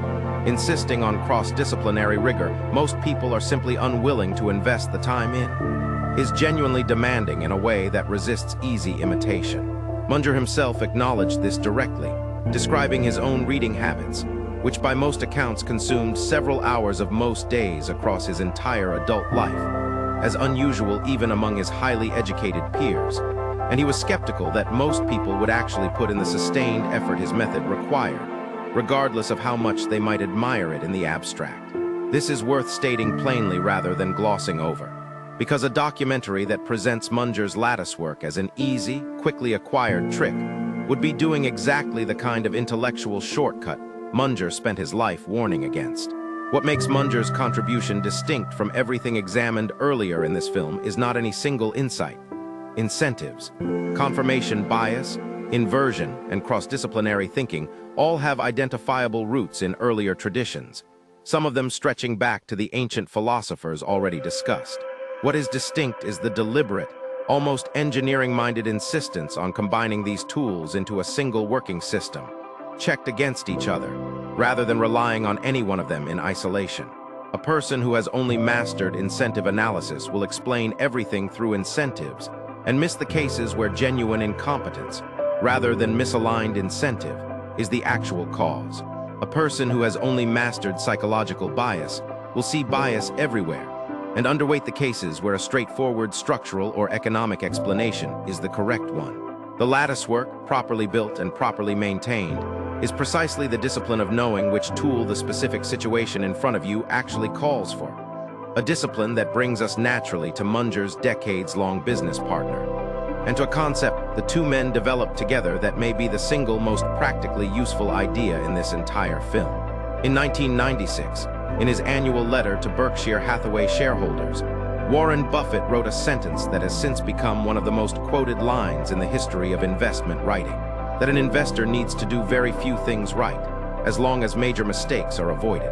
insisting on cross-disciplinary rigor most people are simply unwilling to invest the time in, is genuinely demanding in a way that resists easy imitation. Munger himself acknowledged this directly, describing his own reading habits, which by most accounts consumed several hours of most days across his entire adult life, as unusual even among his highly educated peers, and he was skeptical that most people would actually put in the sustained effort his method required, regardless of how much they might admire it in the abstract. This is worth stating plainly rather than glossing over, because a documentary that presents Munger's Latticework as an easy, quickly acquired trick would be doing exactly the kind of intellectual shortcut Munger spent his life warning against. What makes Munger's contribution distinct from everything examined earlier in this film is not any single insight. Incentives, confirmation bias, inversion, and cross-disciplinary thinking all have identifiable roots in earlier traditions, some of them stretching back to the ancient philosophers already discussed. What is distinct is the deliberate, almost engineering-minded insistence on combining these tools into a single working system, checked against each other, rather than relying on any one of them in isolation. A person who has only mastered incentive analysis will explain everything through incentives and miss the cases where genuine incompetence, rather than misaligned incentive, is the actual cause. A person who has only mastered psychological bias will see bias everywhere and underweight the cases where a straightforward structural or economic explanation is the correct one. The Latticework, properly built and properly maintained, is precisely the discipline of knowing which tool the specific situation in front of you actually calls for. A discipline that brings us naturally to Munger's decades-long business partner, and to a concept the two men developed together that may be the single most practically useful idea in this entire film. In 1996, in his annual letter to Berkshire Hathaway shareholders, Warren Buffett wrote a sentence that has since become one of the most quoted lines in the history of investment writing. that an investor needs to do very few things right, as long as major mistakes are avoided,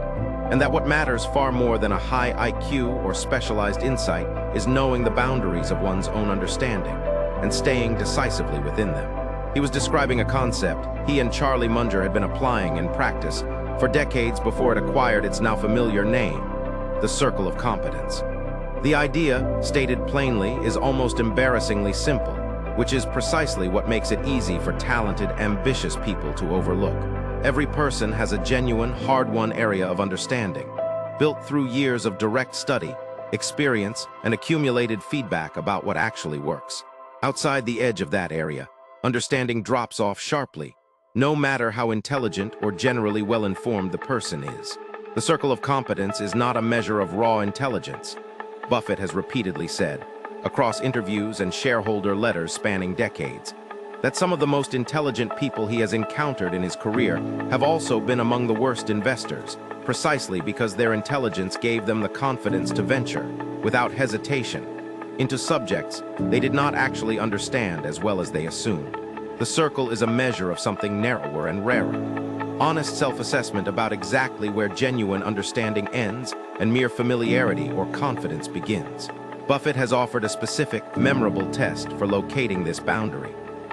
and that what matters far more than a high IQ or specialized insight is knowing the boundaries of one's own understanding and staying decisively within them. He was describing a concept he and Charlie Munger had been applying in practice for decades before it acquired its now familiar name, the circle of competence. The idea, stated plainly, is almost embarrassingly simple, which is precisely what makes it easy for talented, ambitious people to overlook. Every person has a genuine, hard-won area of understanding, built through years of direct study, experience, and accumulated feedback about what actually works. Outside the edge of that area, understanding drops off sharply, no matter how intelligent or generally well-informed the person is. The circle of competence is not a measure of raw intelligence. Buffett has repeatedly said, across interviews and shareholder letters spanning decades, that some of the most intelligent people he has encountered in his career have also been among the worst investors, precisely because their intelligence gave them the confidence to venture, without hesitation, into subjects they did not actually understand as well as they assumed. The circle is a measure of something narrower and rarer. Honest self-assessment about exactly where genuine understanding ends and mere familiarity or confidence begins. Buffett has offered a specific, memorable test for locating this boundary,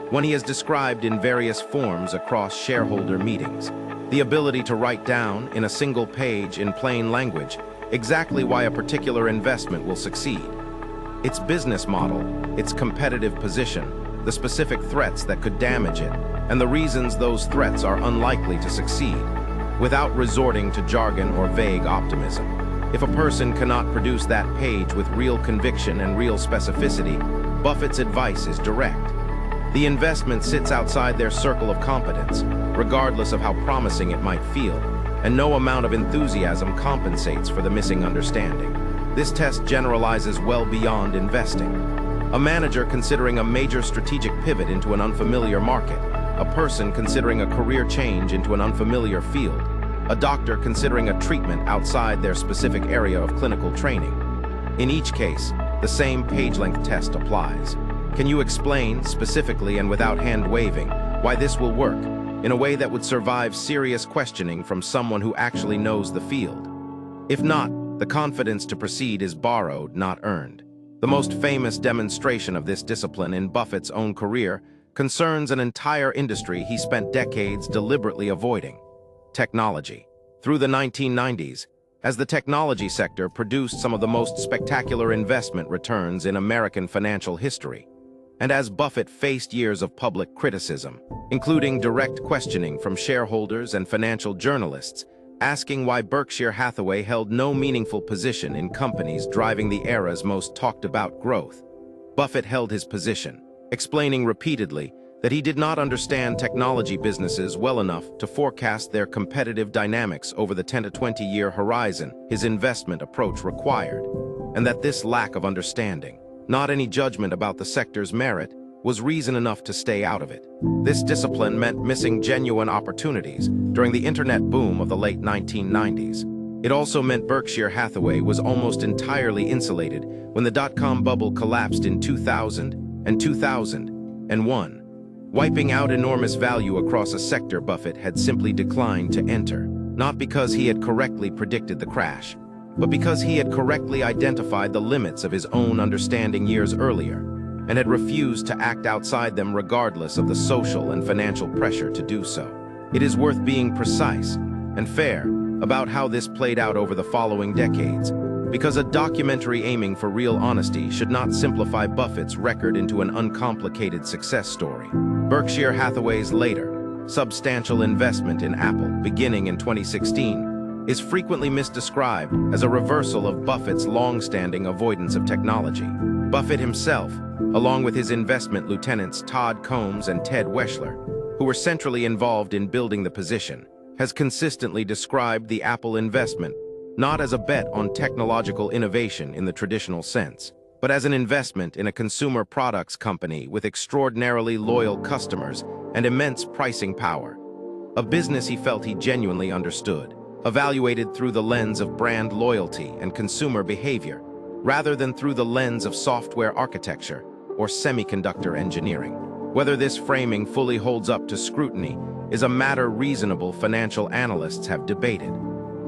one he has described in various forms across shareholder meetings. The ability to write down, in a single page in plain language, exactly why a particular investment will succeed. Its business model, its competitive position, the specific threats that could damage it, and the reasons those threats are unlikely to succeed, without resorting to jargon or vague optimism. If a person cannot produce that page with real conviction and real specificity, Buffett's advice is direct. The investment sits outside their circle of competence, regardless of how promising it might feel, and no amount of enthusiasm compensates for the missing understanding. This test generalizes well beyond investing. A manager considering a major strategic pivot into an unfamiliar market, a person considering a career change into an unfamiliar field, a doctor considering a treatment outside their specific area of clinical training. In each case, the same page-length test applies. Can you explain, specifically and without hand-waving, why this will work, in a way that would survive serious questioning from someone who actually knows the field? If not, the confidence to proceed is borrowed, not earned. The most famous demonstration of this discipline in Buffett's own career concerns an entire industry he spent decades deliberately avoiding: technology. Through the 1990s, as the technology sector produced some of the most spectacular investment returns in American financial history, and as Buffett faced years of public criticism, including direct questioning from shareholders and financial journalists, asking why Berkshire Hathaway held no meaningful position in companies driving the era's most talked-about growth, Buffett held his position, explaining repeatedly that he did not understand technology businesses well enough to forecast their competitive dynamics over the 10 to 20-year horizon his investment approach required, and that this lack of understanding, not any judgment about the sector's merit, was reason enough to stay out of it. This discipline meant missing genuine opportunities during the internet boom of the late 1990s. It also meant Berkshire Hathaway was almost entirely insulated when the dot-com bubble collapsed in 2000 and 2001, wiping out enormous value across a sector Buffett had simply declined to enter, not because he had correctly predicted the crash, but because he had correctly identified the limits of his own understanding years earlier, and had refused to act outside them regardless of the social and financial pressure to do so. It is worth being precise and fair about how this played out over the following decades, because a documentary aiming for real honesty should not simplify Buffett's record into an uncomplicated success story. Berkshire Hathaway's later, substantial investment in Apple, beginning in 2016, is frequently misdescribed as a reversal of Buffett's long-standing avoidance of technology. Buffett himself, along with his investment lieutenants Todd Combs and Ted Weschler, who were centrally involved in building the position, has consistently described the Apple investment not as a bet on technological innovation in the traditional sense, but as an investment in a consumer products company with extraordinarily loyal customers and immense pricing power, a business he felt he genuinely understood, evaluated through the lens of brand loyalty and consumer behavior, rather than through the lens of software architecture or semiconductor engineering. Whether this framing fully holds up to scrutiny is a matter reasonable financial analysts have debated.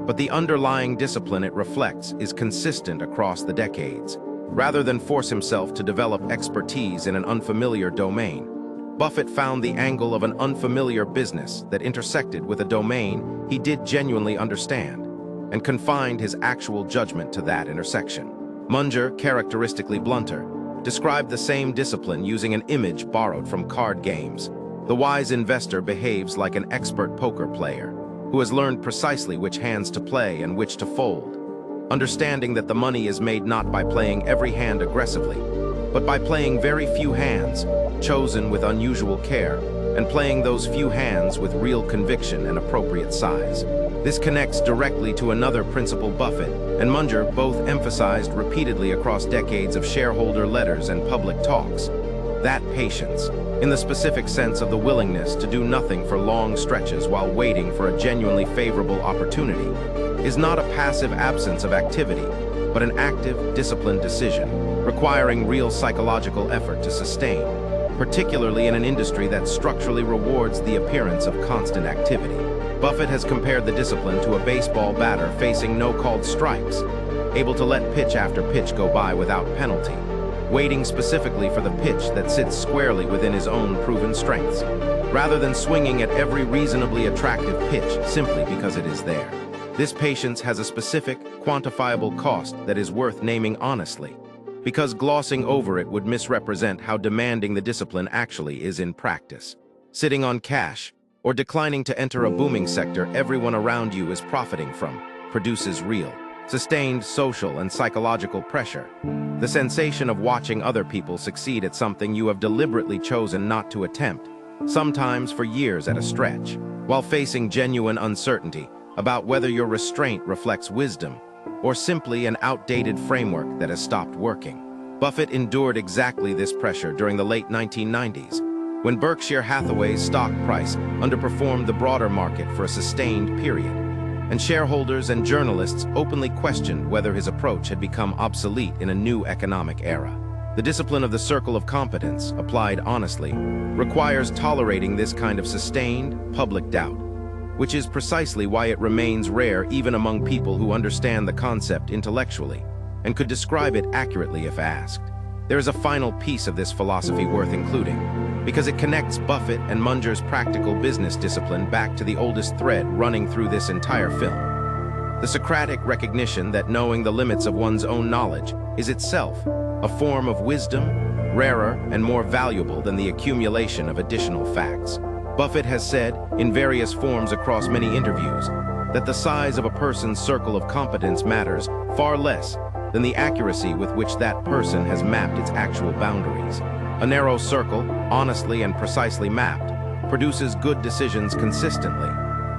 But the underlying discipline it reflects is consistent across the decades. Rather than force himself to develop expertise in an unfamiliar domain, Buffett found the angle of an unfamiliar business that intersected with a domain he did genuinely understand, and confined his actual judgment to that intersection. Munger, characteristically blunter, described the same discipline using an image borrowed from card games. The wise investor behaves like an expert poker player who has learned precisely which hands to play and which to fold, understanding that the money is made not by playing every hand aggressively, but by playing very few hands, chosen with unusual care, and playing those few hands with real conviction and appropriate size. This connects directly to another principle Buffett and Munger both emphasized repeatedly across decades of shareholder letters and public talks: that patience, in the specific sense of the willingness to do nothing for long stretches while waiting for a genuinely favorable opportunity, is not a passive absence of activity, but an active, disciplined decision, requiring real psychological effort to sustain, particularly in an industry that structurally rewards the appearance of constant activity. Buffett has compared the discipline to a baseball batter facing no-called strikes, able to let pitch after pitch go by without penalty, waiting specifically for the pitch that sits squarely within his own proven strengths, rather than swinging at every reasonably attractive pitch simply because it is there. This patience has a specific, quantifiable cost that is worth naming honestly, because glossing over it would misrepresent how demanding the discipline actually is in practice. Sitting on cash, or declining to enter a booming sector everyone around you is profiting from, produces real, sustained social and psychological pressure. The sensation of watching other people succeed at something you have deliberately chosen not to attempt, sometimes for years at a stretch, while facing genuine uncertainty about whether your restraint reflects wisdom or simply an outdated framework that has stopped working. Buffett endured exactly this pressure during the late 1990s, when Berkshire Hathaway's stock price underperformed the broader market for a sustained period, and shareholders and journalists openly questioned whether his approach had become obsolete in a new economic era. The discipline of the circle of competence, applied honestly, requires tolerating this kind of sustained, public doubt, which is precisely why it remains rare even among people who understand the concept intellectually and could describe it accurately if asked. There is a final piece of this philosophy worth including, because it connects Buffett and Munger's practical business discipline back to the oldest thread running through this entire film: the Socratic recognition that knowing the limits of one's own knowledge is itself a form of wisdom, rarer and more valuable than the accumulation of additional facts. Buffett has said, in various forms across many interviews, that the size of a person's circle of competence matters far less than the accuracy with which that person has mapped its actual boundaries. A narrow circle, honestly and precisely mapped, produces good decisions consistently,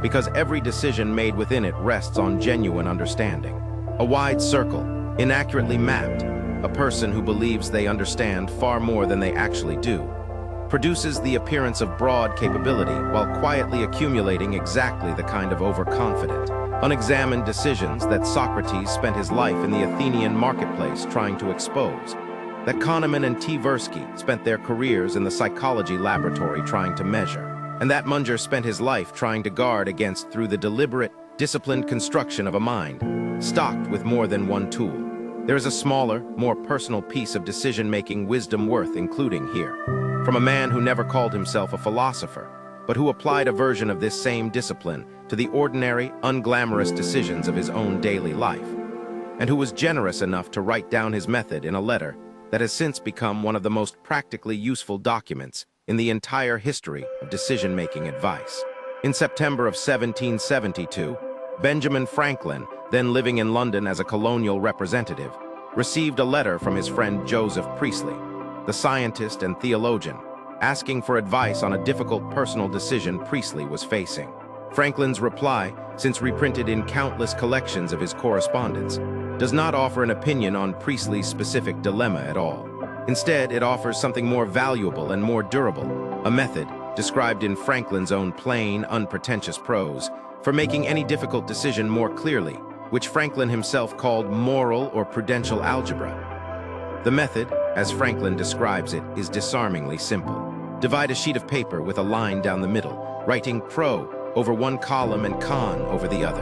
because every decision made within it rests on genuine understanding. A wide circle, inaccurately mapped, a person who believes they understand far more than they actually do, produces the appearance of broad capability while quietly accumulating exactly the kind of overconfident, unexamined decisions that Socrates spent his life in the Athenian marketplace trying to expose, that Kahneman and Tversky spent their careers in the psychology laboratory trying to measure, and that Munger spent his life trying to guard against through the deliberate, disciplined construction of a mind, stocked with more than one tool. There is a smaller, more personal piece of decision-making wisdom worth including here, from a man who never called himself a philosopher, but who applied a version of this same discipline to the ordinary, unglamorous decisions of his own daily life, and who was generous enough to write down his method in a letter that has since become one of the most practically useful documents in the entire history of decision-making advice. In September of 1772, Benjamin Franklin, then living in London as a colonial representative, received a letter from his friend Joseph Priestley, the scientist and theologian, asking for advice on a difficult personal decision Priestley was facing. Franklin's reply, since reprinted in countless collections of his correspondence, does not offer an opinion on Priestley's specific dilemma at all. Instead, it offers something more valuable and more durable, a method, described in Franklin's own plain, unpretentious prose, for making any difficult decision more clearly, which Franklin himself called moral or prudential algebra. The method, as Franklin describes it, is disarmingly simple. Divide a sheet of paper with a line down the middle, writing pro over one column and con over the other.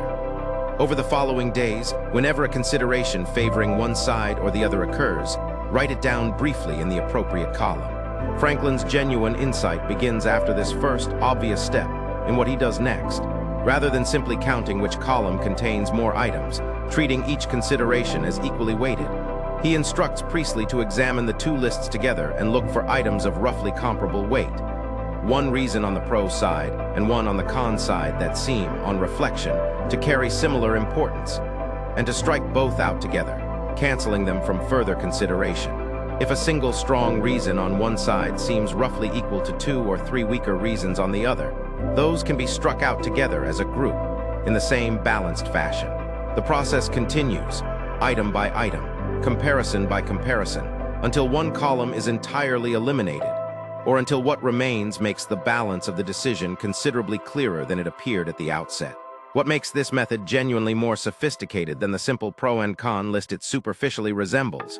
Over the following days, whenever a consideration favoring one side or the other occurs, write it down briefly in the appropriate column. Franklin's genuine insight begins after this first, obvious step in what he does next. Rather than simply counting which column contains more items, treating each consideration as equally weighted, he instructs Priestley to examine the two lists together and look for items of roughly comparable weight. One reason on the pro side and one on the con side that seem, on reflection, to carry similar importance, and to strike both out together, canceling them from further consideration. If a single strong reason on one side seems roughly equal to 2 or 3 weaker reasons on the other, those can be struck out together as a group, in the same balanced fashion. The process continues, item by item, comparison by comparison, until one column is entirely eliminated, or until what remains makes the balance of the decision considerably clearer than it appeared at the outset. What makes this method genuinely more sophisticated than the simple pro and con list it superficially resembles,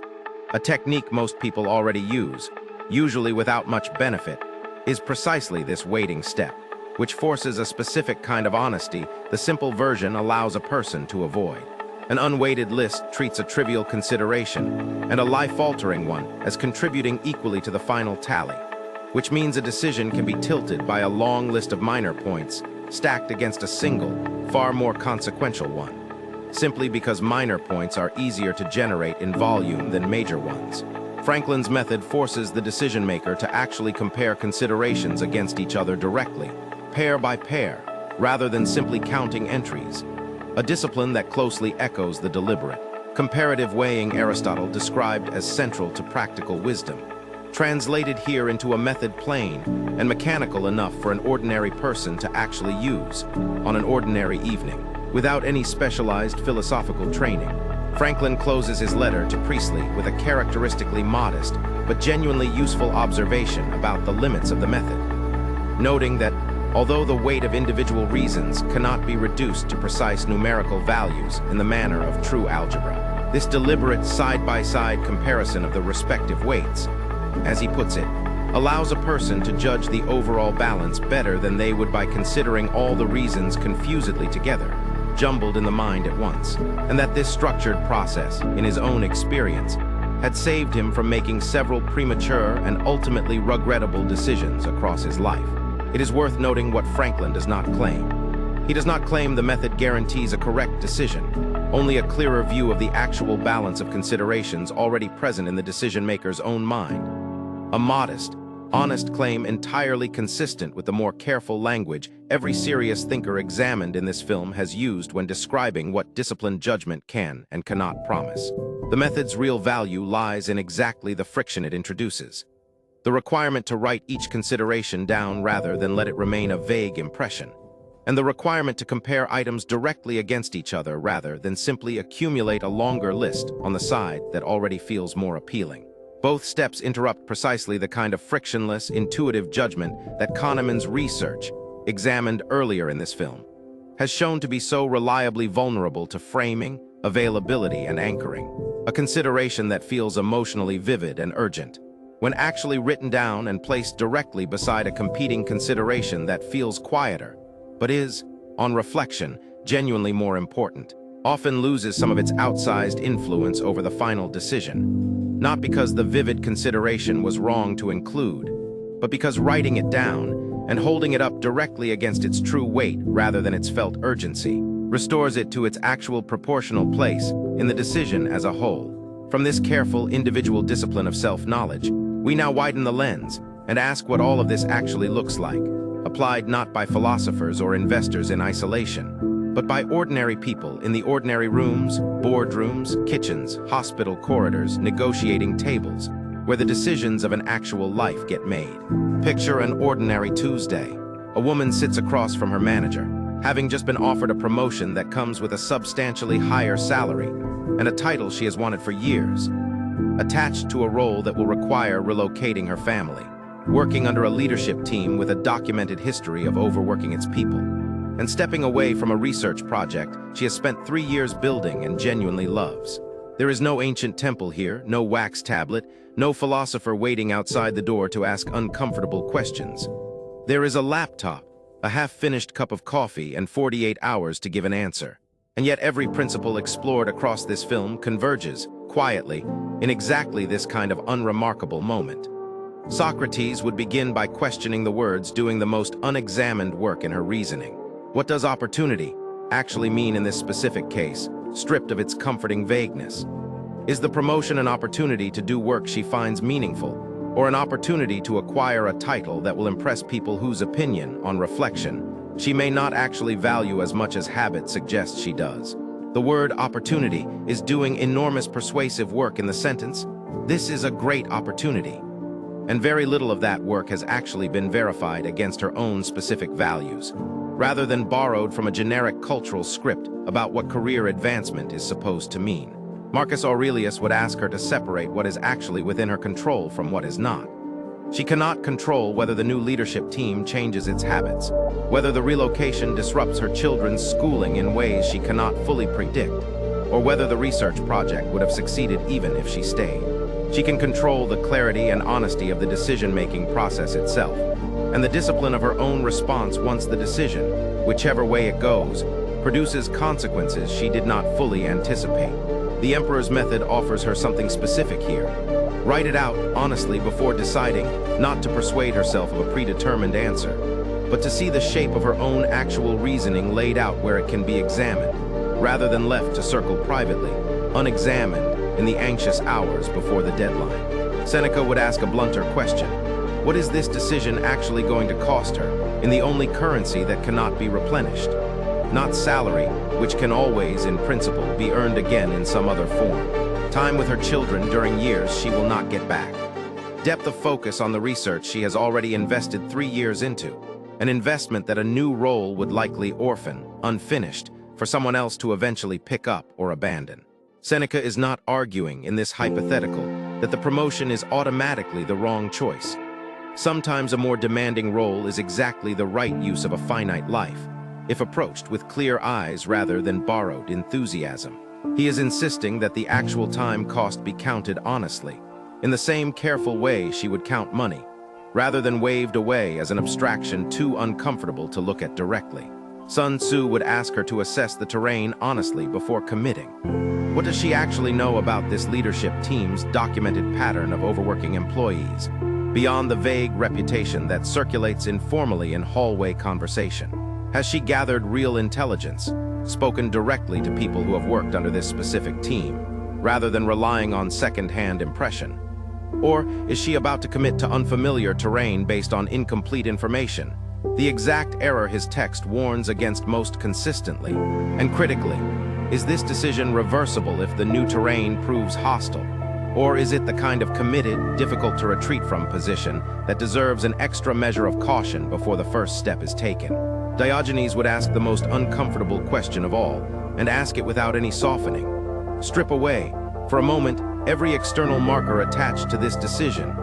a technique most people already use, usually without much benefit, is precisely this weighting step, which forces a specific kind of honesty the simple version allows a person to avoid. An unweighted list treats a trivial consideration, and a life-altering one, as contributing equally to the final tally, which means a decision can be tilted by a long list of minor points stacked against a single, far more consequential one, simply because minor points are easier to generate in volume than major ones. Franklin's method forces the decision-maker to actually compare considerations against each other directly, pair by pair, rather than simply counting entries, a discipline that closely echoes the deliberate, comparative weighing Aristotle described as central to practical wisdom, translated here into a method plain and mechanical enough for an ordinary person to actually use on an ordinary evening, without any specialized philosophical training. Franklin closes his letter to Priestley with a characteristically modest but genuinely useful observation about the limits of the method, noting that although the weight of individual reasons cannot be reduced to precise numerical values in the manner of true algebra, this deliberate side-by-side comparison of the respective weights, as he puts it, allows a person to judge the overall balance better than they would by considering all the reasons confusedly together, jumbled in the mind at once, and that this structured process, in his own experience, had saved him from making several premature and ultimately regrettable decisions across his life. It is worth noting what Franklin does not claim. He does not claim the method guarantees a correct decision, only a clearer view of the actual balance of considerations already present in the decision-maker's own mind. A modest, honest claim entirely consistent with the more careful language every serious thinker examined in this film has used when describing what disciplined judgment can and cannot promise. The method's real value lies in exactly the friction it introduces. The requirement to write each consideration down rather than let it remain a vague impression, and the requirement to compare items directly against each other rather than simply accumulate a longer list on the side that already feels more appealing. Both steps interrupt precisely the kind of frictionless, intuitive judgment that Kahneman's research, examined earlier in this film, has shown to be so reliably vulnerable to framing, availability, and anchoring, a consideration that feels emotionally vivid and urgent, when actually written down and placed directly beside a competing consideration that feels quieter, but is, on reflection, genuinely more important, often loses some of its outsized influence over the final decision, not because the vivid consideration was wrong to include, but because writing it down and holding it up directly against its true weight rather than its felt urgency restores it to its actual proportional place in the decision as a whole. From this careful individual discipline of self-knowledge, we now widen the lens and ask what all of this actually looks like, applied not by philosophers or investors in isolation, but by ordinary people in the ordinary rooms, boardrooms, kitchens, hospital corridors, negotiating tables, where the decisions of an actual life get made. Picture an ordinary Tuesday. A woman sits across from her manager, having just been offered a promotion that comes with a substantially higher salary and a title she has wanted for years, attached to a role that will require relocating her family, working under a leadership team with a documented history of overworking its people, and stepping away from a research project she has spent 3 years building and genuinely loves. There is no ancient temple here, no wax tablet, no philosopher waiting outside the door to ask uncomfortable questions. There is a laptop, a half-finished cup of coffee, and 48 hours to give an answer. And yet every principle explored across this film converges, quietly, in exactly this kind of unremarkable moment. Socrates would begin by questioning the words, doing the most unexamined work in her reasoning. What does opportunity actually mean in this specific case, stripped of its comforting vagueness? Is the promotion an opportunity to do work she finds meaningful, or an opportunity to acquire a title that will impress people whose opinion, on reflection, she may not actually value as much as habit suggests she does? The word opportunity is doing enormous persuasive work in the sentence, "This is a great opportunity." And very little of that work has actually been verified against her own specific values, rather than borrowed from a generic cultural script about what career advancement is supposed to mean. Marcus Aurelius would ask her to separate what is actually within her control from what is not. She cannot control whether the new leadership team changes its habits, whether the relocation disrupts her children's schooling in ways she cannot fully predict, or whether the research project would have succeeded even if she stayed. She can control the clarity and honesty of the decision-making process itself, and the discipline of her own response once the decision, whichever way it goes, produces consequences she did not fully anticipate. The Emperor's method offers her something specific here. Write it out honestly before deciding, not to persuade herself of a predetermined answer, but to see the shape of her own actual reasoning laid out where it can be examined, rather than left to circle privately, unexamined, in the anxious hours before the deadline. Seneca would ask a blunter question. What is this decision actually going to cost her in the only currency that cannot be replenished? Not salary, which can always, in principle, be earned again in some other form. Time with her children during years she will not get back. Depth of focus on the research she has already invested 3 years into, an investment that a new role would likely orphan, unfinished, for someone else to eventually pick up or abandon. Seneca is not arguing in this hypothetical that the promotion is automatically the wrong choice. Sometimes a more demanding role is exactly the right use of a finite life, if approached with clear eyes rather than borrowed enthusiasm. He is insisting that the actual time cost be counted honestly, in the same careful way she would count money, rather than waved away as an abstraction too uncomfortable to look at directly. Sun Tzu would ask her to assess the terrain honestly before committing. What does she actually know about this leadership team's documented pattern of overworking employees, beyond the vague reputation that circulates informally in hallway conversation? Has she gathered real intelligence, spoken directly to people who have worked under this specific team, rather than relying on second-hand impression? Or is she about to commit to unfamiliar terrain based on incomplete information, the exact error his text warns against most consistently? And critically, is this decision reversible if the new terrain proves hostile? Or is it the kind of committed, difficult-to-retreat-from position that deserves an extra measure of caution before the first step is taken? Diogenes would ask the most uncomfortable question of all, and ask it without any softening. Strip away, for a moment, every external marker attached to this decision: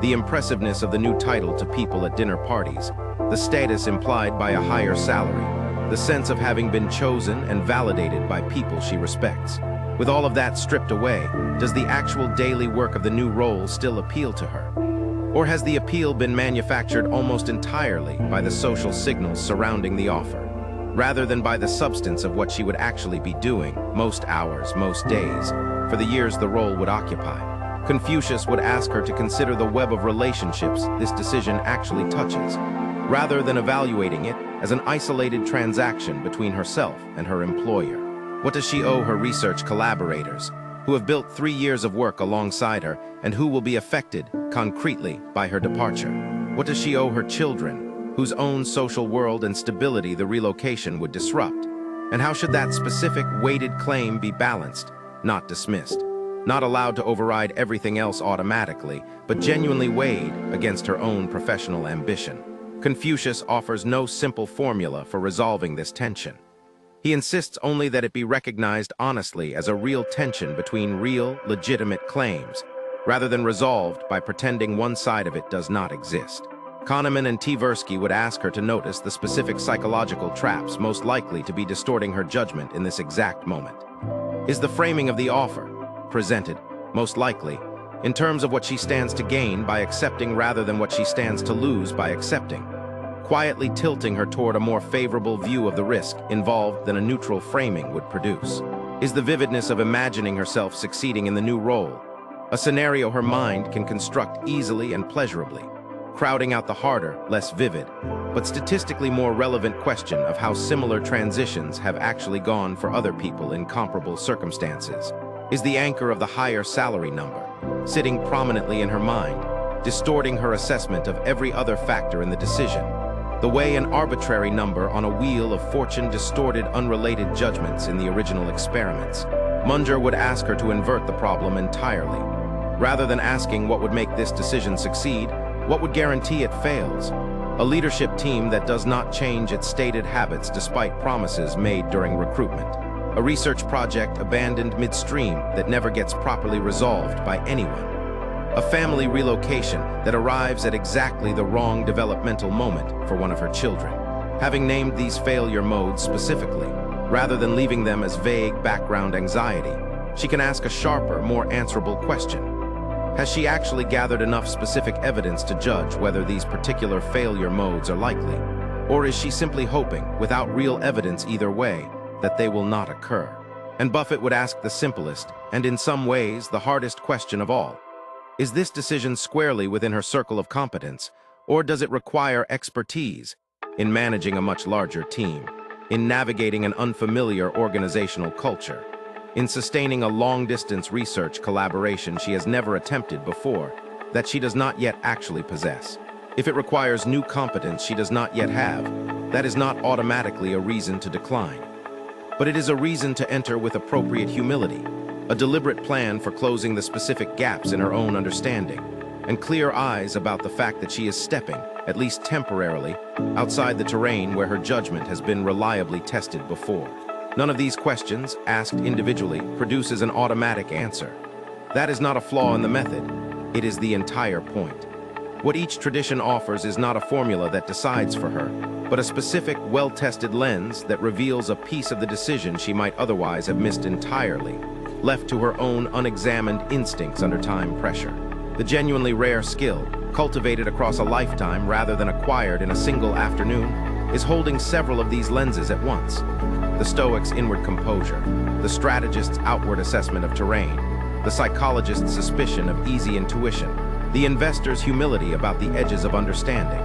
the impressiveness of the new title to people at dinner parties, the status implied by a higher salary, the sense of having been chosen and validated by people she respects. With all of that stripped away, does the actual daily work of the new role still appeal to her? Or has the appeal been manufactured almost entirely by the social signals surrounding the offer, rather than by the substance of what she would actually be doing, most hours, most days, for the years the role would occupy? Confucius would ask her to consider the web of relationships this decision actually touches, rather than evaluating it as an isolated transaction between herself and her employer. What does she owe her research collaborators, who have built 3 years of work alongside her and who will be affected, concretely, by her departure? What does she owe her children, whose own social world and stability the relocation would disrupt? And how should that specific weighted claim be balanced, not dismissed, not allowed to override everything else automatically, but genuinely weighed against her own professional ambition? Confucius offers no simple formula for resolving this tension. He insists only that it be recognized honestly as a real tension between real, legitimate claims, rather than resolved by pretending one side of it does not exist. Kahneman and Tversky would ask her to notice the specific psychological traps most likely to be distorting her judgment in this exact moment. Is the framing of the offer, presented, most likely, in terms of what she stands to gain by accepting rather than what she stands to lose by accepting, quietly tilting her toward a more favorable view of the risk involved than a neutral framing would produce, is the vividness of imagining herself succeeding in the new role, a scenario her mind can construct easily and pleasurably, crowding out the harder, less vivid, but statistically more relevant question of how similar transitions have actually gone for other people in comparable circumstances, is the anchor of the higher salary number, sitting prominently in her mind, distorting her assessment of every other factor in the decision, the way an arbitrary number on a wheel of fortune distorted unrelated judgments in the original experiments. Munger would ask her to invert the problem entirely. Rather than asking what would make this decision succeed, what would guarantee it fails? A leadership team that does not change its stated habits despite promises made during recruitment. A research project abandoned midstream that never gets properly resolved by anyone. A family relocation that arrives at exactly the wrong developmental moment for one of her children. Having named these failure modes specifically, rather than leaving them as vague background anxiety, she can ask a sharper, more answerable question. Has she actually gathered enough specific evidence to judge whether these particular failure modes are likely? Or is she simply hoping, without real evidence either way, that they will not occur? And Buffett would ask the simplest, and in some ways the hardest question of all. Is this decision squarely within her circle of competence, or does it require expertise in managing a much larger team, in navigating an unfamiliar organizational culture, in sustaining a long-distance research collaboration she has never attempted before, that she does not yet actually possess? If it requires new competence she does not yet have, that is not automatically a reason to decline. But it is a reason to enter with appropriate humility, a deliberate plan for closing the specific gaps in her own understanding, and clear eyes about the fact that she is stepping, at least temporarily, outside the terrain where her judgment has been reliably tested before. None of these questions, asked individually, produces an automatic answer. That is not a flaw in the method. It is the entire point. What each tradition offers is not a formula that decides for her, but a specific, well-tested lens that reveals a piece of the decision she might otherwise have missed entirely, left to her own unexamined instincts under time pressure. The genuinely rare skill, cultivated across a lifetime rather than acquired in a single afternoon, is holding several of these lenses at once. The Stoic's inward composure, the strategist's outward assessment of terrain, the psychologist's suspicion of easy intuition, the investor's humility about the edges of understanding,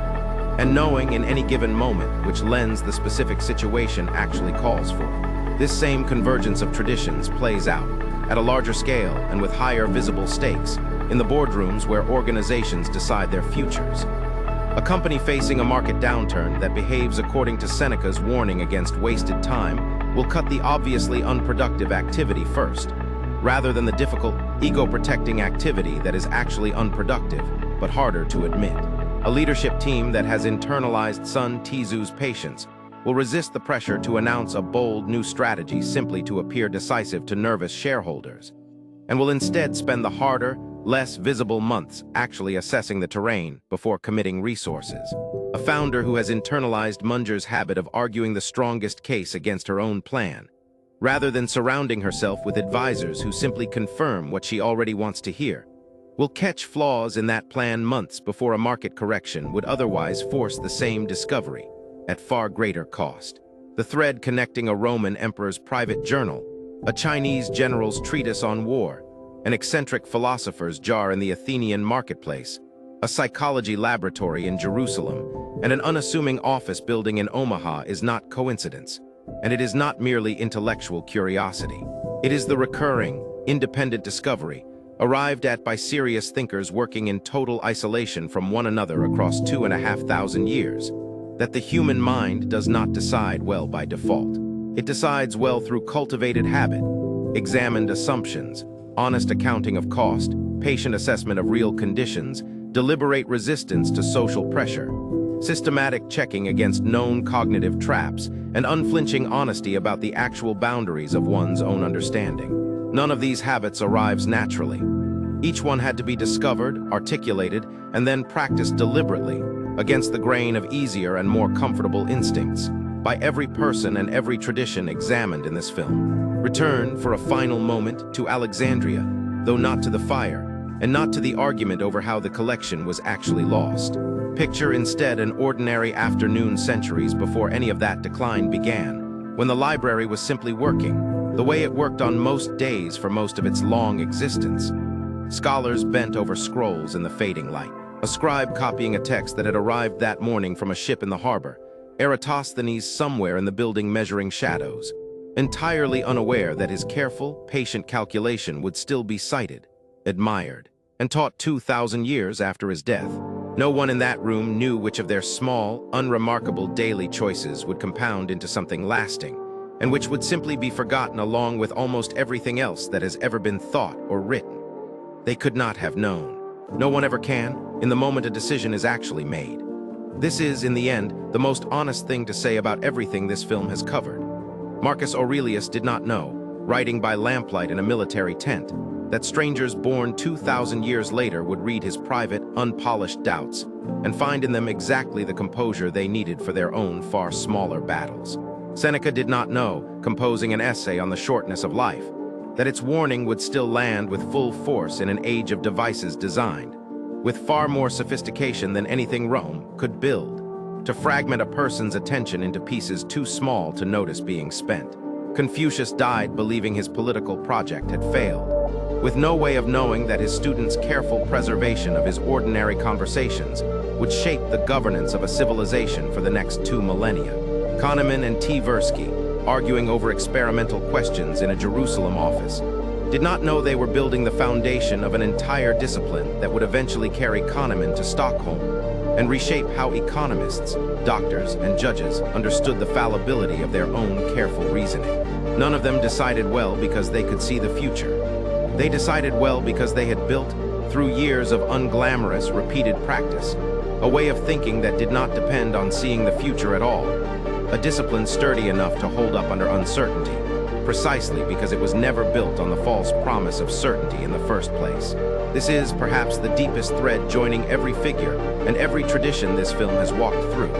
and knowing in any given moment which lens the specific situation actually calls for. This same convergence of traditions plays out, at a larger scale and with higher visible stakes, in the boardrooms where organizations decide their futures. A company facing a market downturn that behaves according to Seneca's warning against wasted time will cut the obviously unproductive activity first, rather than the difficult, ego-protecting activity that is actually unproductive, but harder to admit. A leadership team that has internalized Sun Tzu's patience will resist the pressure to announce a bold new strategy simply to appear decisive to nervous shareholders, and will instead spend the harder, less visible months actually assessing the terrain before committing resources. A founder who has internalized Munger's habit of arguing the strongest case against her own plan, rather than surrounding herself with advisors who simply confirm what she already wants to hear, will catch flaws in that plan months before a market correction would otherwise force the same discovery, at far greater cost. The thread connecting a Roman emperor's private journal, a Chinese general's treatise on war, an eccentric philosopher's jar in the Athenian marketplace, a psychology laboratory in Jerusalem, and an unassuming office building in Omaha is not coincidence, and it is not merely intellectual curiosity. It is the recurring, independent discovery, arrived at by serious thinkers working in total isolation from one another across 2,500 years, that the human mind does not decide well by default. It decides well through cultivated habit, examined assumptions, honest accounting of cost, patient assessment of real conditions, deliberate resistance to social pressure, systematic checking against known cognitive traps, and unflinching honesty about the actual boundaries of one's own understanding. None of these habits arrives naturally. Each one had to be discovered, articulated, and then practiced deliberately against the grain of easier and more comfortable instincts by every person and every tradition examined in this film. Return for a final moment to Alexandria, though not to the fire, and not to the argument over how the collection was actually lost. Picture instead an ordinary afternoon centuries before any of that decline began, when the library was simply working, the way it worked on most days for most of its long existence. Scholars bent over scrolls in the fading light, a scribe copying a text that had arrived that morning from a ship in the harbor, Eratosthenes somewhere in the building measuring shadows, entirely unaware that his careful, patient calculation would still be cited, admired, and taught 2,000 years after his death. No one in that room knew which of their small, unremarkable daily choices would compound into something lasting, and which would simply be forgotten along with almost everything else that has ever been thought or written. They could not have known. No one ever can, in the moment a decision is actually made. This is, in the end, the most honest thing to say about everything this film has covered. Marcus Aurelius did not know, writing by lamplight in a military tent, that strangers born 2,000 years later would read his private, unpolished doubts and find in them exactly the composure they needed for their own far smaller battles. Seneca did not know, composing an essay on the shortness of life, that its warning would still land with full force in an age of devices designed, with far more sophistication than anything Rome could build, to fragment a person's attention into pieces too small to notice being spent. Confucius died believing his political project had failed, with no way of knowing that his students' careful preservation of his ordinary conversations would shape the governance of a civilization for the next 2 millennia. Kahneman and Tversky, arguing over experimental questions in a Jerusalem office, did not know they were building the foundation of an entire discipline that would eventually carry Kahneman to Stockholm and reshape how economists, doctors, and judges understood the fallibility of their own careful reasoning. None of them decided well because they could see the future. They decided well because they had built, through years of unglamorous, repeated practice, a way of thinking that did not depend on seeing the future at all, a discipline sturdy enough to hold up under uncertainty, precisely because it was never built on the false promise of certainty in the first place. This is, perhaps, the deepest thread joining every figure and every tradition this film has walked through.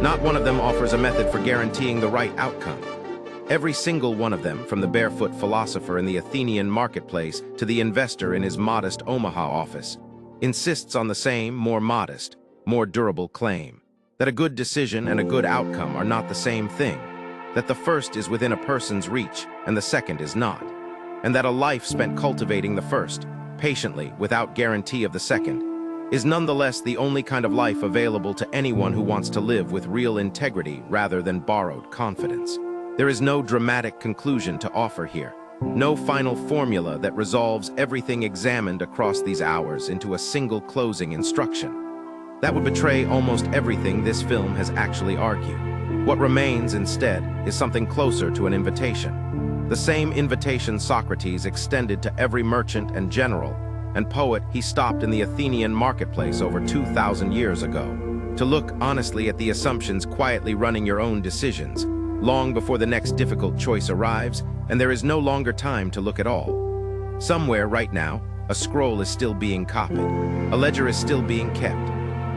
Not one of them offers a method for guaranteeing the right outcome. Every single one of them, from the barefoot philosopher in the Athenian marketplace to the investor in his modest Omaha office, insists on the same, more modest, more durable claim, that a good decision and a good outcome are not the same thing, that the first is within a person's reach and the second is not, and that a life spent cultivating the first, patiently, without guarantee of the second, is nonetheless the only kind of life available to anyone who wants to live with real integrity rather than borrowed confidence. There is no dramatic conclusion to offer here, no final formula that resolves everything examined across these hours into a single closing instruction. That would betray almost everything this film has actually argued. What remains, instead, is something closer to an invitation. The same invitation Socrates extended to every merchant and general and poet he stopped in the Athenian marketplace over 2,000 years ago, to look honestly at the assumptions quietly running your own decisions, long before the next difficult choice arrives, and there is no longer time to look at all. Somewhere right now, a scroll is still being copied, a ledger is still being kept,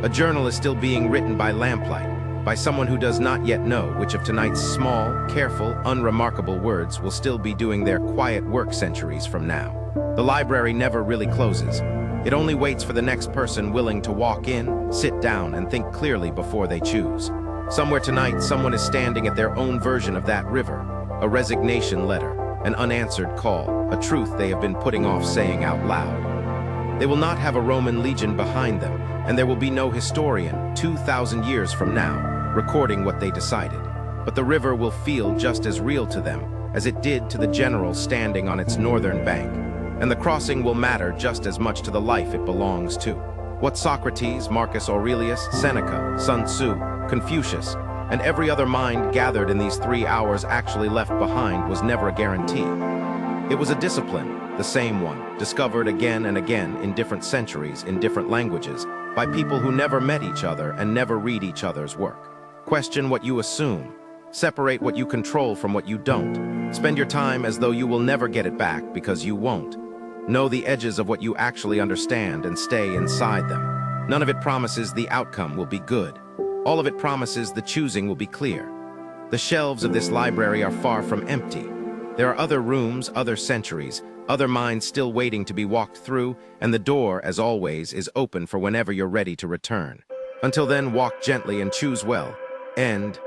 a journal is still being written by lamplight, by someone who does not yet know which of tonight's small, careful, unremarkable words will still be doing their quiet work centuries from now. The library never really closes. It only waits for the next person willing to walk in, sit down, and think clearly before they choose. Somewhere tonight, someone is standing at their own version of that river, a resignation letter, an unanswered call, a truth they have been putting off saying out loud. They will not have a Roman legion behind them, and there will be no historian 2,000 years from now recording what they decided. But the river will feel just as real to them as it did to the general standing on its northern bank, and the crossing will matter just as much to the life it belongs to. What Socrates, Marcus Aurelius, Seneca, Sun Tzu, Confucius, and every other mind gathered in these 3 hours actually left behind was never a guarantee. It was a discipline, the same one, discovered again and again in different centuries, in different languages, by people who never met each other and never read each other's work. Question what you assume. Separate what you control from what you don't. Spend your time as though you will never get it back because you won't. Know the edges of what you actually understand and stay inside them. None of it promises the outcome will be good. All of it promises the choosing will be clear. The shelves of this library are far from empty. There are other rooms, other centuries, other minds still waiting to be walked through, and the door, as always, is open for whenever you're ready to return. Until then, walk gently and choose well. End.